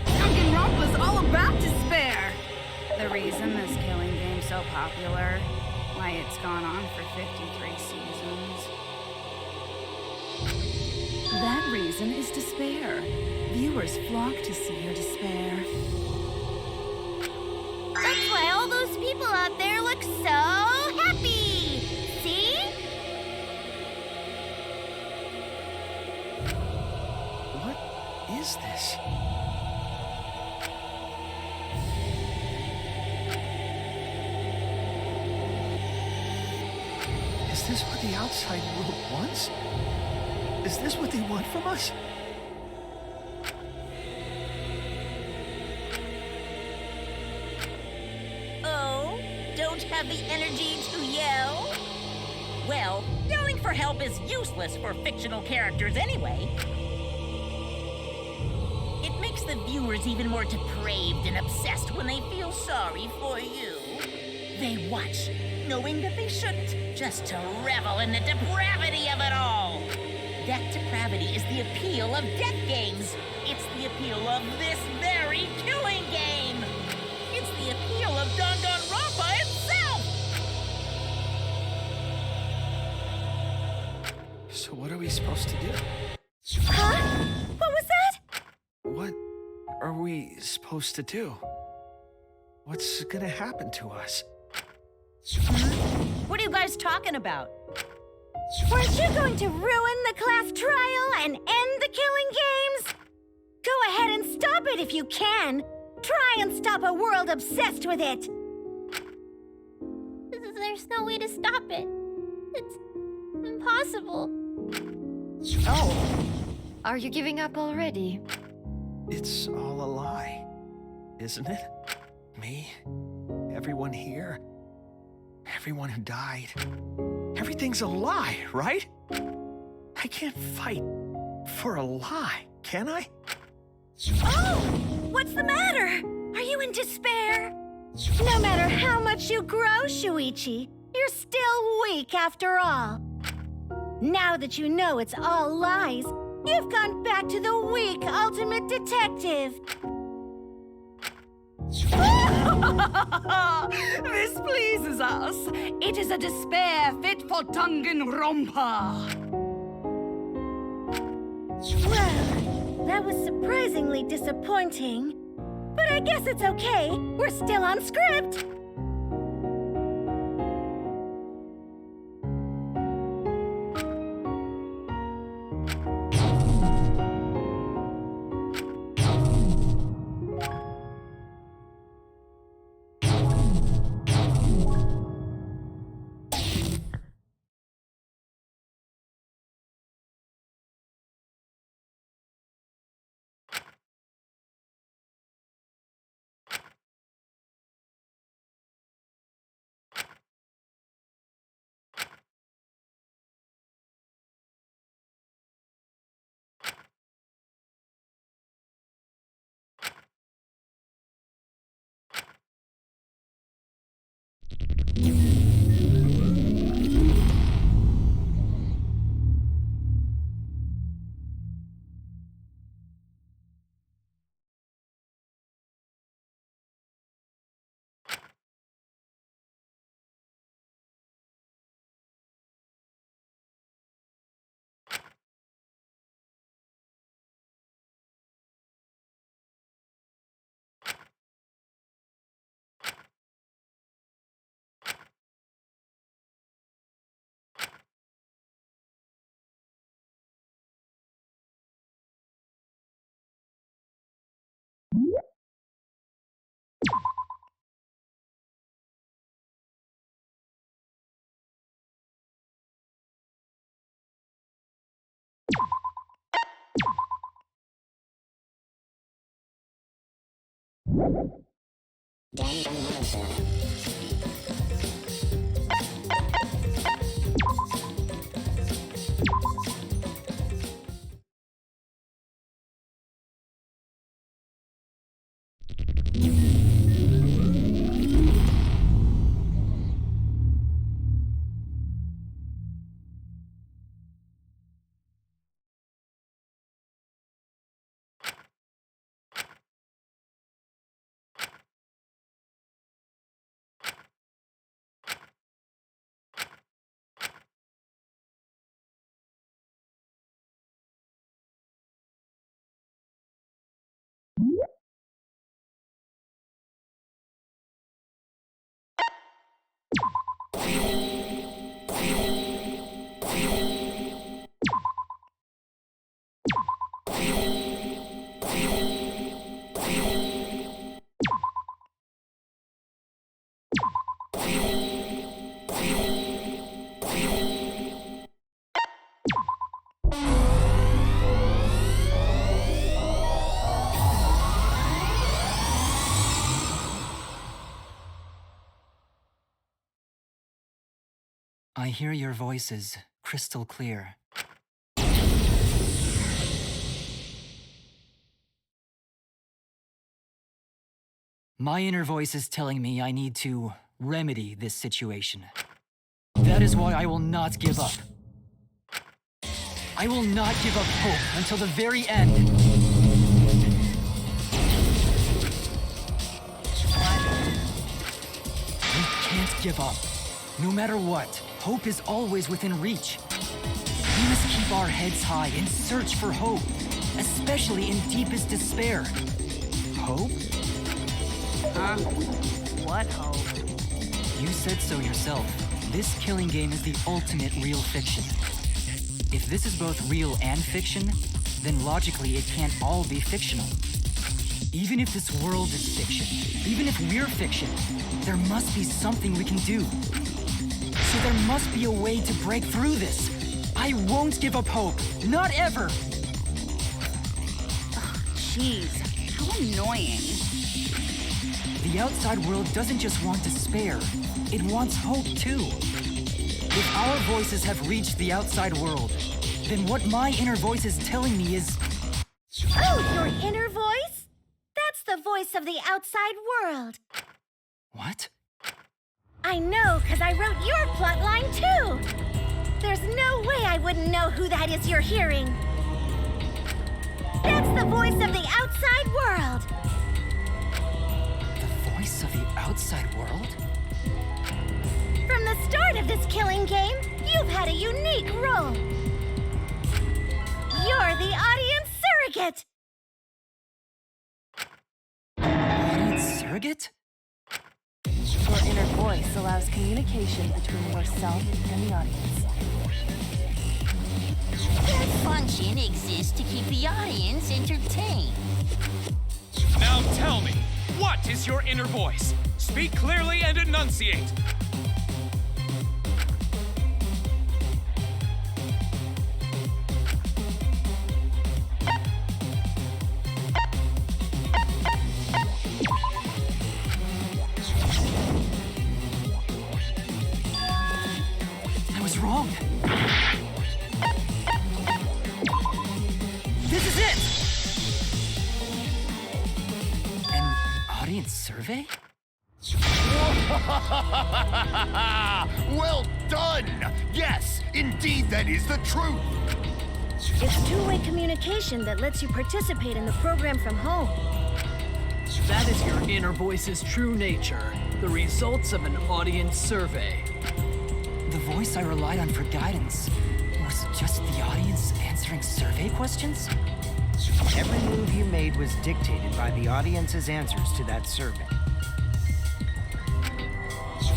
Danganronpa's all about despair. The reason this killing game's so popular, why it's gone on for 53 seasons. That reason is despair. Viewers flock to see your despair. That's why all those people out there look so happy. See? What is this? Is this what the outside world wants? Is this what they want from us? Oh, don't have the energy to yell? Well, yelling for help is useless for fictional characters anyway. It makes the viewers even more depraved and obsessed when they feel sorry for you. They watch, knowing that they shouldn't, just to revel in the depravity of it all. That depravity is the appeal of death games. It's the appeal of this very killing game. It's the appeal of Danganronpa itself! So what are we supposed to do? Huh? What was that? What are we supposed to do? What's gonna happen to us? What are you guys talking about? Weren't you going to ruin the class trial and end the killing games? Go ahead and stop it if you can. Try and stop a world obsessed with it. There's no way to stop it. It's impossible. Oh, Are you giving up already? It's all a lie, isn't it? Me, everyone here, everyone who died. Everything's a lie, right? I can't fight for a lie, can I? Oh! What's the matter? Are you in despair? No matter how much you grow, Shuichi, you're still weak after all. Now that you know it's all lies, you've gone back to the weak ultimate detective. This pleases us. It is a despair fit for Danganronpa. Well, that was surprisingly disappointing. But I guess it's okay. We're still on script. I hear your voices crystal clear. My inner voice is telling me I need to remedy this situation. That is why I will not give up. I will not give up hope until the very end. We can't give up. No matter what, hope is always within reach. We must keep our heads high and search for hope, especially in deepest despair. Hope? Huh? What hope? You said so yourself. This killing game is the ultimate real fiction. If this is both real and fiction, then logically it can't all be fictional. Even if this world is fiction, even if we're fiction, there must be something we can do. So there must be a way to break through this. I won't give up hope, not ever. Jeez, how annoying. The outside world doesn't just want despair, it wants hope too. If our voices have reached the outside world, then what my inner voice is telling me is... Oh, your inner voice? That's the voice of the outside world. What? I know, because I wrote your plotline too. There's no way I wouldn't know who that is you're hearing. That's the voice of the outside world. The voice of the outside world? From the start of this killing game, you've had a unique role. You're the audience surrogate. Audience surrogate? Your inner voice allows communication between yourself and the audience. That function exists to keep the audience entertained. Now tell me, what is your inner voice? Speak clearly and enunciate. I was wrong. This is it! An audience survey? Well done! Yes, indeed that is the truth! It's two-way communication that lets you participate in the program from home. That is your inner voice's true nature, the results of an audience survey. The voice I relied on for guidance was just the audience answering survey questions? Every move you made was dictated by the audience's answers to that survey.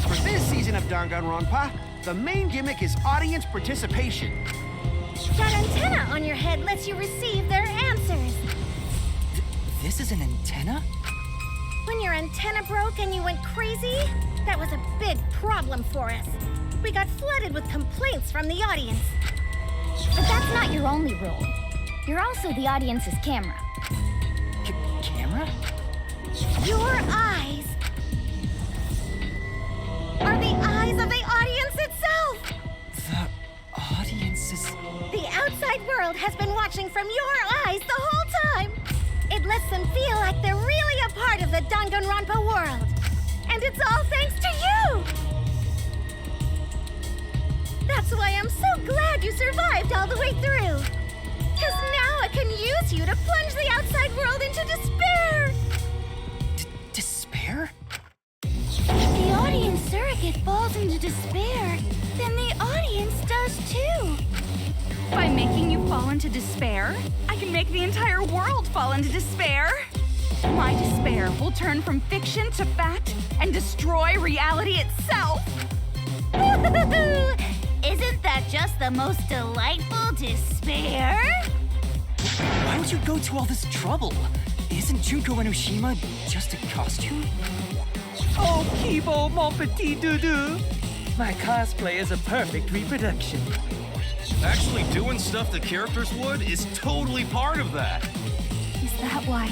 For this season of Danganronpa, the main gimmick is audience participation. That antenna on your head lets you receive their answers. This is an antenna? When your antenna broke and you went crazy, that was a big problem for us. We got flooded with complaints from the audience. But that's not your only role. You're also the audience's camera. Camera? Your eyes are the eyes of the audience itself! The audience is... The outside world has been watching from your eyes the whole time! It lets them feel like they're really a part of the Danganronpa world! And it's all thanks to you! That's why I'm so glad you survived all the way through! Because now I can use you to plunge the outside world into despair! Despair? If the audience surrogate falls into despair, then the audience does too. By making you fall into despair, I can make the entire world fall into despair. My despair will turn from fiction to fact and destroy reality itself. Isn't that just the most delightful despair? Why would you go to all this trouble? Isn't Junko Enoshima just a costume? Oh, Kibo, mon petit doudou. My cosplay is a perfect reproduction. Actually doing stuff the characters would is totally part of that. Is that why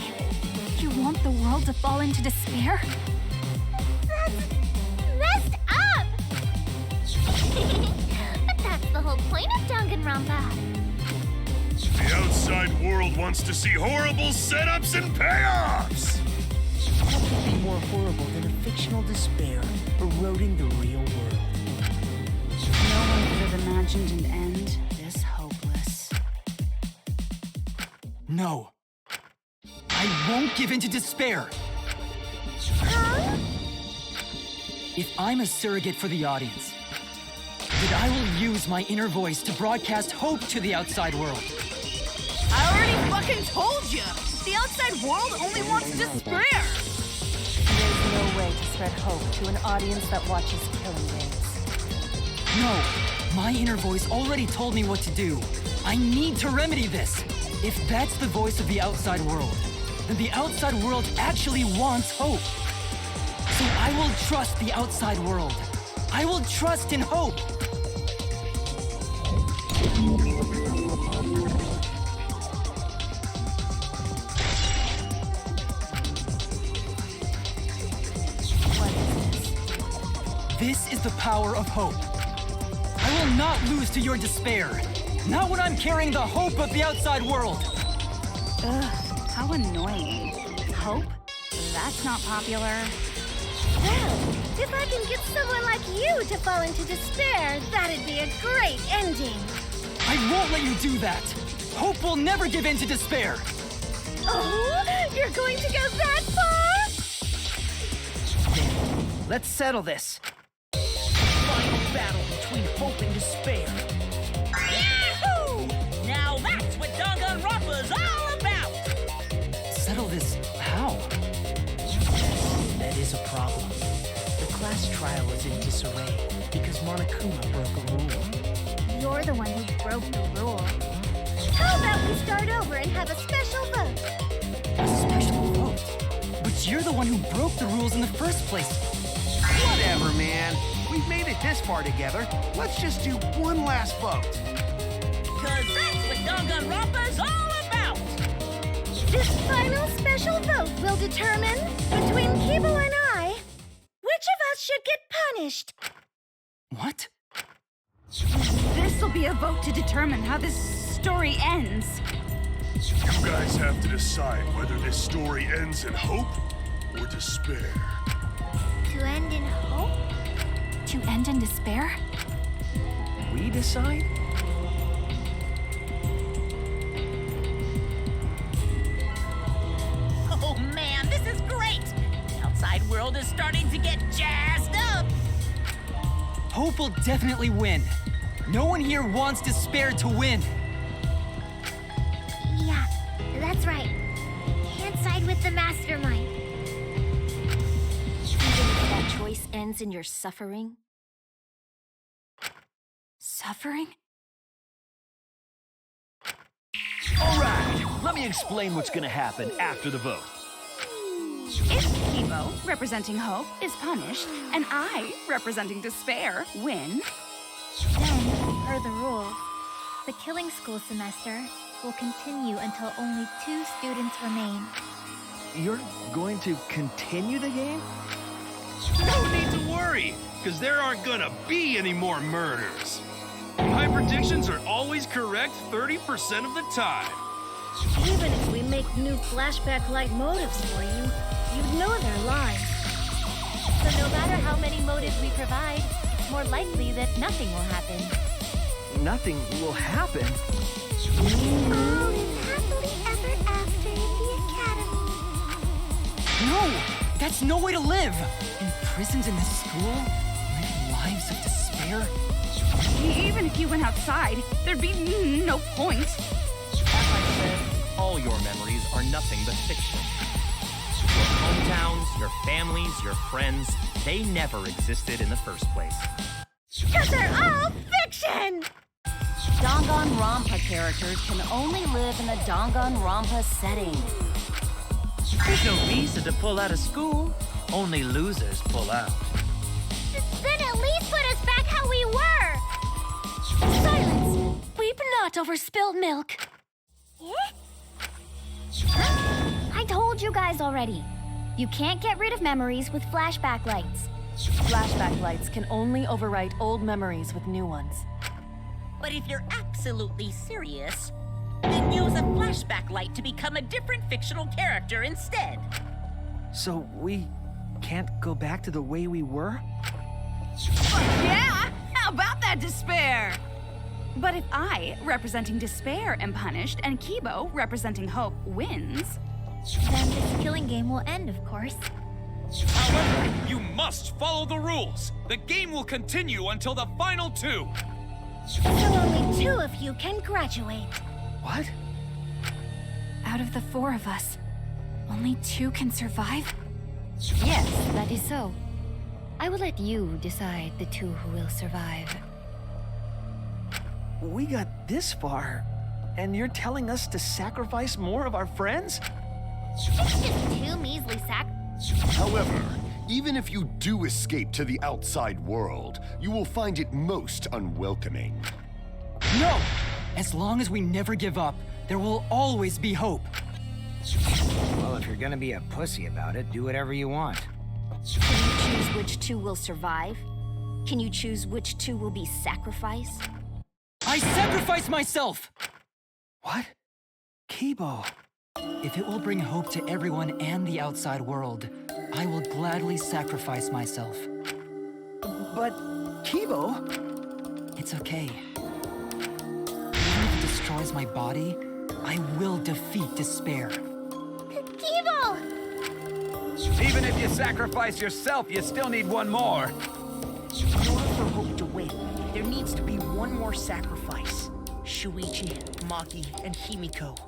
you want the world to fall into despair? That's messed up! But that's the whole point of Danganronpa. The outside world wants to see horrible setups and payoffs! What could be more horrible than a fictional despair eroding the real world? No one could have imagined an end this hopeless. No. I won't give in to despair. Huh? If I'm a surrogate for the audience, then I will use my inner voice to broadcast hope to the outside world. I already fucking told you! The outside world only wants despair! There's no way to spread hope to an audience that watches killing games. No, my inner voice already told me what to do. I need to remedy this. If that's the voice of the outside world, then the outside world actually wants hope. So I will trust the outside world. I will trust in hope. This is the power of hope. I will not lose to your despair. Not when I'm carrying the hope of the outside world. Ugh, how annoying. Hope? That's not popular. Well, if I can get someone like you to fall into despair, that'd be a great ending. I won't let you do that. Hope will never give in to despair. Oh, you're going to go that far? Let's settle this. Final battle between hope and despair. Yahoo! Now that's what Danganronpa's all about! Settle this how? That is a problem. The class trial is in disarray because Monokuma broke a rule. You're the one who broke the rule. How about we start over and have a special vote? A special vote? But you're the one who broke the rules in the first place. Whatever, man. We've made it this far together. Let's just do one last vote. Cause that's what Danganronpa's all about! This final special vote will determine, between Kibo and I, which of us should get punished. What? This'll be a vote to determine how this story ends. You guys have to decide whether this story ends in hope or despair. To end in hope? To end in despair? We decide? Oh man, this is great! The outside world is starting to get jazzed up! Hope will definitely win. No one here wants despair to win. Yeah, that's right. Can't side with the mastermind. Even if that choice ends in your suffering? Suffering? All right, let me explain what's gonna happen after the vote. If Kibo, representing hope, is punished, and I, representing despair, win, Then, per the rules, the killing school semester will continue until only 2 students remain. You're going to continue the game? No need to worry, because there aren't gonna be any more murders. My predictions are always correct 30% of the time. Even if we make new flashback-like motives for you, you'd know they're lies. So no matter how many motives we provide, it's more likely that nothing will happen. Nothing will happen. All is happily ever after in the academy. No! That's no way to live! Imprisoned in this school? Living lives of despair? even if you went outside, there'd be no point. As I said, all your memories are nothing but fiction. Your hometowns, your families, your friends, they never existed in the first place. Because they're all fiction! Danganronpa characters can only live in a Danganronpa setting. There's no reason to pull out of school. Only losers pull out. Then at least put us back how we were! Silence! Weep not over spilled milk. I told you guys already. You can't get rid of memories with flashback lights. Flashback lights can only overwrite old memories with new ones. But if you're absolutely serious, then use a flashback light to become a different fictional character instead. So we can't go back to the way we were? Yeah! How about that despair? But if I, representing despair, am punished, and Kibo, representing hope, wins... Then this killing game will end, of course. However, you must follow the rules. The game will continue until the final two. So only 2 of you can graduate. What? Out of the 4 of us, only 2 can survive? Yes, that is so. I will let you decide the 2 who will survive. We got this far, and you're telling us to sacrifice more of our friends? It's just 2 measly However, even if you do escape to the outside world, you will find it most unwelcoming. No! As long as we never give up, there will always be hope. Well, if you're gonna be a pussy about it, do whatever you want. Can you choose which 2 will survive? Can you choose which two will be sacrificed? I sacrifice myself! What? Kibo. If it will bring hope to everyone and the outside world, I will gladly sacrifice myself. But, Kibo... It's okay. Even if it destroys my body, I will defeat despair. Kibo! Even if you sacrifice yourself, you still need one more. In order for Hope to win, there needs to be one more sacrifice. Shuichi, Maki, and Himiko.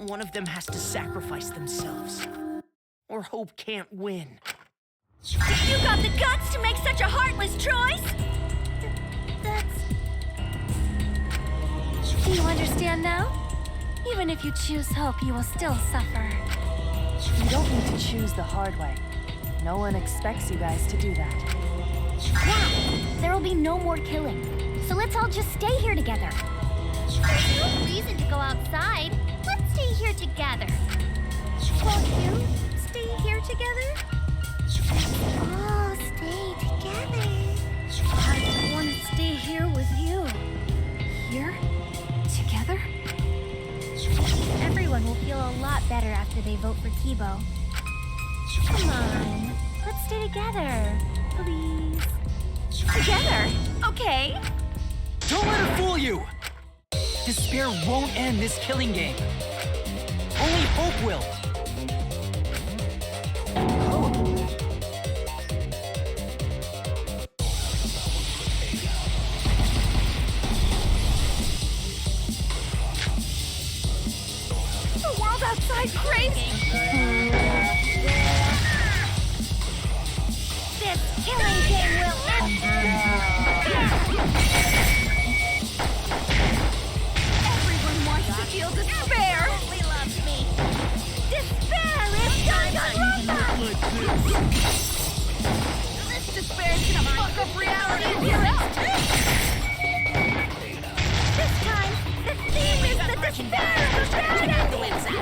One of them has to sacrifice themselves. Or Hope can't win. You got the guts to make such a heartless choice? Do you understand now? Even if you choose hope, you will still suffer. You don't need to choose the hard way. No one expects you guys to do that. Yeah, there will be no more killing. So let's all just stay here together. There's no reason to go outside. Let's stay here together. Won't you stay here together? Oh, stay together. I want to stay here with you. Here? Together? Everyone will feel a lot better after they vote for Kibo. Come on, let's stay together, please. Together? Okay. Don't let her fool you! Despair won't end this killing game. Only hope will. The world outside crazy. This killing game will end. Everyone wants to feel despair. Totally loves me. Despair is Danganronpa. This despair is gonna fuck up reality and hear us. This time, the theme is the despair of humanity.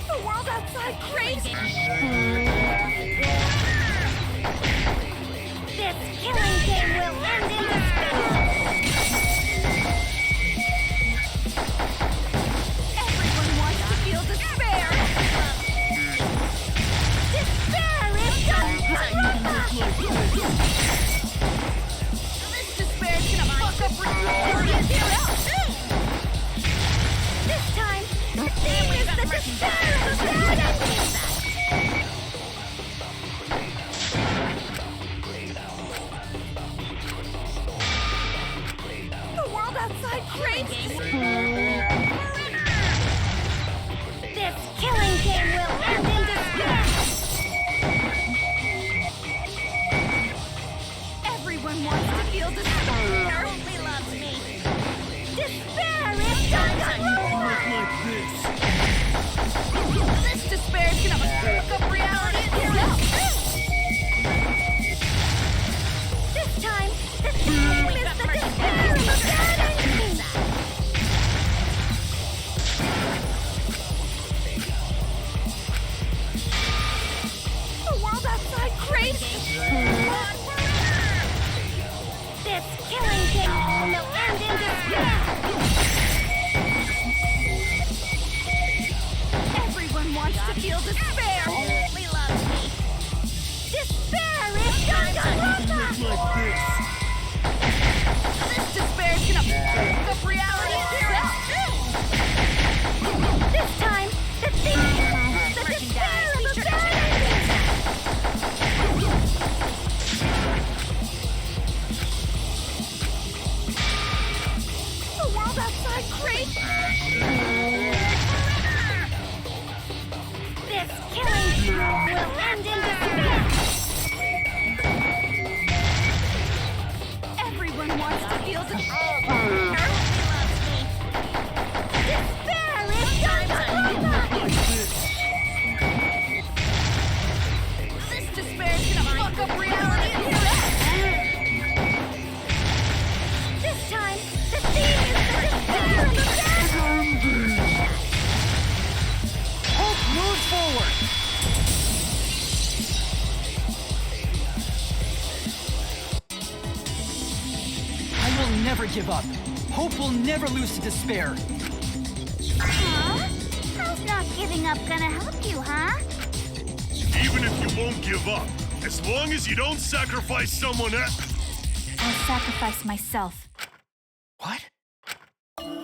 The world outside crazy. This killing game will end in despair. Everyone wants to feel despair. Despair is Danganronpa. This despair is gonna fuck up reality and hear us. This time, the theme is the despair of humanity. The world outside crazy. This killing game will end in despair. Everyone wants to feel despair. Totally loves me. Despair is Danganronpa. This despair is gonna fuck up reality and hear us. This time, the theme is the despair of humanity. The world outside crazy. This killing game will end in despair. Everyone wants to feel despair. Totally loves me. Despair is Danganronpa. This despair is gonna fuck up reality and hear us. This time, the theme is the despair of humanity. The world outside crazy. This killing will end in despair. Everyone wants to feel despair. Totally loves me. Despair is Danganronpa. This despair is gonna fuck up reality and hear us. This time, the theme is the despair of humanity. give up. Hope will never lose to despair. Huh? How's not giving up gonna help you, huh? Even if you won't give up, as long as you don't sacrifice someone else. I'll sacrifice myself. What?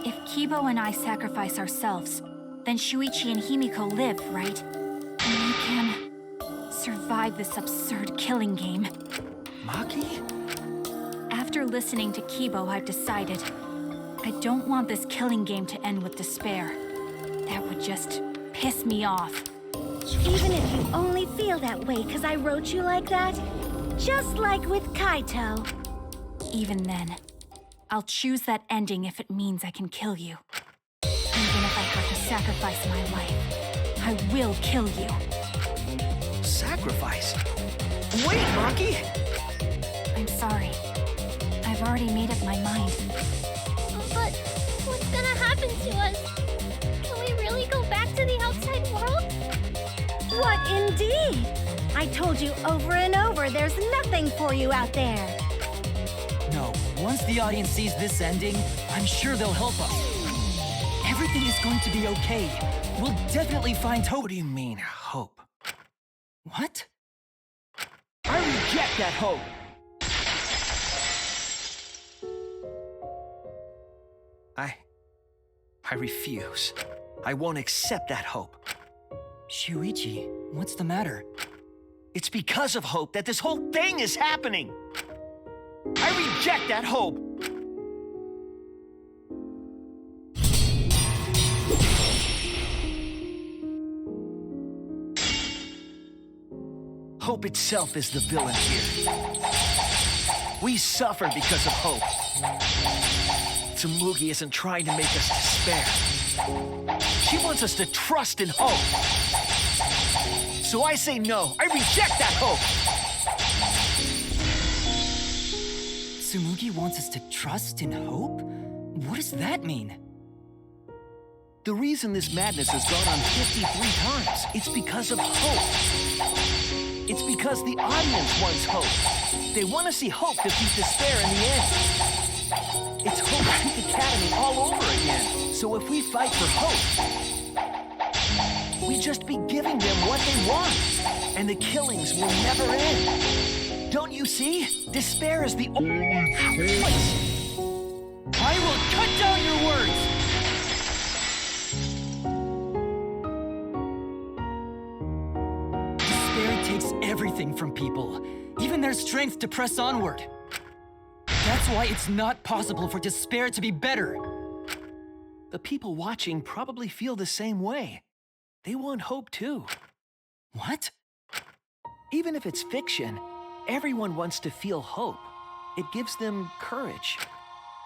If Kibo and I sacrifice ourselves, then Shuichi and Himiko live, right? And we can survive this absurd killing game. Maki? After listening to Kibo, I've decided I don't want this killing game to end with despair. That would just piss me off. Even if you only feel that way because I wrote you like that? Just like with Kaito. Even then, I'll choose that ending if it means I can kill you. Even if I have to sacrifice my life, I will kill you. Sacrifice? Wait, Maki! I'm sorry. I've already made up my mind. But what's gonna happen to us? Can we really go back to the outside world? What indeed? I told you over and over there's nothing for you out there. No, once the audience sees this ending, I'm sure they'll help us. Everything is going to be okay. We'll definitely find hope. What do you mean, hope? What? I reject that hope! I refuse. I won't accept that hope. Shuichi, what's the matter? It's because of hope that this whole thing is happening! I reject that hope! Hope itself is the villain here. We suffer because of hope. Tsumugi isn't trying to make us despair. She wants us to trust in hope. So I say no. I reject that hope. Tsumugi wants us to trust in hope? What does that mean? The reason this madness has gone on 53 times, it's because of hope. It's because the audience wants hope. They want to see hope defeat despair in the end. It's Hope Peak Academy all over again. So if we fight for hope, we just be giving them what they want. And the killings will never end. Don't you see? Despair is the only choice. I will cut down your words! Despair takes everything from people, even their strength to press onward. That's why it's not possible for despair to be better. The people watching probably feel the same way. They want hope too. What? Even if it's fiction, everyone wants to feel hope. It gives them courage.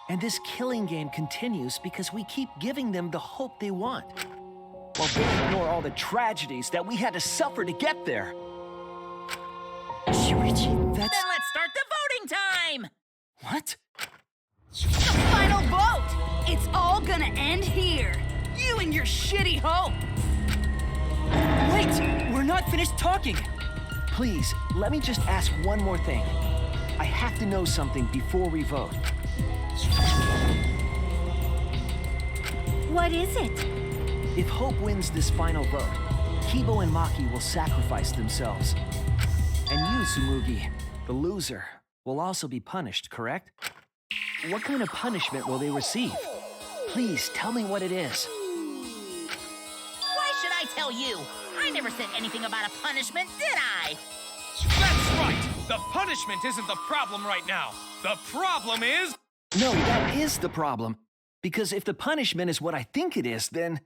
And this killing game continues because we keep giving them the hope they want, while they ignore all the tragedies that we had to suffer to get there. Shuichi, that's... Then let's start the voting time! What? The final vote! It's all gonna end here! You and your shitty hope! Wait! We're not finished talking! Please, let me just ask one more thing. I have to know something before we vote. What is it? If Hope wins this final vote, Kibo and Maki will sacrifice themselves. And you, Tsumugi, the loser, will also be punished, correct? What kind of punishment will they receive? Please, tell me what it is. Why should I tell you? I never said anything about a punishment, did I? That's right! The punishment isn't the problem right now. The problem is... No, that is the problem. Because if the punishment is what I think it is, then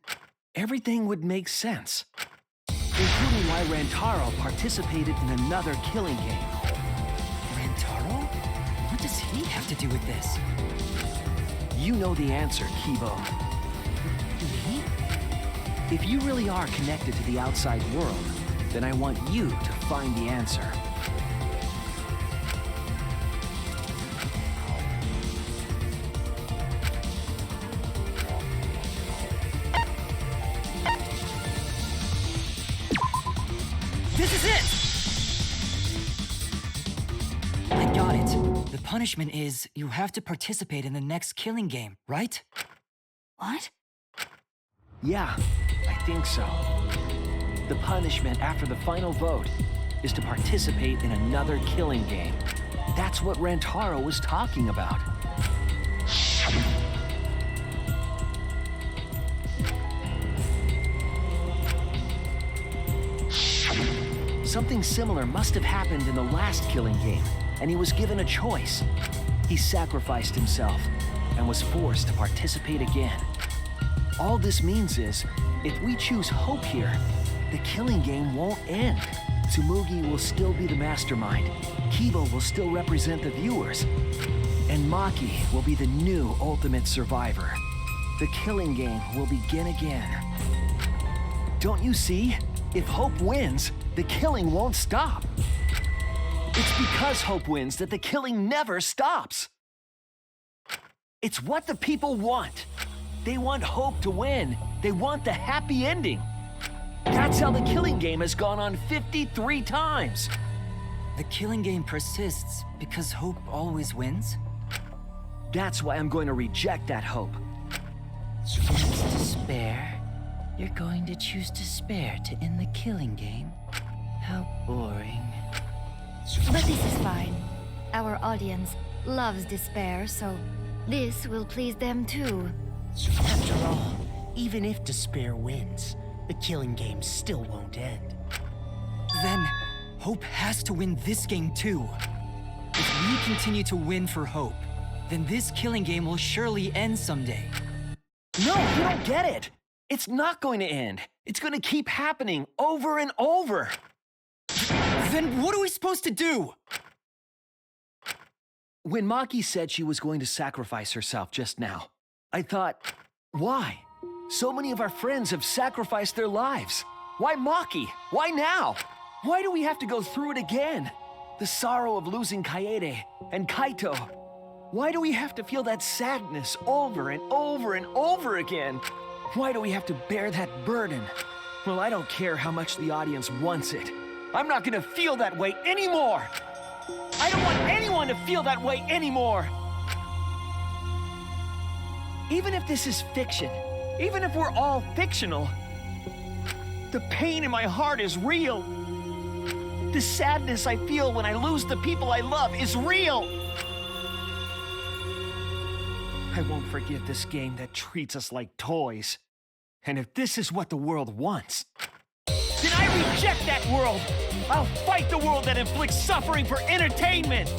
everything would make sense. Including why Rantaro participated in another killing game. Rantaro? What does he have to do with this? You know the answer, Kibo. Me? If you really are connected to the outside world, then I want you to find the answer. This is it! I got it. The punishment punishment is you have to participate in the next killing game, right? What? Yeah, I think so. The punishment after the final vote is to participate in another killing game. That's what Rantaro was talking about. Something similar must have happened in the last killing game, and he was given a choice. He sacrificed himself and was forced to participate again. All this means is, if we choose hope here, the killing game won't end. Tsumugi will still be the mastermind, Kibo will still represent the viewers, and Maki will be the new ultimate survivor. The killing game will begin again. Don't you see? If Hope wins, the killing won't stop. It's because Hope wins that the killing never stops. It's what the people want. They want Hope to win. They want the happy ending. That's how the killing game has gone on 53 times. The killing game persists because hope always wins? That's why I'm going to reject that hope. Choose despair? You're going to choose despair to end the killing game? How boring. But this is fine. Our audience loves despair, so this will please them too. After all, even if despair wins, the killing game still won't end. Then, hope has to win this game too. If we continue to win for hope, then this killing game will surely end someday. No, you don't get it. It's not going to end. It's going to keep happening over and over. Then what are we supposed to do? When Maki said she was going to sacrifice herself just now, I thought, why? So many of our friends have sacrificed their lives. Why Maki? Why now? Why do we have to go through it again? The sorrow of losing Kaede and Kaito. Why do we have to feel that sadness over and over and over again? Why do we have to bear that burden? Well, I don't care how much the audience wants it. I'm not gonna feel that way anymore! I don't want anyone to feel that way anymore! Even if this is fiction, even if we're all fictional, the pain in my heart is real. The sadness I feel when I lose the people I love is real. I won't forgive this game that treats us like toys. And if this is what the world wants, then I reject that world! I'll fight the world that inflicts suffering for entertainment!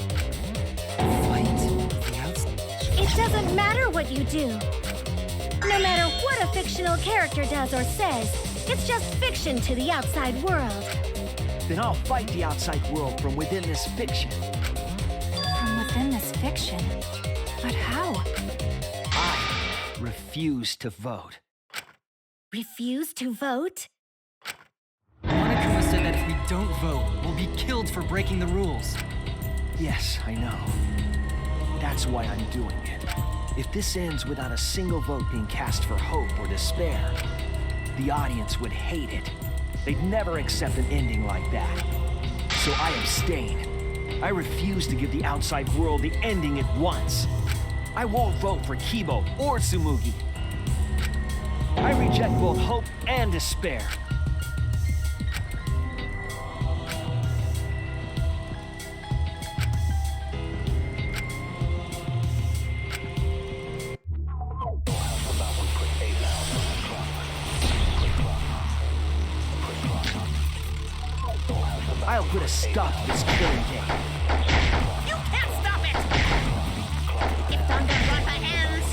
It doesn't matter what you do. No matter what a fictional character does or says, it's just fiction to the outside world. Then I'll fight the outside world from within this fiction. From within this fiction? But how? I refuse to vote. Refuse to vote? Monokuma said that if we don't vote, we'll be killed for breaking the rules. Yes, I know. That's why I'm doing it. If this ends without a single vote being cast for hope or despair, the audience would hate it. They'd never accept an ending like that. So I abstain. I refuse to give the outside world the ending it wants. I won't vote for Kibo or Tsumugi. I reject both hope and despair. I'll put a stop to this killing game. You can't stop it! If Danganronpa ends,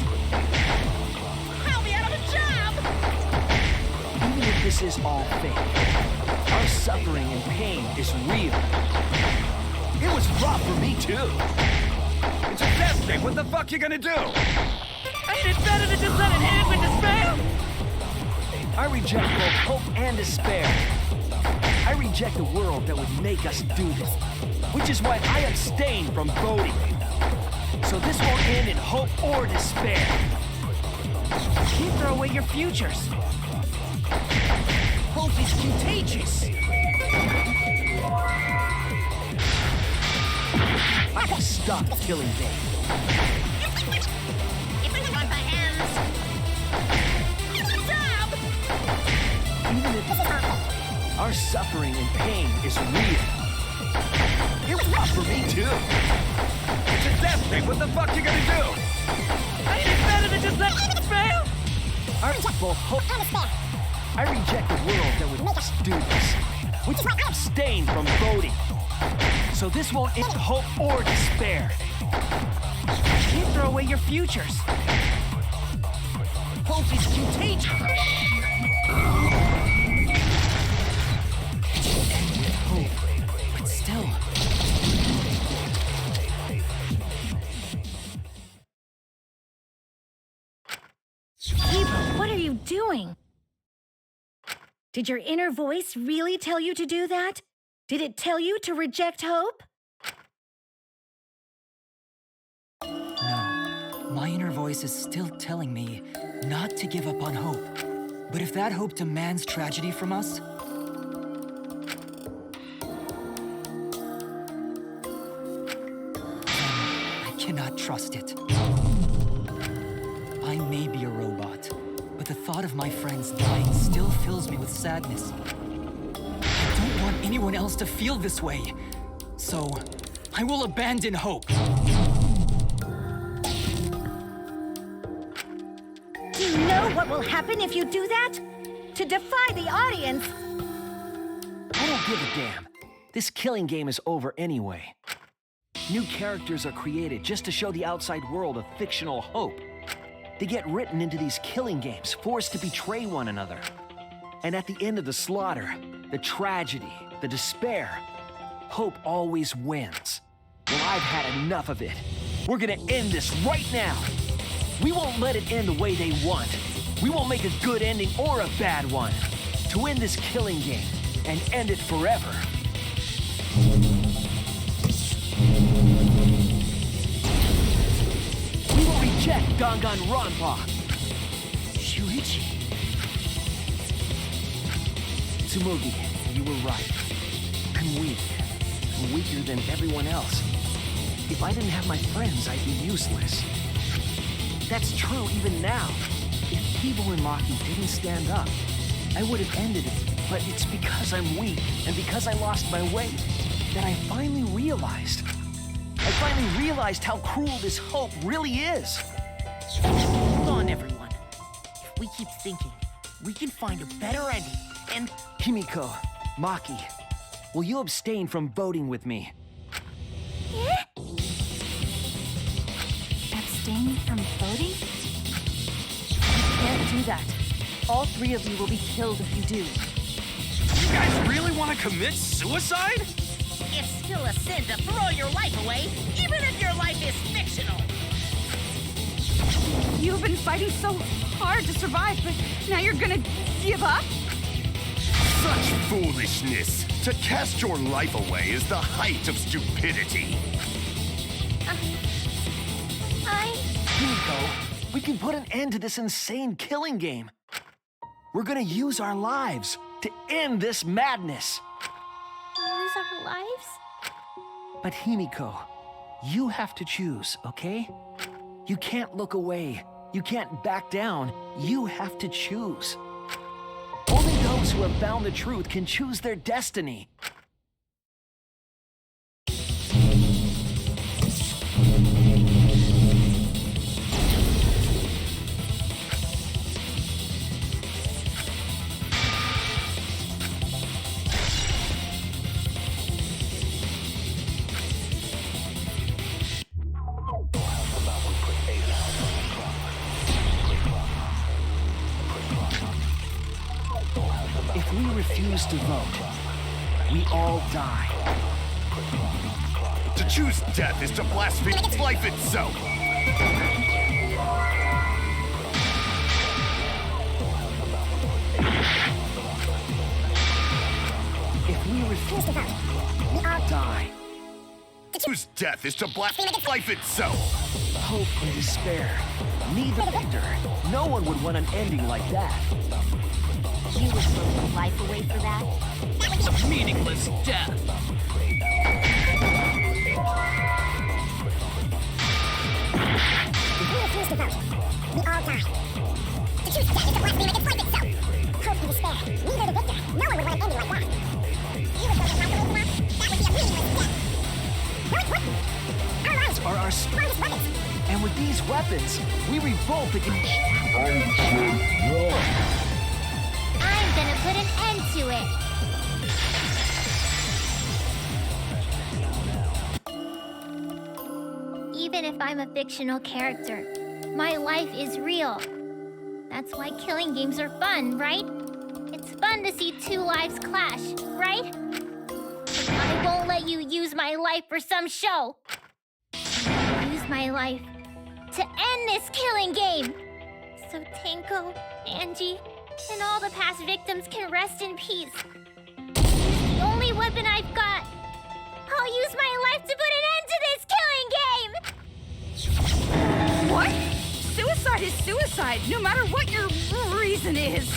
I'll be out of a job! Even if this is all fake, our suffering and pain is real. It was rough for me too. It's a test game. What the fuck you gonna do? Ain't it better to just let it end with despair? I reject both hope and despair. I reject a world that would make us do this, which is why I abstain from voting. So this won't end in hope or despair. Can't throw away your futures. Hope is contagious. Stop the killing game. Even if our suffering and pain is real, it was rough for me too. It's a death thing. What the fuck you gonna do? Ain't it better than just let it fail? Our people hope. I reject a world that would make us do this, which is abstain from voting. So this won't end hope or despair. You can't throw away your futures. Hope is contagious. And with hope, but still. Kiba, what are you doing? Did your inner voice really tell you to do that? Did it tell you to reject hope? No. My inner voice is still telling me not to give up on hope. But if that hope demands tragedy from us, then I cannot trust it. I may be a robot, but the thought of my friends dying still fills me with sadness. I don't want anyone else to feel this way, so I will abandon hope. Do you know what will happen if you do that? To defy the audience! I don't give a damn. This killing game is over anyway. New characters are created just to show the outside world a fictional hope. They get written into these killing games, forced to betray one another. And at the end of the slaughter, the tragedy, the despair, hope always wins. Well, I've had enough of it. We're gonna end this right now. We won't let it end the way they want. We won't make a good ending or a bad one. To end this killing game and end it forever. We will reject Danganronpa. Shuichi. Tsumugi, you were right. I'm weak. I'm weaker than everyone else. If I didn't have my friends, I'd be useless. That's true even now. If Kibo and Maki didn't stand up, I would have ended it. But it's because I'm weak and because I lost my way that I finally realized. I finally realized how cruel this hope really is. Hold on, everyone. If we keep thinking, we can find a better ending, and... Himiko, Maki, will you abstain from voting with me? Abstain from voting? You can't do that. All three of you will be killed if you do. You guys really want to commit suicide? It's still a sin to throw your life away, even if your life is fictional. You've been fighting so hard to survive, but now you're gonna give up? Such foolishness! To cast your life away is the height of stupidity. Himiko, we can put an end to this insane killing game. We're gonna use our lives to end this madness. Use our lives? But Himiko, you have to choose, okay? You can't look away. You can't back down. You have to choose. Only those who have found the truth can choose their destiny. If we refuse to vote, we all die. To choose death is to blaspheme life itself. If we refuse to vote, we all die. To choose death is to blaspheme life itself. Hope and despair. Neither victor. No one would want an ending like that. You would throw your life away for that? It's a meaningless death. to vote. We all die. The truth is that it's a blasphemy against life itself. Hope and despair. Neither the victor. No one would want it ending like that. You would vote against Kuma? That would be a meaningless death. What? Our lives are our strongest weapons. And with these weapons, we revolt against... I'm gonna put an end to it. Even if I'm a fictional character, my life is real. That's why killing games are fun, right? It's fun to see two lives clash, right? I won't let you use my life for some show. Use my life to end this killing game. So Tenko, Angie, and all the past victims can rest in peace. It's the only weapon I've got. I'll use my life to put an end to this killing game! What? Suicide is suicide, no matter what your reason is.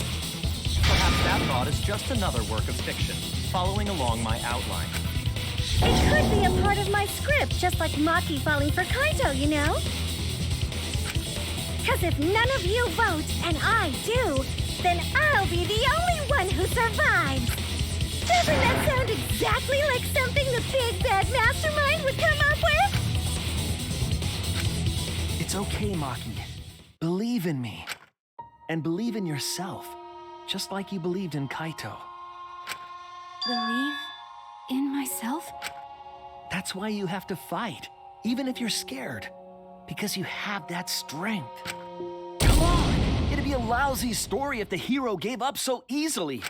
Perhaps that thought is just another work of fiction, following along my outline. It could be a part of my script, just like Maki falling for Kaito, you know? Because if none of you vote, and I do, then I'll be the only one who survives. Doesn't that sound exactly like something the big bad mastermind would come up with? It's okay, Maki. Believe in me. And believe in yourself, just like you believed in Kaito. Believe in myself? That's why you have to fight, even if you're scared. Because you have that strength. Come on! It'd be a lousy story if the hero gave up so easily.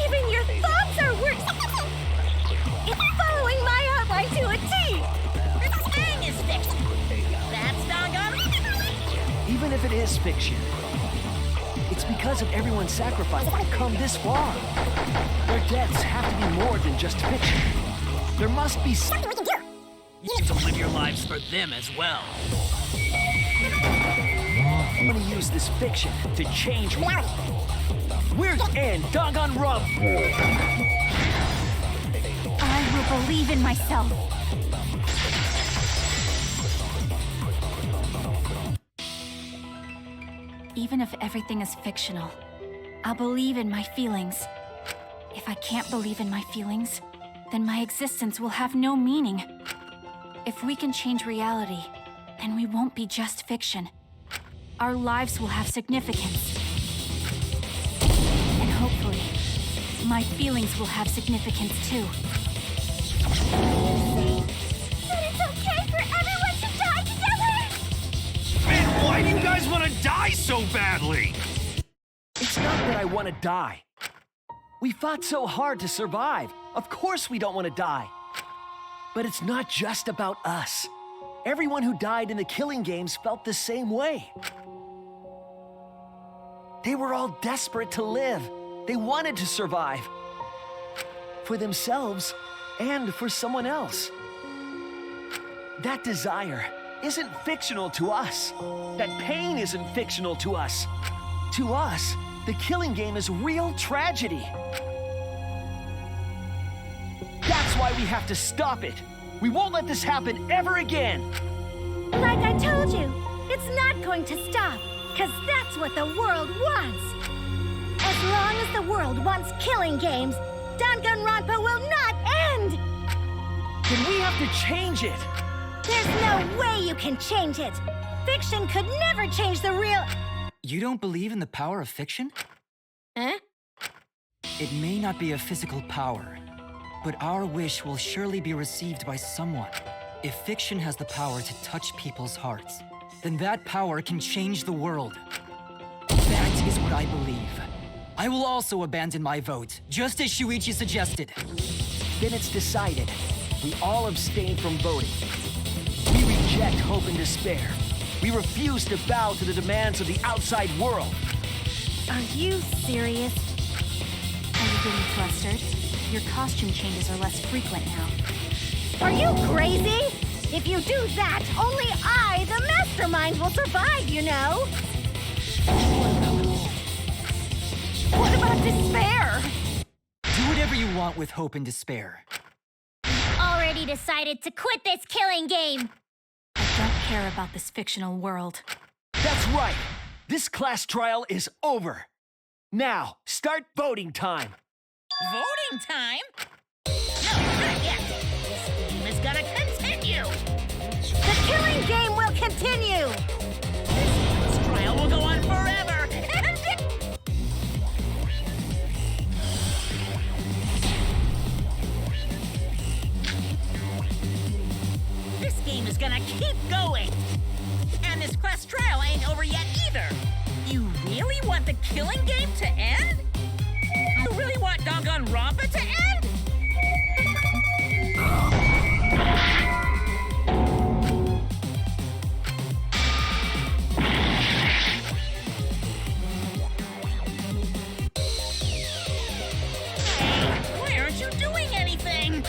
Even your thoughts are worse! It's following my outline to a T! This thing is fiction. That's Danganronpa. Even if it is fiction, it's because of everyone's sacrifice to come this far. Their deaths have to be more than just fiction. There must be something we can do. You get to live your lives for them as well. I'm gonna use this fiction to change reality. We're in Danganronpa. I will believe in myself. Even if everything is fictional, I'll believe in my feelings. If I can't believe in my feelings, then my existence will have no meaning. If we can change reality, then we won't be just fiction. Our lives will have significance. And hopefully, my feelings will have significance too. That it's okay for everyone to die together! Man, why do you guys want to die so badly? It's not that I want to die. We fought so hard to survive. Of course we don't want to die. But it's not just about us. Everyone who died in the killing games felt the same way. They were all desperate to live. They wanted to survive. For themselves and for someone else. That desire isn't fictional to us. That pain isn't fictional to us. To us, the killing game is real tragedy. That's why we have to stop it. We won't let this happen ever again. Like I told you, it's not going to stop, because that's what the world wants. As long as the world wants killing games, Danganronpa will not end! Then we have to change it. There's no way you can change it. Fiction could never change the real... You don't believe in the power of fiction? Huh? It may not be a physical power, but our wish will surely be received by someone. If fiction has the power to touch people's hearts, then that power can change the world. That is what I believe. I will also abandon my vote, just as Shuichi suggested. Then it's decided. We all abstain from voting. We reject hope and despair. We refuse to bow to the demands of the outside world. Are you serious? Are you getting flustered? Your costume changes are less frequent now. Are you crazy? If you do that, only I, the mastermind, will survive, you know. What about despair? Do whatever you want with hope and despair. Already decided to quit this killing game. I don't care about this fictional world. That's right! This class trial is over. Now, start voting time. Voting time? No, not yet. This game is gonna continue. The killing game will continue. This trial will go on forever. This game is gonna keep going. And this class trial ain't over yet either. You really want the killing game to end? You really want Danganronpa to end? Hey, why aren't you doing anything?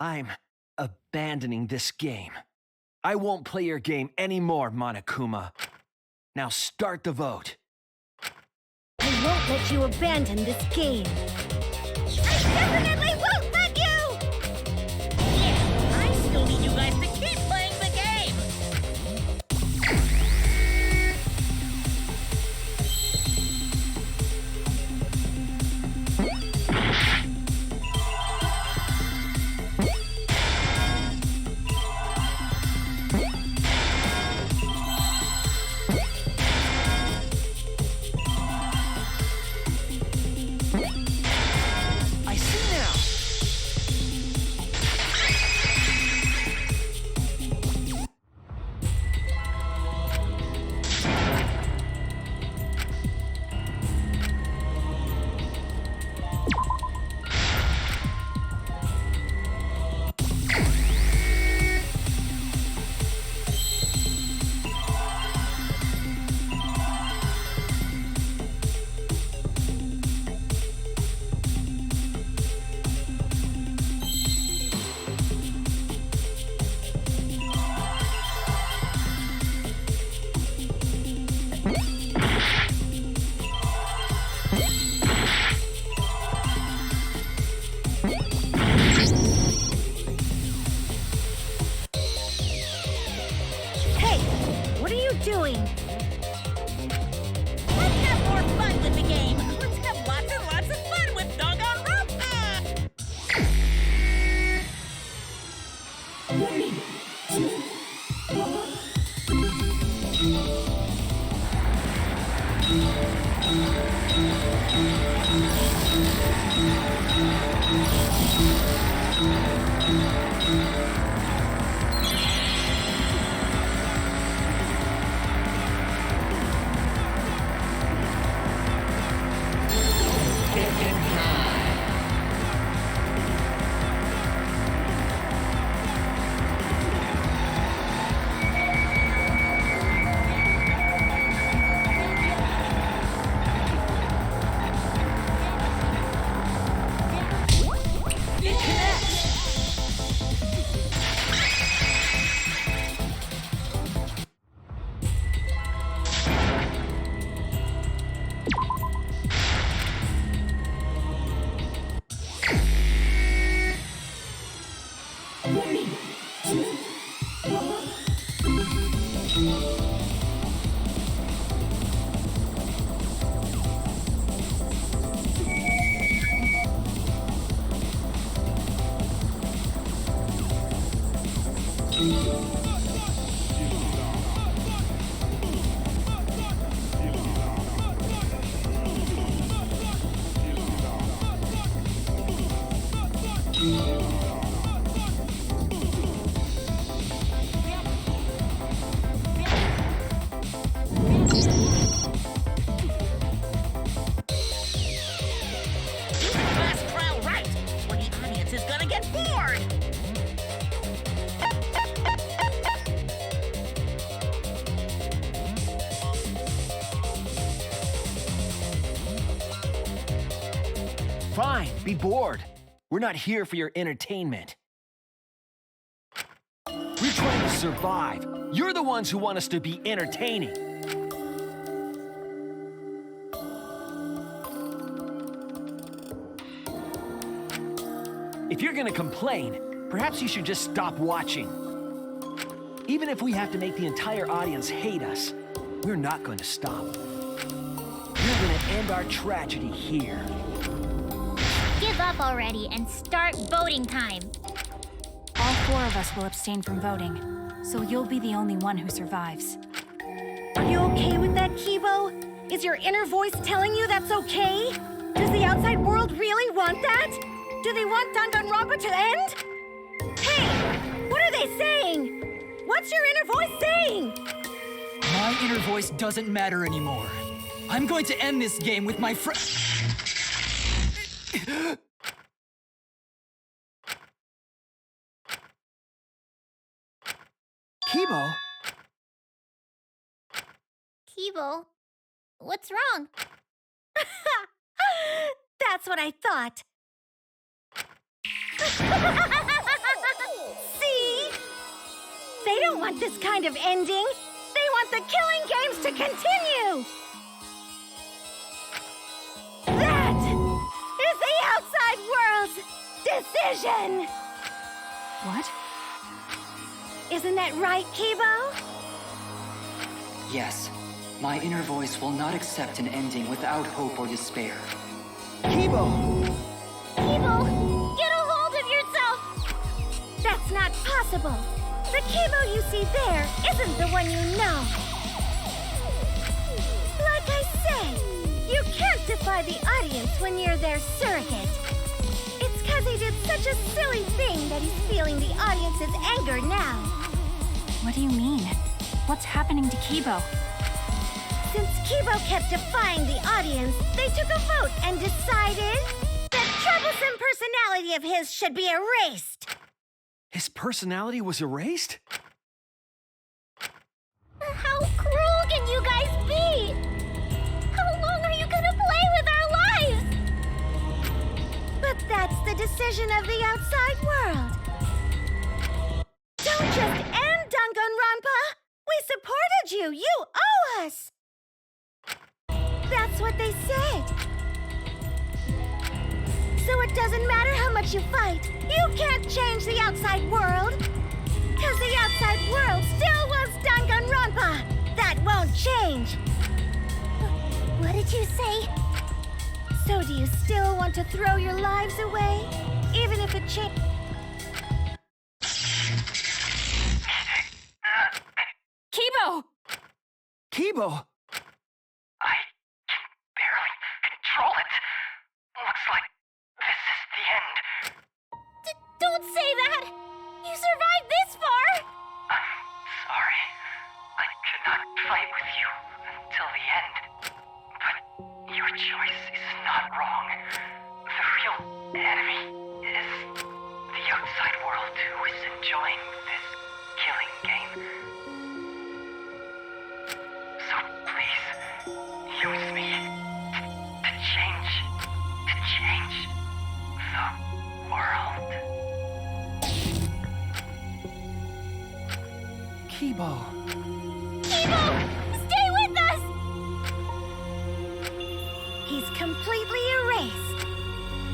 I'm abandoning this game. I won't play your game anymore, Monokuma. Now start the vote. I won't let you abandon this game. I definitely won't let you! Yeah, I still need you guys to keep playing the game. I see now. Hey, what are you doing? Let's have more fun with the game. Let's have lots and lots of fun with Danganronpa. Class trial right, or the audience is gonna get bored. Fine, be bored. We're not here for your entertainment. We're trying to survive. You're the ones who want us to be entertaining. If you're gonna complain, perhaps you should just stop watching. Even if we have to make the entire audience hate us, we're not going to stop. We're gonna end our tragedy here. Give up already and start voting time. All 4 of us will abstain from voting, so you'll be the only one who survives. Are you okay with that, Kibo? Is your inner voice telling you that's okay? Does the outside world really want that? Do they want Danganronpa to end? Hey! What are they saying? What's your inner voice saying? My inner voice doesn't matter anymore. I'm going to end this game with my friend. Kibo? Kibo, what's wrong? That's what I thought. See? They don't want this kind of ending. They want the killing games to continue. That is the outside world's decision. What? Isn't that right, Kibo? Yes, my inner voice will not accept an ending without hope or despair. Kibo! Kibo, get a hold of yourself! That's not possible. The Kibo you see there isn't the one you know. Like I say, you can't defy the audience when you're their surrogate. It's because he did such a silly thing that he's feeling the audience's anger now. What do you mean? What's happening to Kibo? Since Kibo kept defying the audience, they took a vote and decided that troublesome personality of his should be erased. His personality was erased? How cruel can you guys be? How long are you gonna play with our lives? But that's the decision of the outside world. Don't just end Danganronpa! We supported you! You owe us! That's what they said. So it doesn't matter how much you fight, you can't change the outside world. Because the outside world still wants Danganronpa. That won't change. What did you say? So do you still want to throw your lives away? Even if it changes... Kibo! Kibo! I can barely control it. Looks like this is the end. Don't say that! You survived this far! I'm sorry. I could not fight with you until the end. But your choice is not wrong. The real enemy is the outside world who is enjoying this killing game. So please, use me to change the world. Kibo. Kibo! Stay with us! He's completely erased.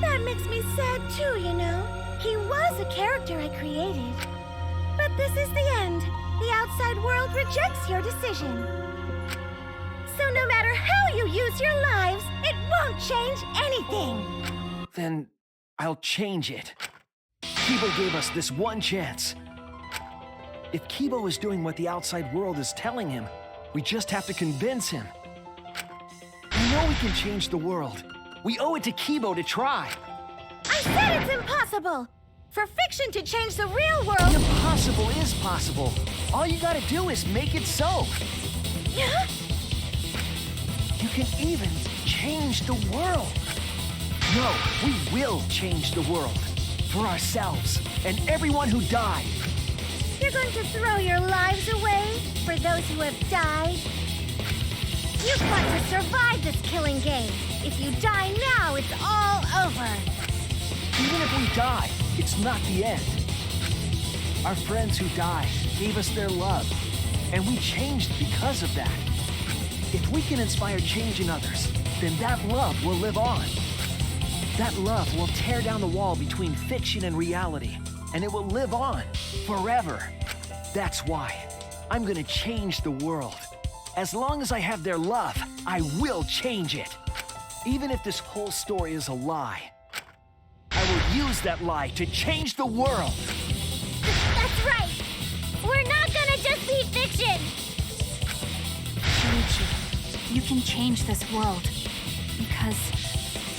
That makes me sad too, you know. He was a character I created. But this is the end. The outside world rejects your decision. So no matter how you use your lives, it won't change anything. Then I'll change it. Kibo gave us this one chance. If Kibo is doing what the outside world is telling him, we just have to convince him. We know we can change the world. We owe it to Kibo to try. I said it's impossible! For fiction to change the real world... The impossible is possible. All you gotta do is make it so. You can even change the world. No, we will change the world. For ourselves and everyone who died. You're going to throw your lives away for those who have died? You've got to survive this killing game. If you die now, it's all over. Even if we die, it's not the end. Our friends who died gave us their love, and we changed because of that. If we can inspire change in others, then that love will live on. That love will tear down the wall between fiction and reality, and it will live on forever. That's why I'm gonna change the world. As long as I have their love, I will change it. Even if this whole story is a lie, I will use that lie to change the world. That's right! We're not gonna just be fiction! Shuichi, you can change this world. Because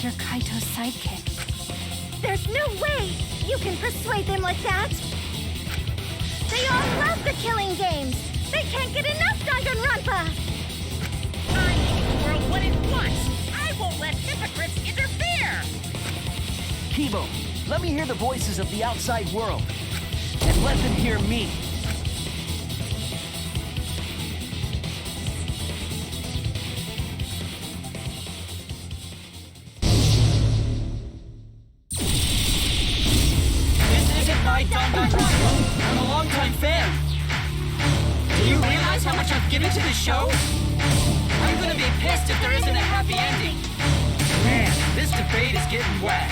you're Kaito's sidekick. There's no way you can persuade them like that. They all love the killing games. They can't get enough Danganronpa. I made the world what it wants. I won't let hypocrites interfere. Kibo, let me hear the voices of the outside world. And let them hear me. This isn't my Danganronpa. I'm a longtime fan. Do you realize how much I've given to this show? I'm gonna be pissed if there isn't a happy ending. Man, this debate is getting whack.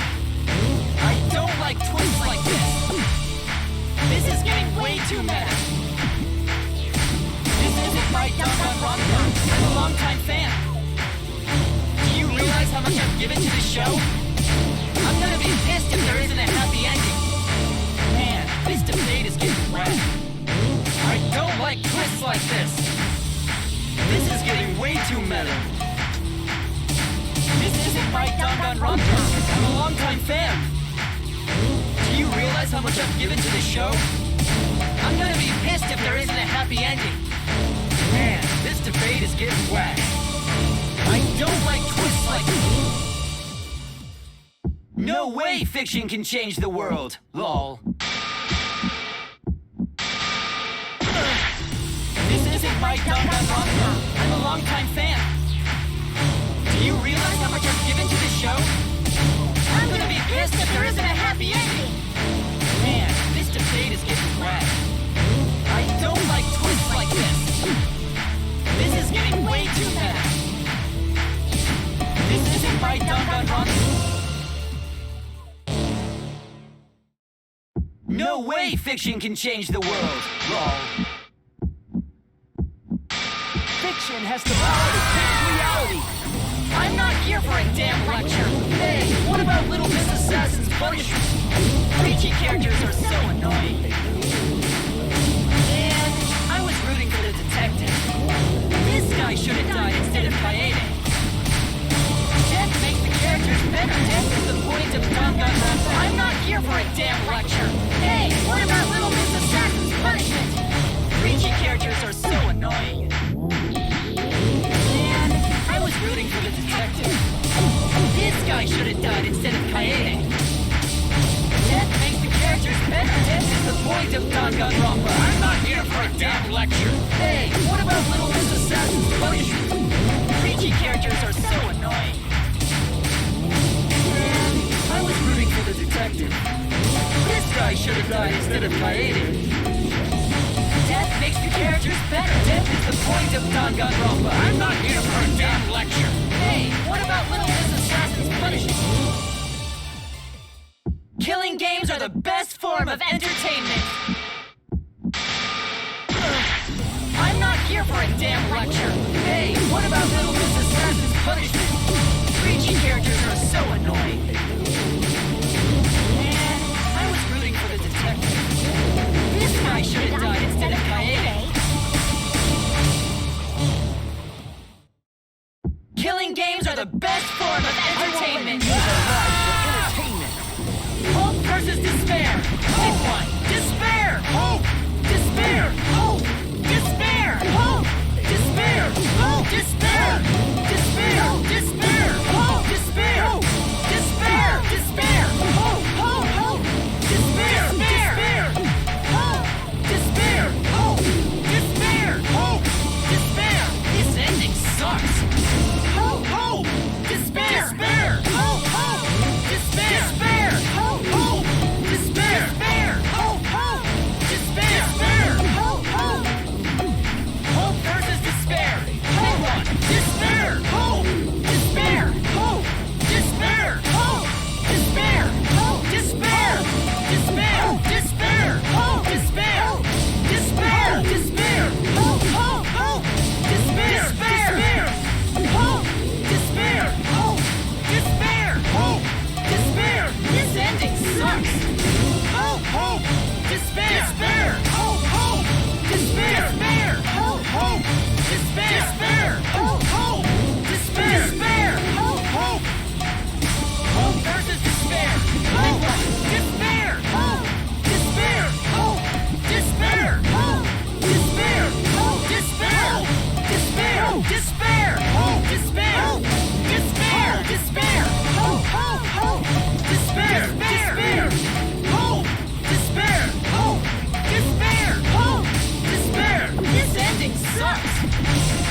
I don't like twists like this. This is getting way too meta. This isn't my Danganronpa. I'm a longtime fan. Do you realize how much I've given to this show? I'm gonna be pissed if there isn't a happy ending. Man, this debate is getting whack. I don't like twists like this. This is getting way too meta. This isn't my Danganronpa. I'm a longtime fan. Do you realize how much I've given to this show? I'm gonna be pissed if there isn't a happy ending. Man, this debate is getting whack. I don't like twists like this. No way fiction can change the world, lol. This isn't my Danganronpa. I'm a longtime fan. Do you realize how much I've given to this show? I'm gonna be pissed if there isn't a happy ending. Man, this debate is getting whack. I don't like twists like this. This is getting way too meta. This isn't my Danganronpa. No way fiction can change the world, lol. Fiction has the power to change reality. I'm not here for a damn lecture. Hey, what about Little Miss Assassin's punishment? Preachy characters are so annoying. And I was rooting for the detective. This guy should have died instead of Kaede. Death makes the characters better. Death is the point of Danganronpa. I'm not here for a damn lecture. Hey, what about Little Miss Assassin's punishment? Preachy characters are so annoying. And I was rooting for the detective. This guy should have died instead of Kaede. Death makes the characters better. Death is the point of Danganronpa. I'm not here for a damn lecture. Hey, what about Little Miss Assassin's punishment? Preachy characters are so annoying. And I was rooting for the detective. This guy should have died instead of Kaede. Death makes the characters better. Death is the point of Danganronpa. I'm not here for a damn lecture. Hey, what about Little Miss Assassin's punishment? Killing games are the best form of entertainment. I'm not here for a damn lecture. Hey, what about Little Miss Assassin's punishment? Preachy characters are so annoying. And I was rooting for the detective. This guy should have died instead of Kaede. Killing games are the best form of entertainment. Hope versus despair. Pick one. Despair. Hope. Despair. Hope. Despair. Hope. Despair. Hope. Despair. Despair. Despair. Hope. Despair. Despair. Despair. Hope. Hope. Hope. Despair. Despair. Hope. Despair. Hope. Despair. Hope. Despair. This ending sucks. sucks! Hope! Hope! Despair! Despair! Hope! Hope! Despair! Despair! Hope! Hope! Despair! Despair! Hope! Hope! Despair! Despair! Hope! Hope! Hope versus despair! Hope! Despair! Hope! Despair! Hope! Despair! Hope! Despair! Hope! Despair! Despair! Despair! Hope! Despair! Despair! Despair! Hope! Hope! Hope! Despair! Despair! Hope! Despair! Hope! Despair! Hope! Despair! This ending sucks!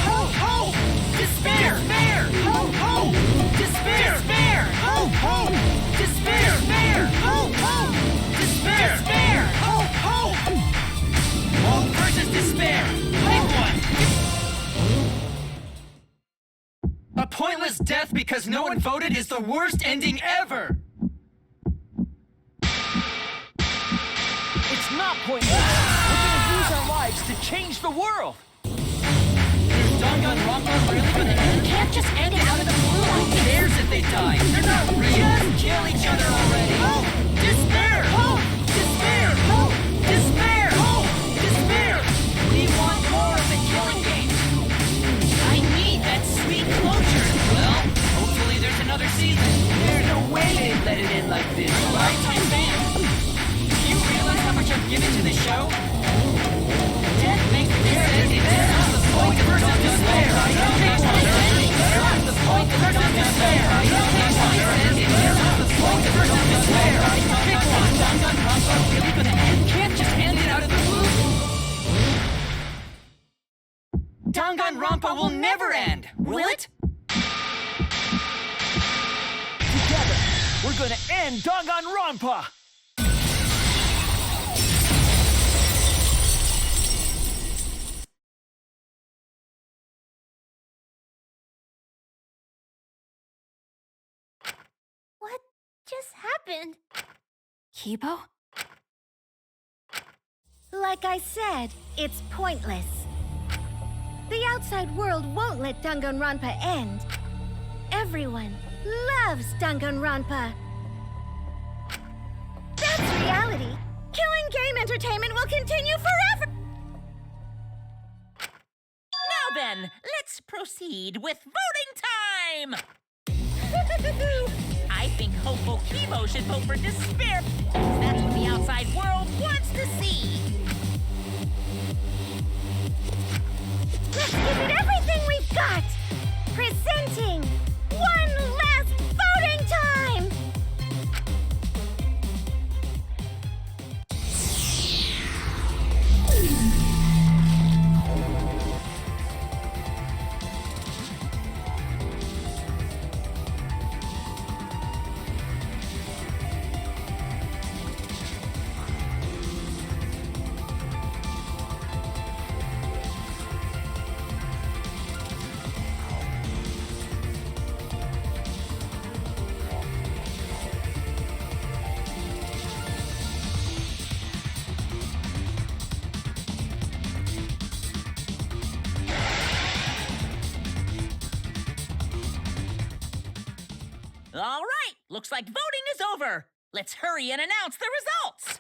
Hope! Hope! Despair! Despair! Hope! Hope! Despair! Despair! Hope! Hope! Despair! Despair! Hope! Hope! Despair! Despair! Hope! Hope! Hope versus despair! Pick one! A pointless death because no one voted is the worst ending ever! It's not pointless. We're gonna use our lives to change the world. Is Danganronpa really gonna end? You can't just end it out of the blue. Who cares if they die? They're not real. Just kill each other already. Hope! Despair! Hope! Despair! Hope! Despair! Hope! Despair! We want more of the killing game. I need that sweet closure. Well, hopefully there's another season. There's no way they'd let it end like this. Right, my fans? Do you realize how much I've given to the show? Death makes this ending. That's the point of despair. That's the point of despair. That's the point of despair. Pick one. Danganronpa really gonna end? You can't just end it out of the blue. Danganronpa will never end, will it? Together, we're gonna end Danganronpa! What just happened? Kibo? Like I said, it's pointless. The outside world won't let Danganronpa end. Everyone loves Danganronpa. That's reality. Killing game entertainment will continue forever. Now then, let's proceed with voting time! I think hopeful Kibo should vote for despair. That's what the outside world wants to see. Let's give it everything we've got! Presenting one last voting time! All right, looks like voting is over. Let's hurry and announce the results.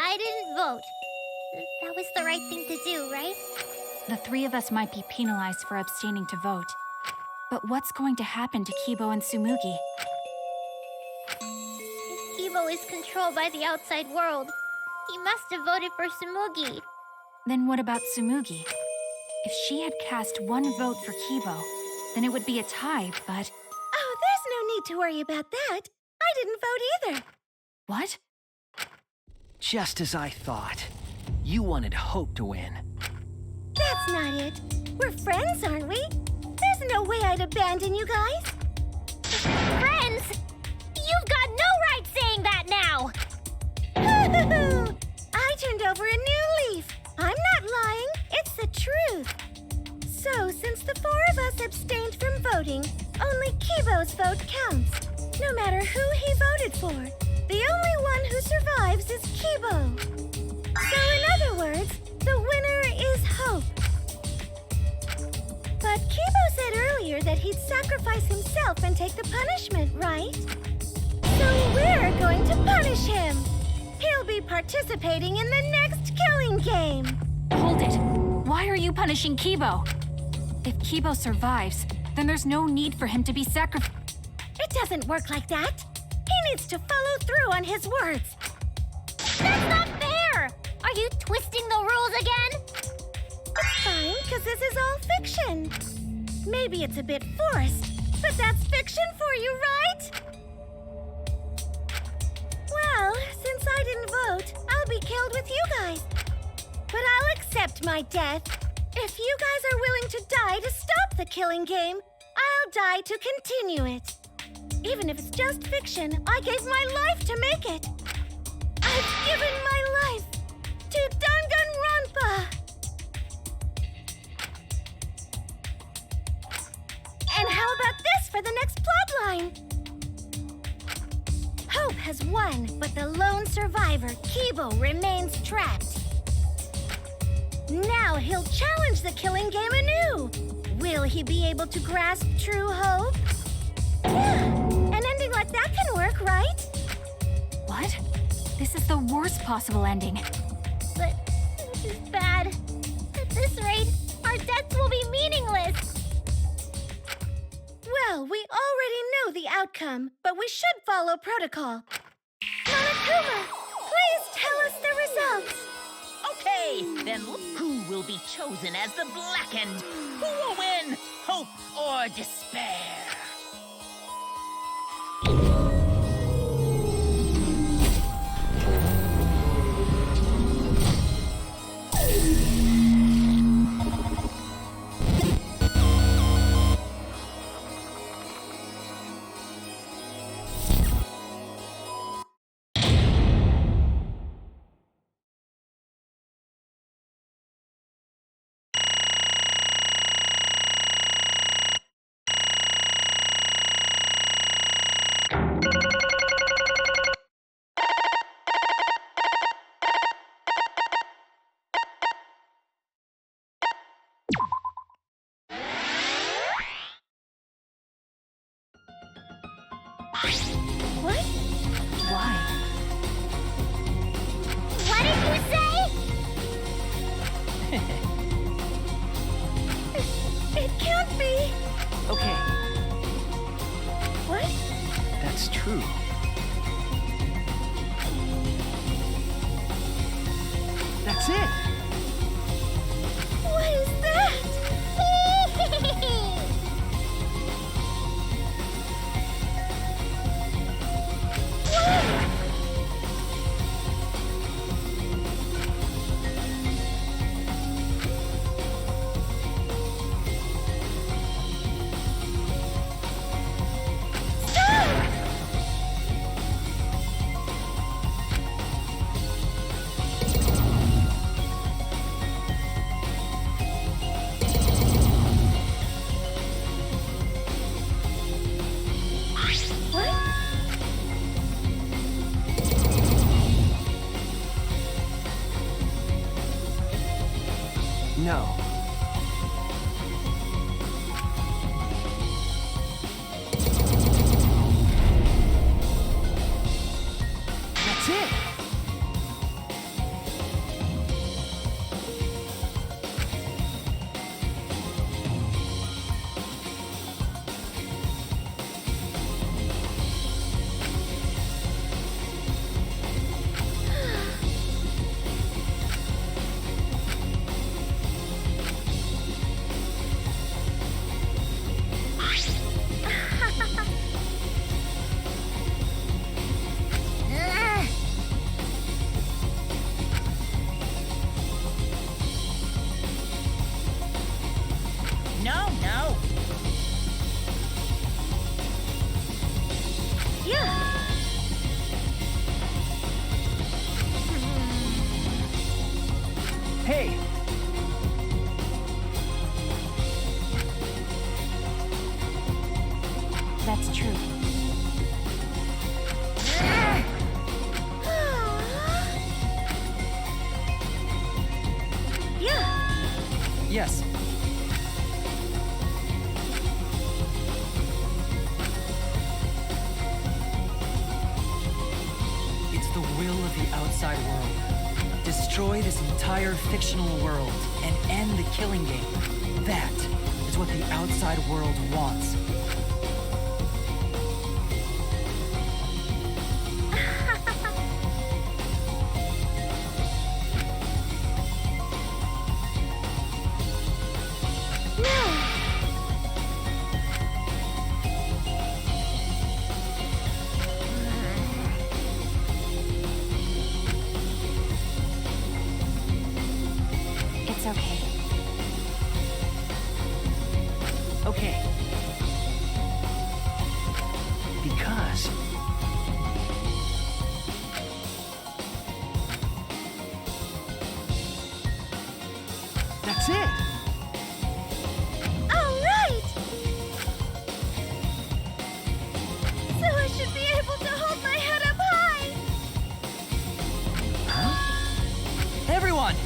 I didn't vote. That was the right thing to do, right? The three of us might be penalized for abstaining to vote. But what's going to happen to Kibo and Tsumugi? Kibo is controlled by the outside world. He must have voted for Tsumugi. Then what about Tsumugi? If she had cast one vote for Kibo, then it would be a tie, but... Oh, there's no need to worry about that. I didn't vote either. What? Just as I thought. You wanted Hope to win. That's not it. We're friends, aren't we? There's no way I'd abandon you guys. Friends? You've got no right saying that now! I turned over a new leaf. I'm not lying. It's the truth. So, since the four of us abstained from voting, only Kibo's vote counts. No matter who he voted for, the only one who survives is Kibo. So, in other words, the winner is Hope. But Kibo said earlier that he'd sacrifice himself and take the punishment, right? So we're going to punish participating in the next killing game. Hold it. Why are you punishing Kibo? If Kibo survives, then there's no need for him to be sacrificed. It doesn't work like that. He needs to follow through on his words. That's not fair! Are you twisting the rules again? It's fine, because this is all fiction. Maybe it's a bit forced, but that's fiction for you, right? Well, since I didn't vote, I'll be killed with you guys. But I'll accept my death. If you guys are willing to die to stop the killing game, I'll die to continue it. Even if it's just fiction, I gave my life to make it. I've given my life to Danganronpa. And how about this for the next plotline? Hope has won, but the lone survivor, Kibo, remains trapped. Now he'll challenge the killing game anew. Will he be able to grasp true hope? Yeah, an ending like that can work, right? What? This is the worst possible ending. But this is bad. At this rate, our deaths will be meaningless. Well, we already know the outcome, but we should follow protocol. Monokuma, please tell us the results. Okay, then look who will be chosen as the Blackened. Who will win? Hope or despair? What? Why? What did you say? It can't be. Okay, What? that's true. That's it! What is that? No. That's it! No, no. Yeah. Hey! That's true. Yeah. Yes. It's the will of the outside world. Destroy this entire fictional world and end the killing game. That is what the outside world wants. It's okay. Okay. Because that's it. All right! So I should be able to hold my head up high! Everyone!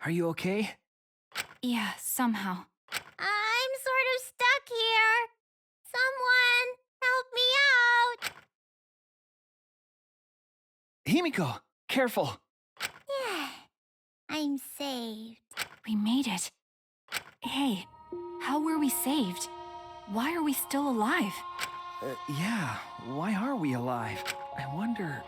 Are you okay? Yeah, somehow. I'm sort of stuck here. Someone help me out. Himiko, careful. Yeah, I'm saved. We made it. Hey, how were we saved? Why are we still alive? Yeah, why are we alive? I wonder...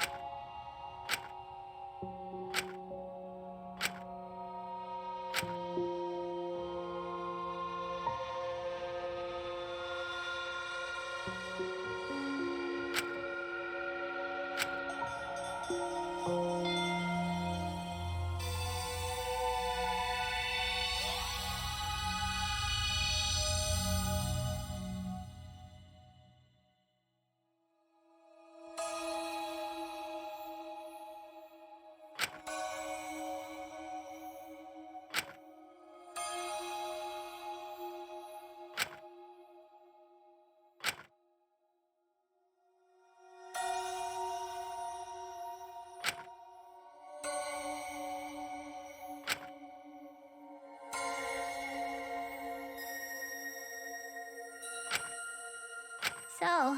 So,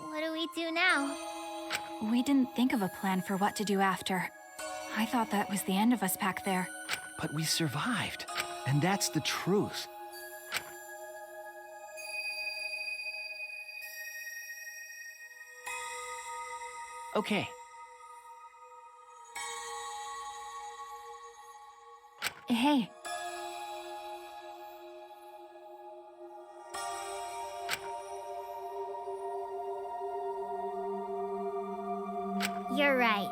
what do we do now? We didn't think of a plan for what to do after. I thought that was the end of us back there. But we survived, and that's the truth. Okay. Hey. You're right.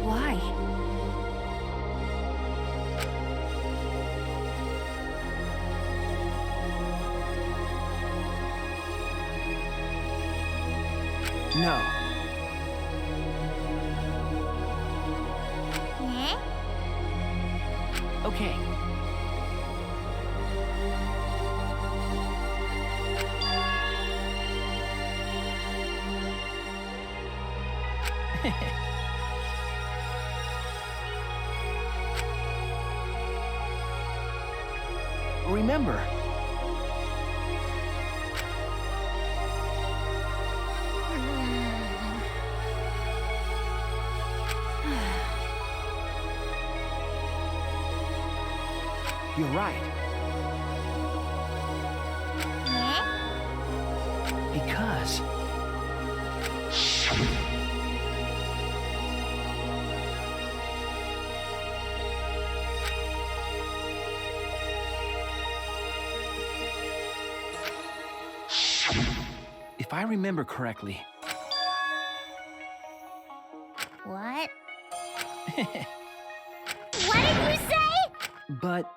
Why? No. Eh? Okay. Remember. You're right. Because... if I remember correctly... What? What did you say? But...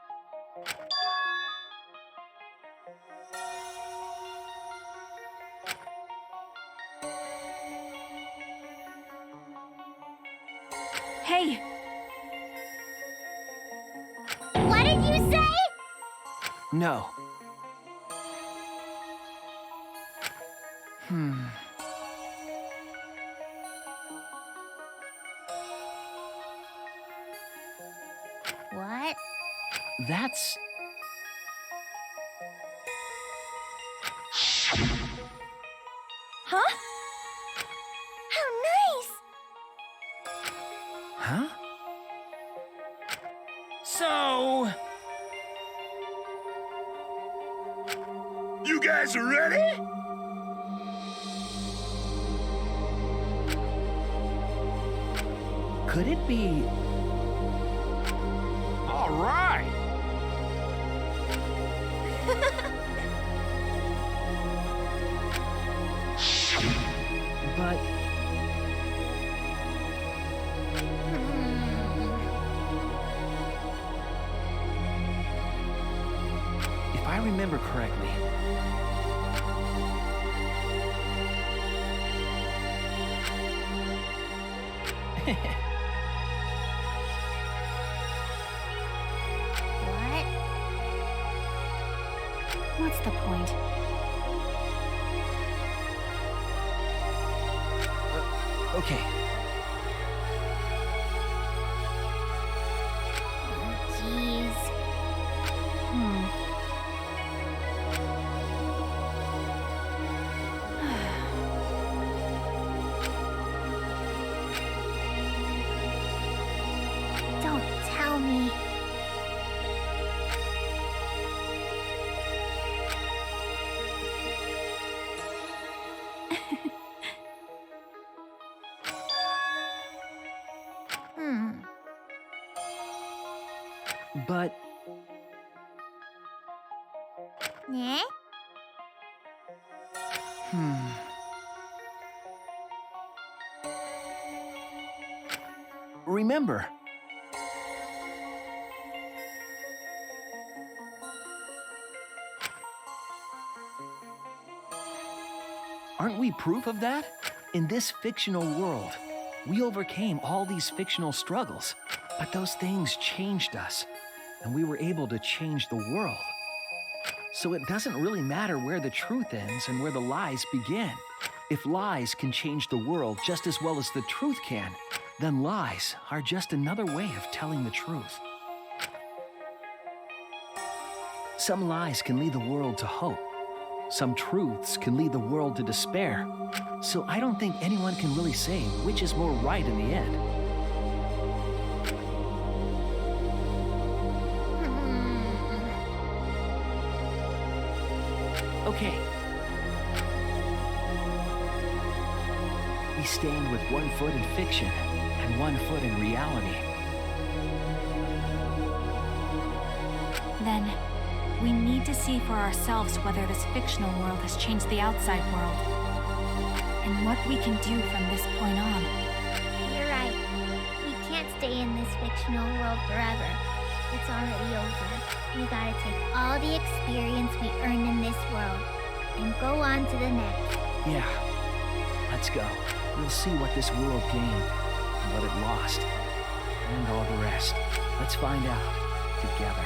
Hey! What did you say? No. What? That's... Huh? How nice! Huh? So... You guys are ready? Could it be... All right. But... if I remember correctly, What? What's the point? Okay. Jeez. Don't tell me. But Yeah? remember, aren't we proof of that? In this fictional world, we overcame all these fictional struggles, but those things changed us, and we were able to change the world. So it doesn't really matter where the truth ends and where the lies begin. If lies can change the world just as well as the truth can, then lies are just another way of telling the truth. Some lies can lead the world to hope. Some truths can lead the world to despair. So I don't think anyone can really say which is more right in the end. Okay. We stand with 1 foot in fiction and 1 foot in reality. Then, we need to see for ourselves whether this fictional world has changed the outside world, and what we can do from this point on. You're right. We can't stay in this fictional world forever. It's already over. We gotta take all the experience we earned in this world and go on to the next. Yeah. Let's go. We'll see what this world gained, and what it lost, and all the rest. Let's find out together.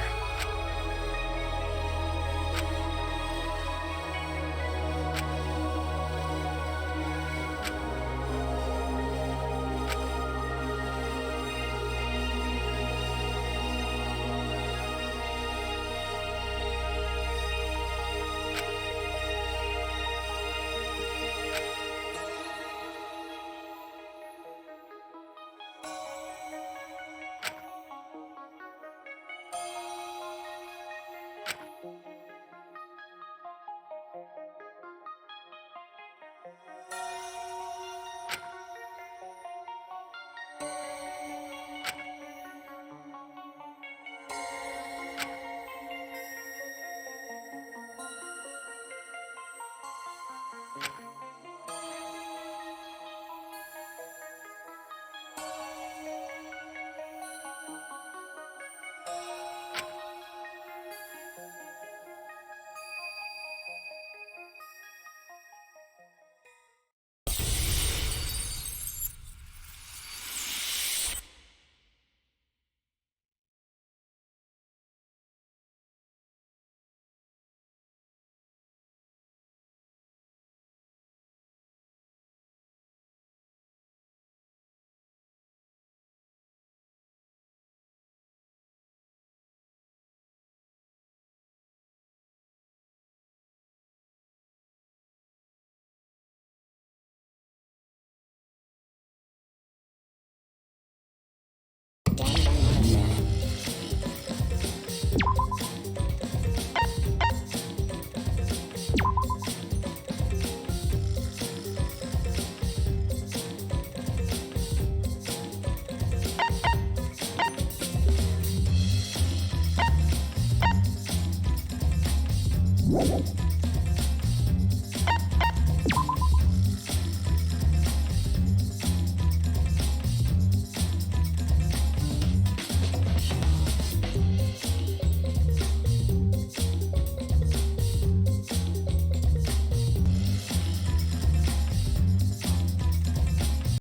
You